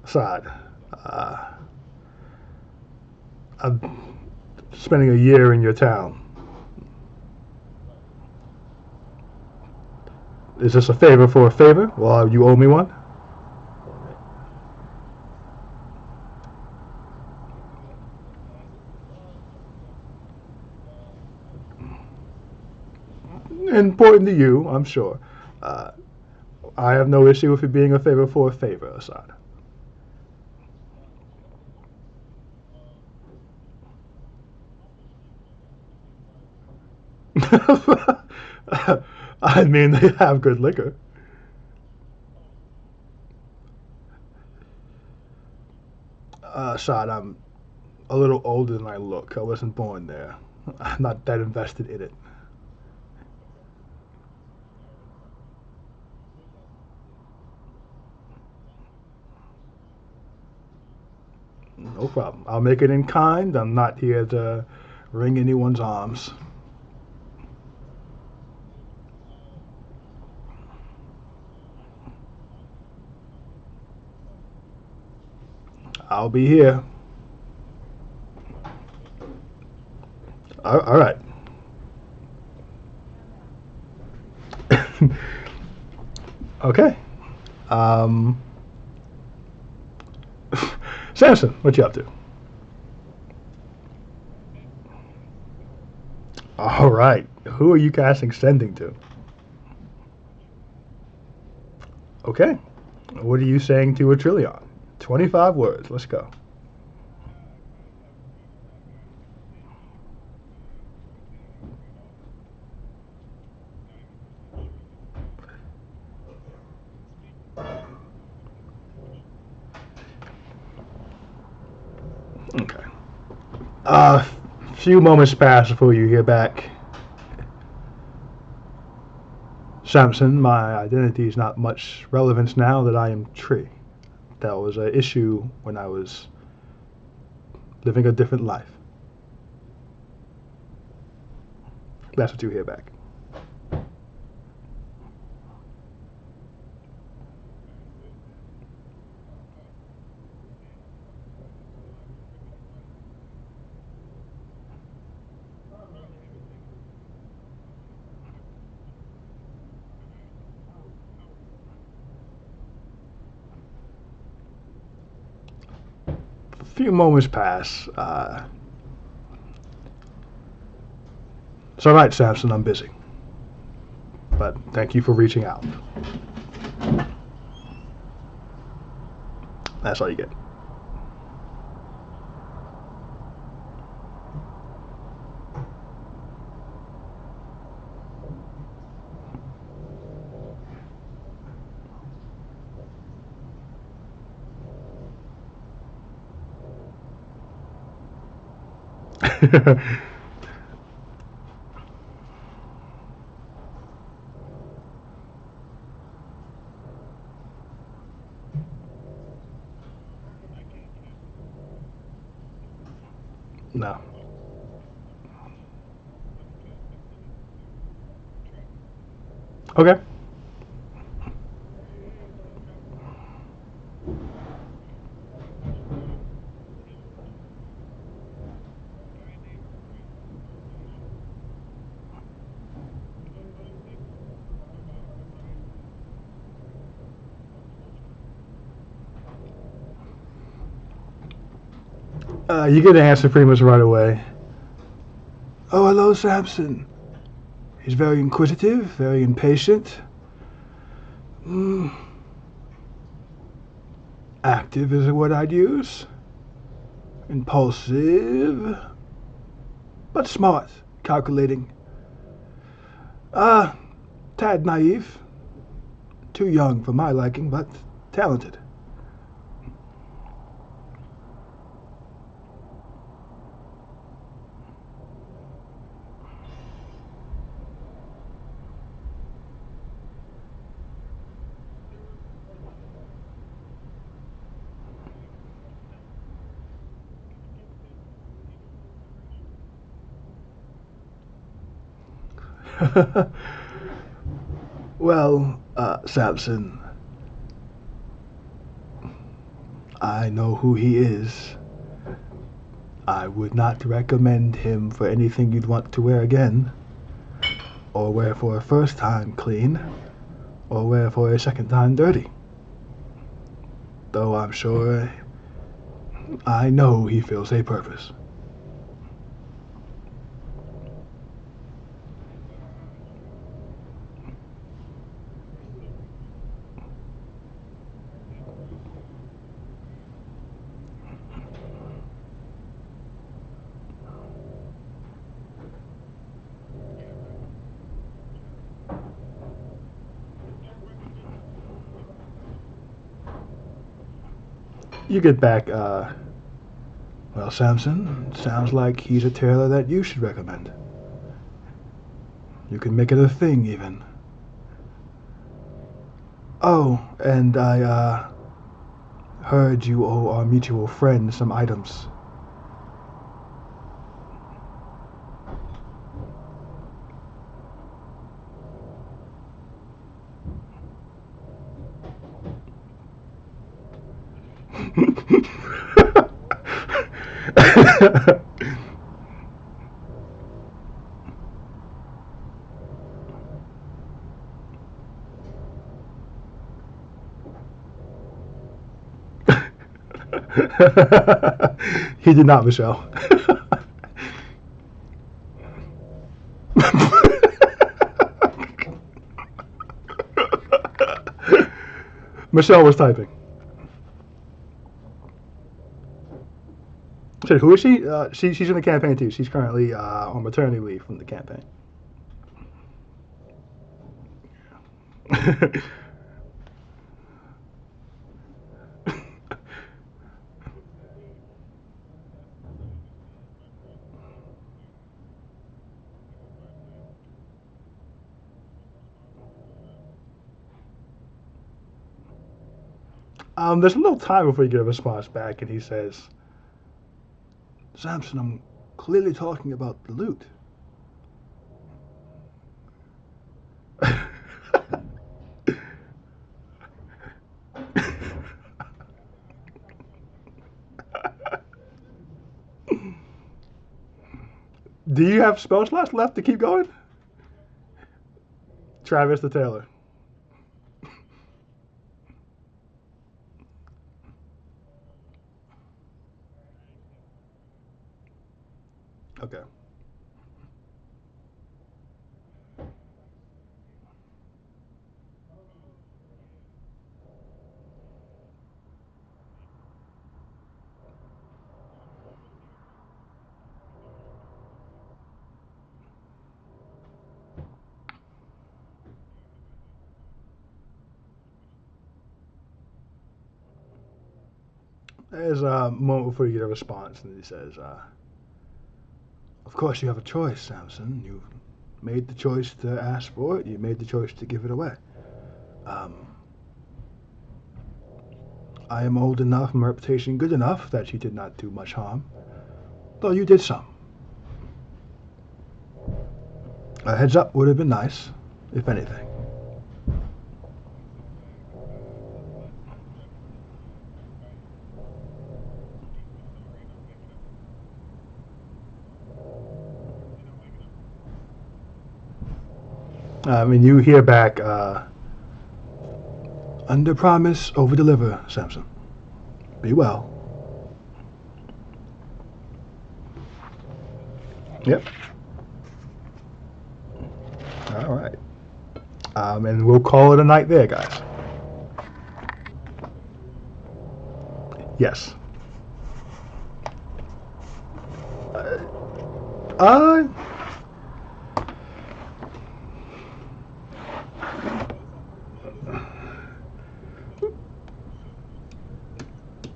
Assad. Uh, I'm spending a year in your town. Is this a favor for a favor? Well, you owe me one. Important to you, I'm sure. Uh, I have no issue with it being a favor for a favor, Assad. I mean, they have good liquor. Assad, I'm a little older than I look. I wasn't born there. I'm not that invested in it. No problem. I'll make it in kind. I'm not here to wring anyone's arms. I'll be here. All right. Okay. Samson, what you up to? All right. Who are you casting Sending to? Okay. What are you saying to a Trillion? 25 words. Let's go. Okay. A few moments pass before you hear back. Samson, my identity is not much relevance now that I am Tree. That was an issue when I was living a different life. That's what you hear back. A few moments pass. It's all right, Samson. I'm busy. But thank you for reaching out. That's all you get. No. Okay. You get an answer pretty much right away. Oh, hello, Samson. He's very inquisitive, very impatient. Active is a word I'd use. Impulsive, but smart, calculating. Tad naive. Too young for my liking, but talented. Well, Samson, I know who he is. I would not recommend him for anything you'd want to wear again, or wear for a first time clean, or wear for a second time dirty. Though I'm sure I know he fills a purpose. You get back, well, Samson, sounds like he's a tailor that you should recommend. You can make it a thing, even. Oh, and I, heard you owe our mutual friend some items. He did not, Michelle. Michelle was typing. Said, who is she? She's in the campaign too. She's currently on maternity leave from the campaign. There's a little time before you get a response back, and he says, Samson, I'm clearly talking about the loot. Do you have spell slots left to keep going? Travis the Tailor. Okay. There's a moment before you get a response, and he says, of course you have a choice, Samson. You made the choice to ask for it. You made the choice to give it away. I am old enough, my reputation good enough that you did not do much harm, though you did some. A heads up would have been nice, if anything. I mean, you hear back, under promise, over deliver, Samson. Be well. Yep. All right. And we'll call it a night there, guys. Yes. Uh,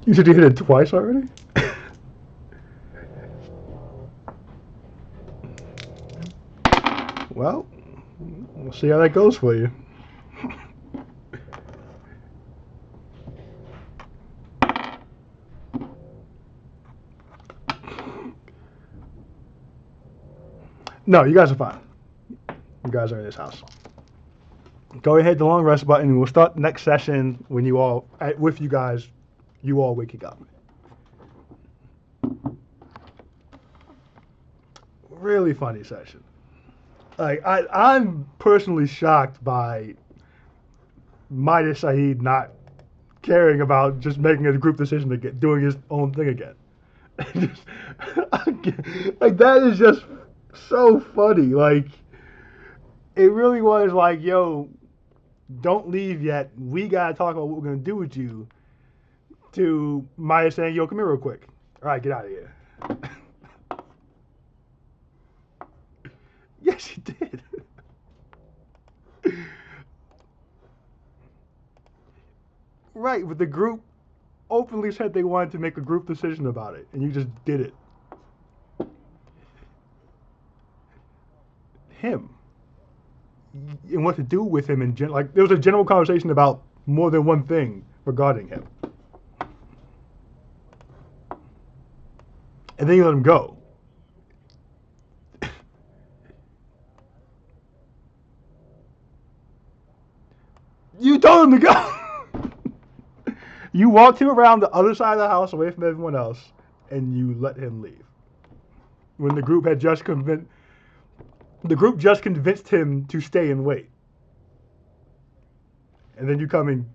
you said you hit it twice already? Well, we'll see how that goes for you. No, you guys are fine. You guys are in this house. Go ahead, the long rest button, and we'll start next session when you all, with you guys, you all waking up. Really funny session. Like I'm personally shocked by Midas Saeed not caring about just making a group decision to get doing his own thing again. Like that is just so funny. Like it really was like, yo, don't leave yet. We gotta talk about what we're gonna do with you. To Maya saying, yo, come here real quick. All right, get out of here. Yes, he did. Right, but the group openly said they wanted to make a group decision about it, and you just did it. Him. And what to do with him in general. Like, there was a general conversation about more than one thing regarding him. And then you let him go. You told him to go. You walked him around the other side of the house away from everyone else, and you let him leave. When the group had just convinced him to stay and wait. And then you come in.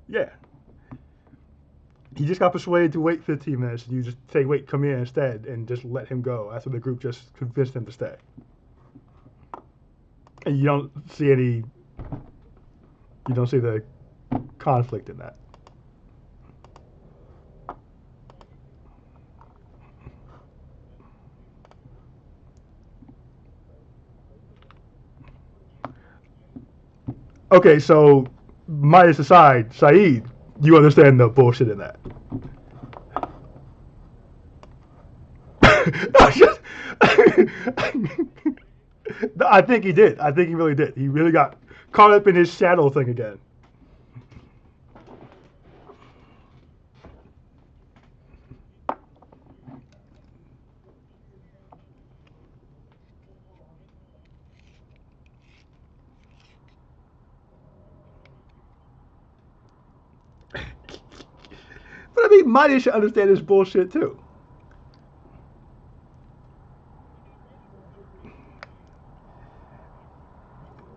Yeah. He just got persuaded to wait 15 minutes, and you just say, wait, come here instead, and just let him go after the group just convinced him to stay. And you don't see the conflict in that. Okay, so Midas aside, Saeed, you understand the bullshit in that. I think he did. I think he really did. He really got caught up in his shadow thing again. But I mean, Mighty should understand this bullshit too.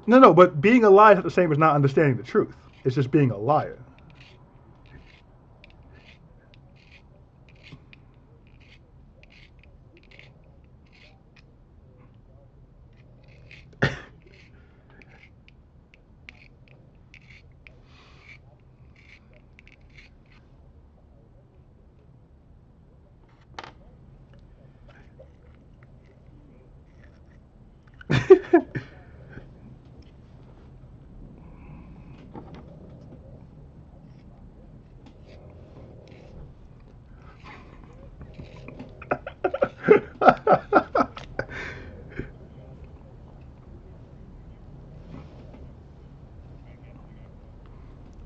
No, but being a liar is not the same as not understanding the truth. It's just being a liar.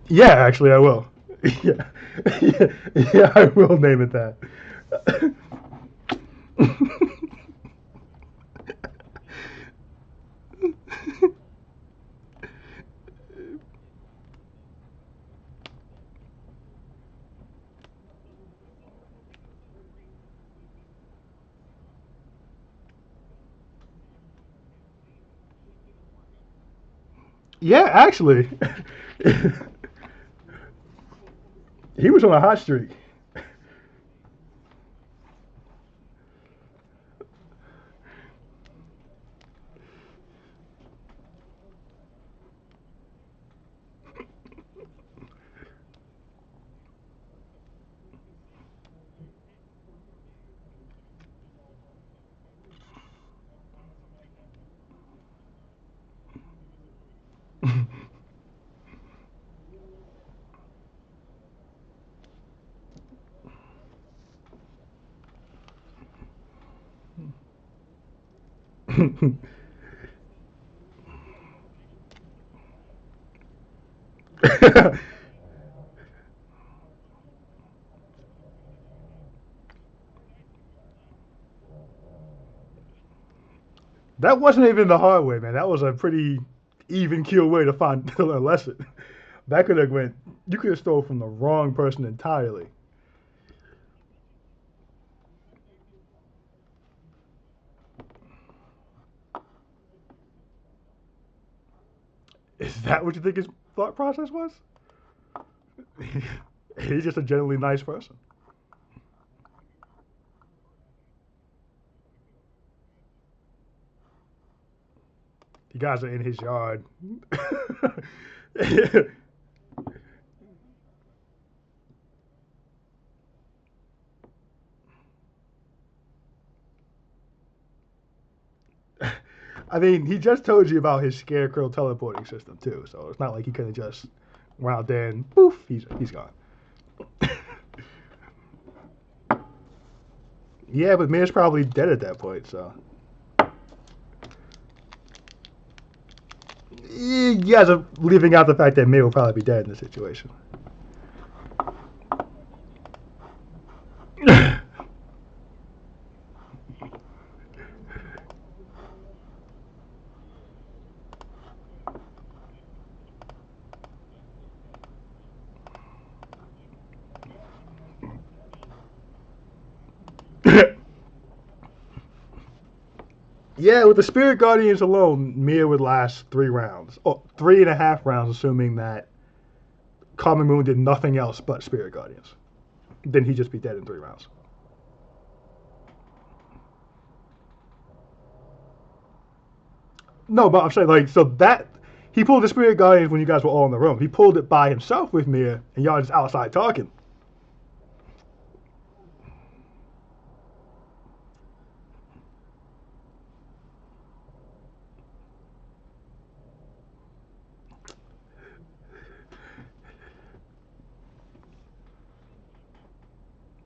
Yeah, actually, I will. Yeah, yeah, I will name it that. Yeah, actually, he was on a hot streak. That wasn't even the hard way, man. That was a pretty even keel way to find to learn a lesson. That could have went. You could have stole from the wrong person entirely. Is that what you think his thought process was? He's just a generally nice person. You guys are in his yard. I mean, he just told you about his scarecrow teleporting system too, so it's not like he could have just went out there and poof, he's gone. Yeah, but Mir's probably dead at that point, so. You guys are leaving out the fact that Mir will probably be dead in this situation. Yeah, with the Spirit Guardians alone, Mir would last 3 rounds. Oh, 3.5 rounds, assuming that Common Moon did nothing else but Spirit Guardians. Then he'd just be dead in 3 rounds. No, but I'm saying, like, so that. He pulled the Spirit Guardians when you guys were all in the room. He pulled it by himself with Mir, and y'all just outside talking.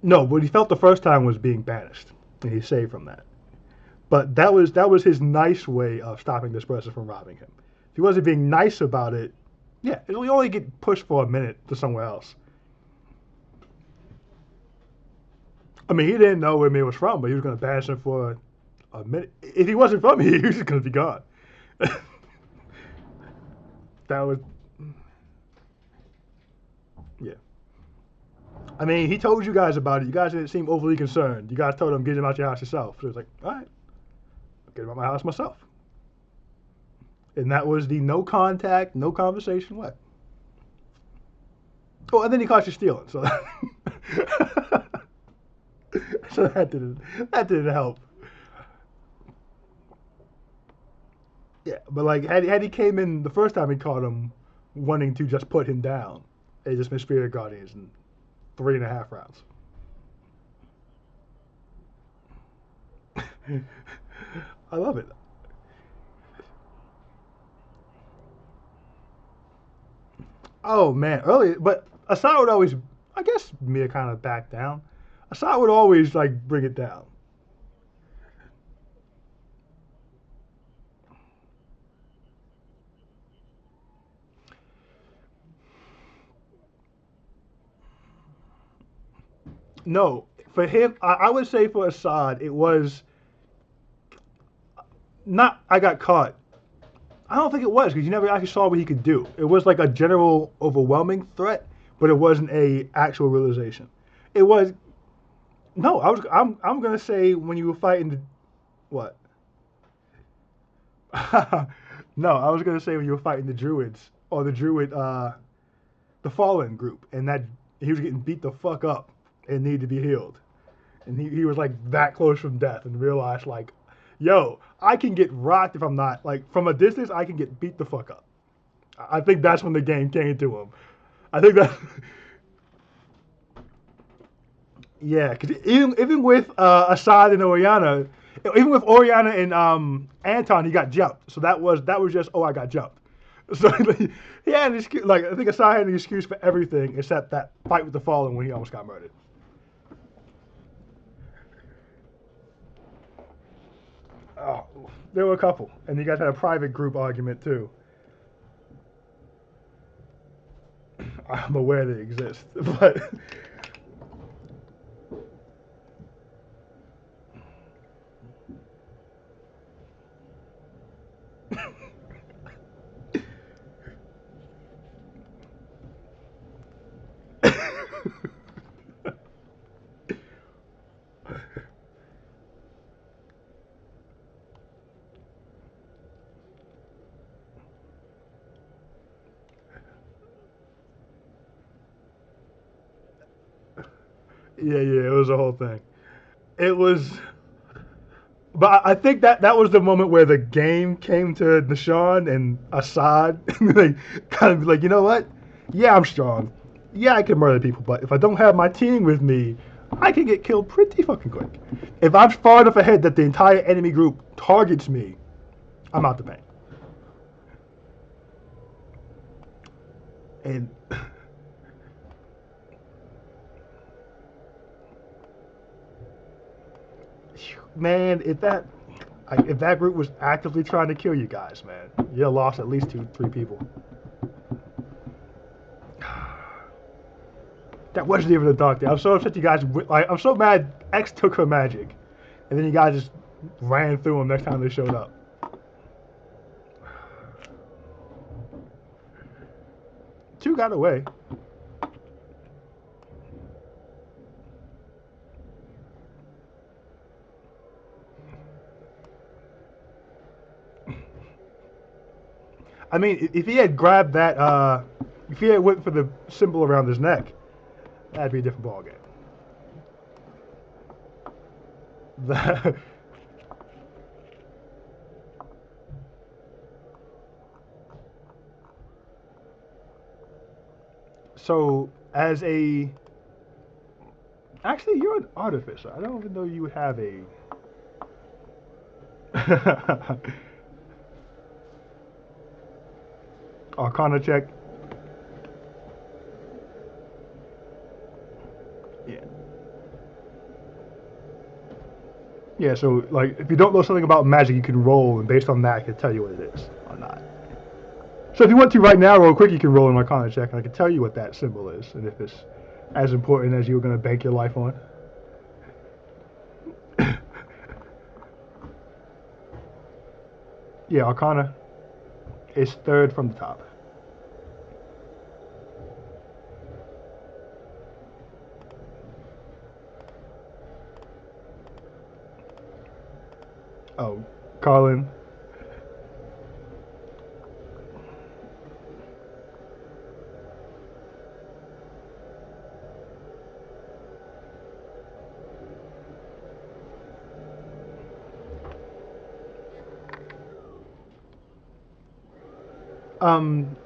No, what he felt the first time was being banished, and he's saved from that. But that was his nice way of stopping this person from robbing him. If he wasn't being nice about it, yeah, it'll only get pushed for a minute to somewhere else. I mean, he didn't know where Mir was from, but he was going to banish him for a minute. If he wasn't from here, he was just going to be gone. That was, yeah. I mean, he told you guys about it. You guys didn't seem overly concerned. You guys told him, get him out your house yourself. So he was like, all right, I'll get him out my house myself. And that was the no contact, no conversation way. Oh, and then he caught you stealing. So, so that didn't help. Yeah, but like had he came in the first time he caught him wanting to just put him down, it just been Spirit Guardians in 3.5 rounds. I love it. Oh man, early, but Assad would always, I guess Mir kind of backed down. Assad would always like bring it down. No, for him, I would say for Assad, it was not. I got caught. I don't think it was because you never actually saw what he could do. It was like a general overwhelming threat, but it wasn't a actual realization. It was no. I'm gonna say when you were fighting the what? No, I was gonna say when you were fighting the druids or the druid, the fallen group, and that he was getting beat the fuck up and needed to be healed, and he was like that close from death and realized like, yo, I can get rocked if I'm not like from a distance. I can get beat the fuck up. I think that's when the game came to him. I think that. Yeah, because even with Assad and Oriana, even with Oriana and Anton, he got jumped. So that was just I got jumped. So he had an excuse. Like I think Assad had an excuse for everything except that fight with the Fallen when he almost got murdered. Oh, There were a couple, and you guys had a private group argument too. I'm aware they exist, but yeah, it was a whole thing. It was, but I think that was the moment where the game came to Deshaun and Assad, like kind of like, you know what? Yeah, I'm strong. Yeah, I can murder people, but if I don't have my team with me, I can get killed pretty fucking quick. If I'm far enough ahead that the entire enemy group targets me, I'm out the paint. And man, if that group was actively trying to kill you guys, man, you lost at least 2-3 people. That wasn't even a dark day. I'm so upset you guys. Like, I'm so mad X took her magic, and then you guys just ran through them next time they showed up. Two got away. I mean, if he had grabbed that, if he had went for the symbol around his neck, that'd be a different ballgame. So, actually, you're an artificer. I don't even know you would have a. Arcana check. Yeah. Yeah, so, like, if you don't know something about magic, you can roll, and based on that, I can tell you what it is or not. So if you want to right now, real quick, you can roll an Arcana check, and I can tell you what that symbol is, and if it's as important as you were going to bank your life on. Yeah, Arcana is third from the top. Oh, Carlin.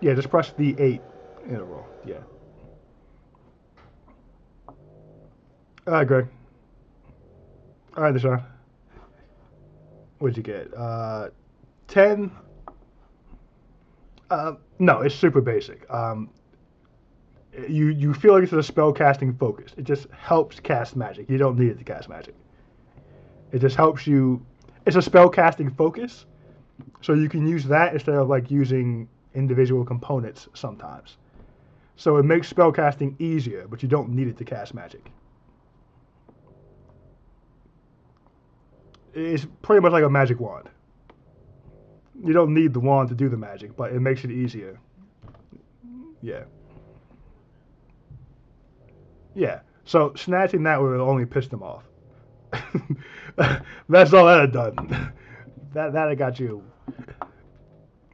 Yeah, just press the 8 in a row. Yeah. All right, Greg. All right, Deshaun. What'd you get? 10. No, it's super basic. You feel like it's a spell casting focus. It just helps cast magic. You don't need it to cast magic. It just helps you. It's a spell casting focus, so you can use that instead of like using individual components sometimes. So it makes spell casting easier, but you don't need it to cast magic. It's pretty much like a magic wand. You don't need the wand to do the magic, but it makes it easier. Yeah. Yeah. So snatching that would have only pissed him off. That's all that had done. That I got you.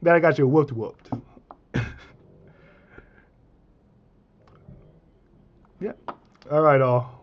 That I got you whooped. Yeah. All right, all.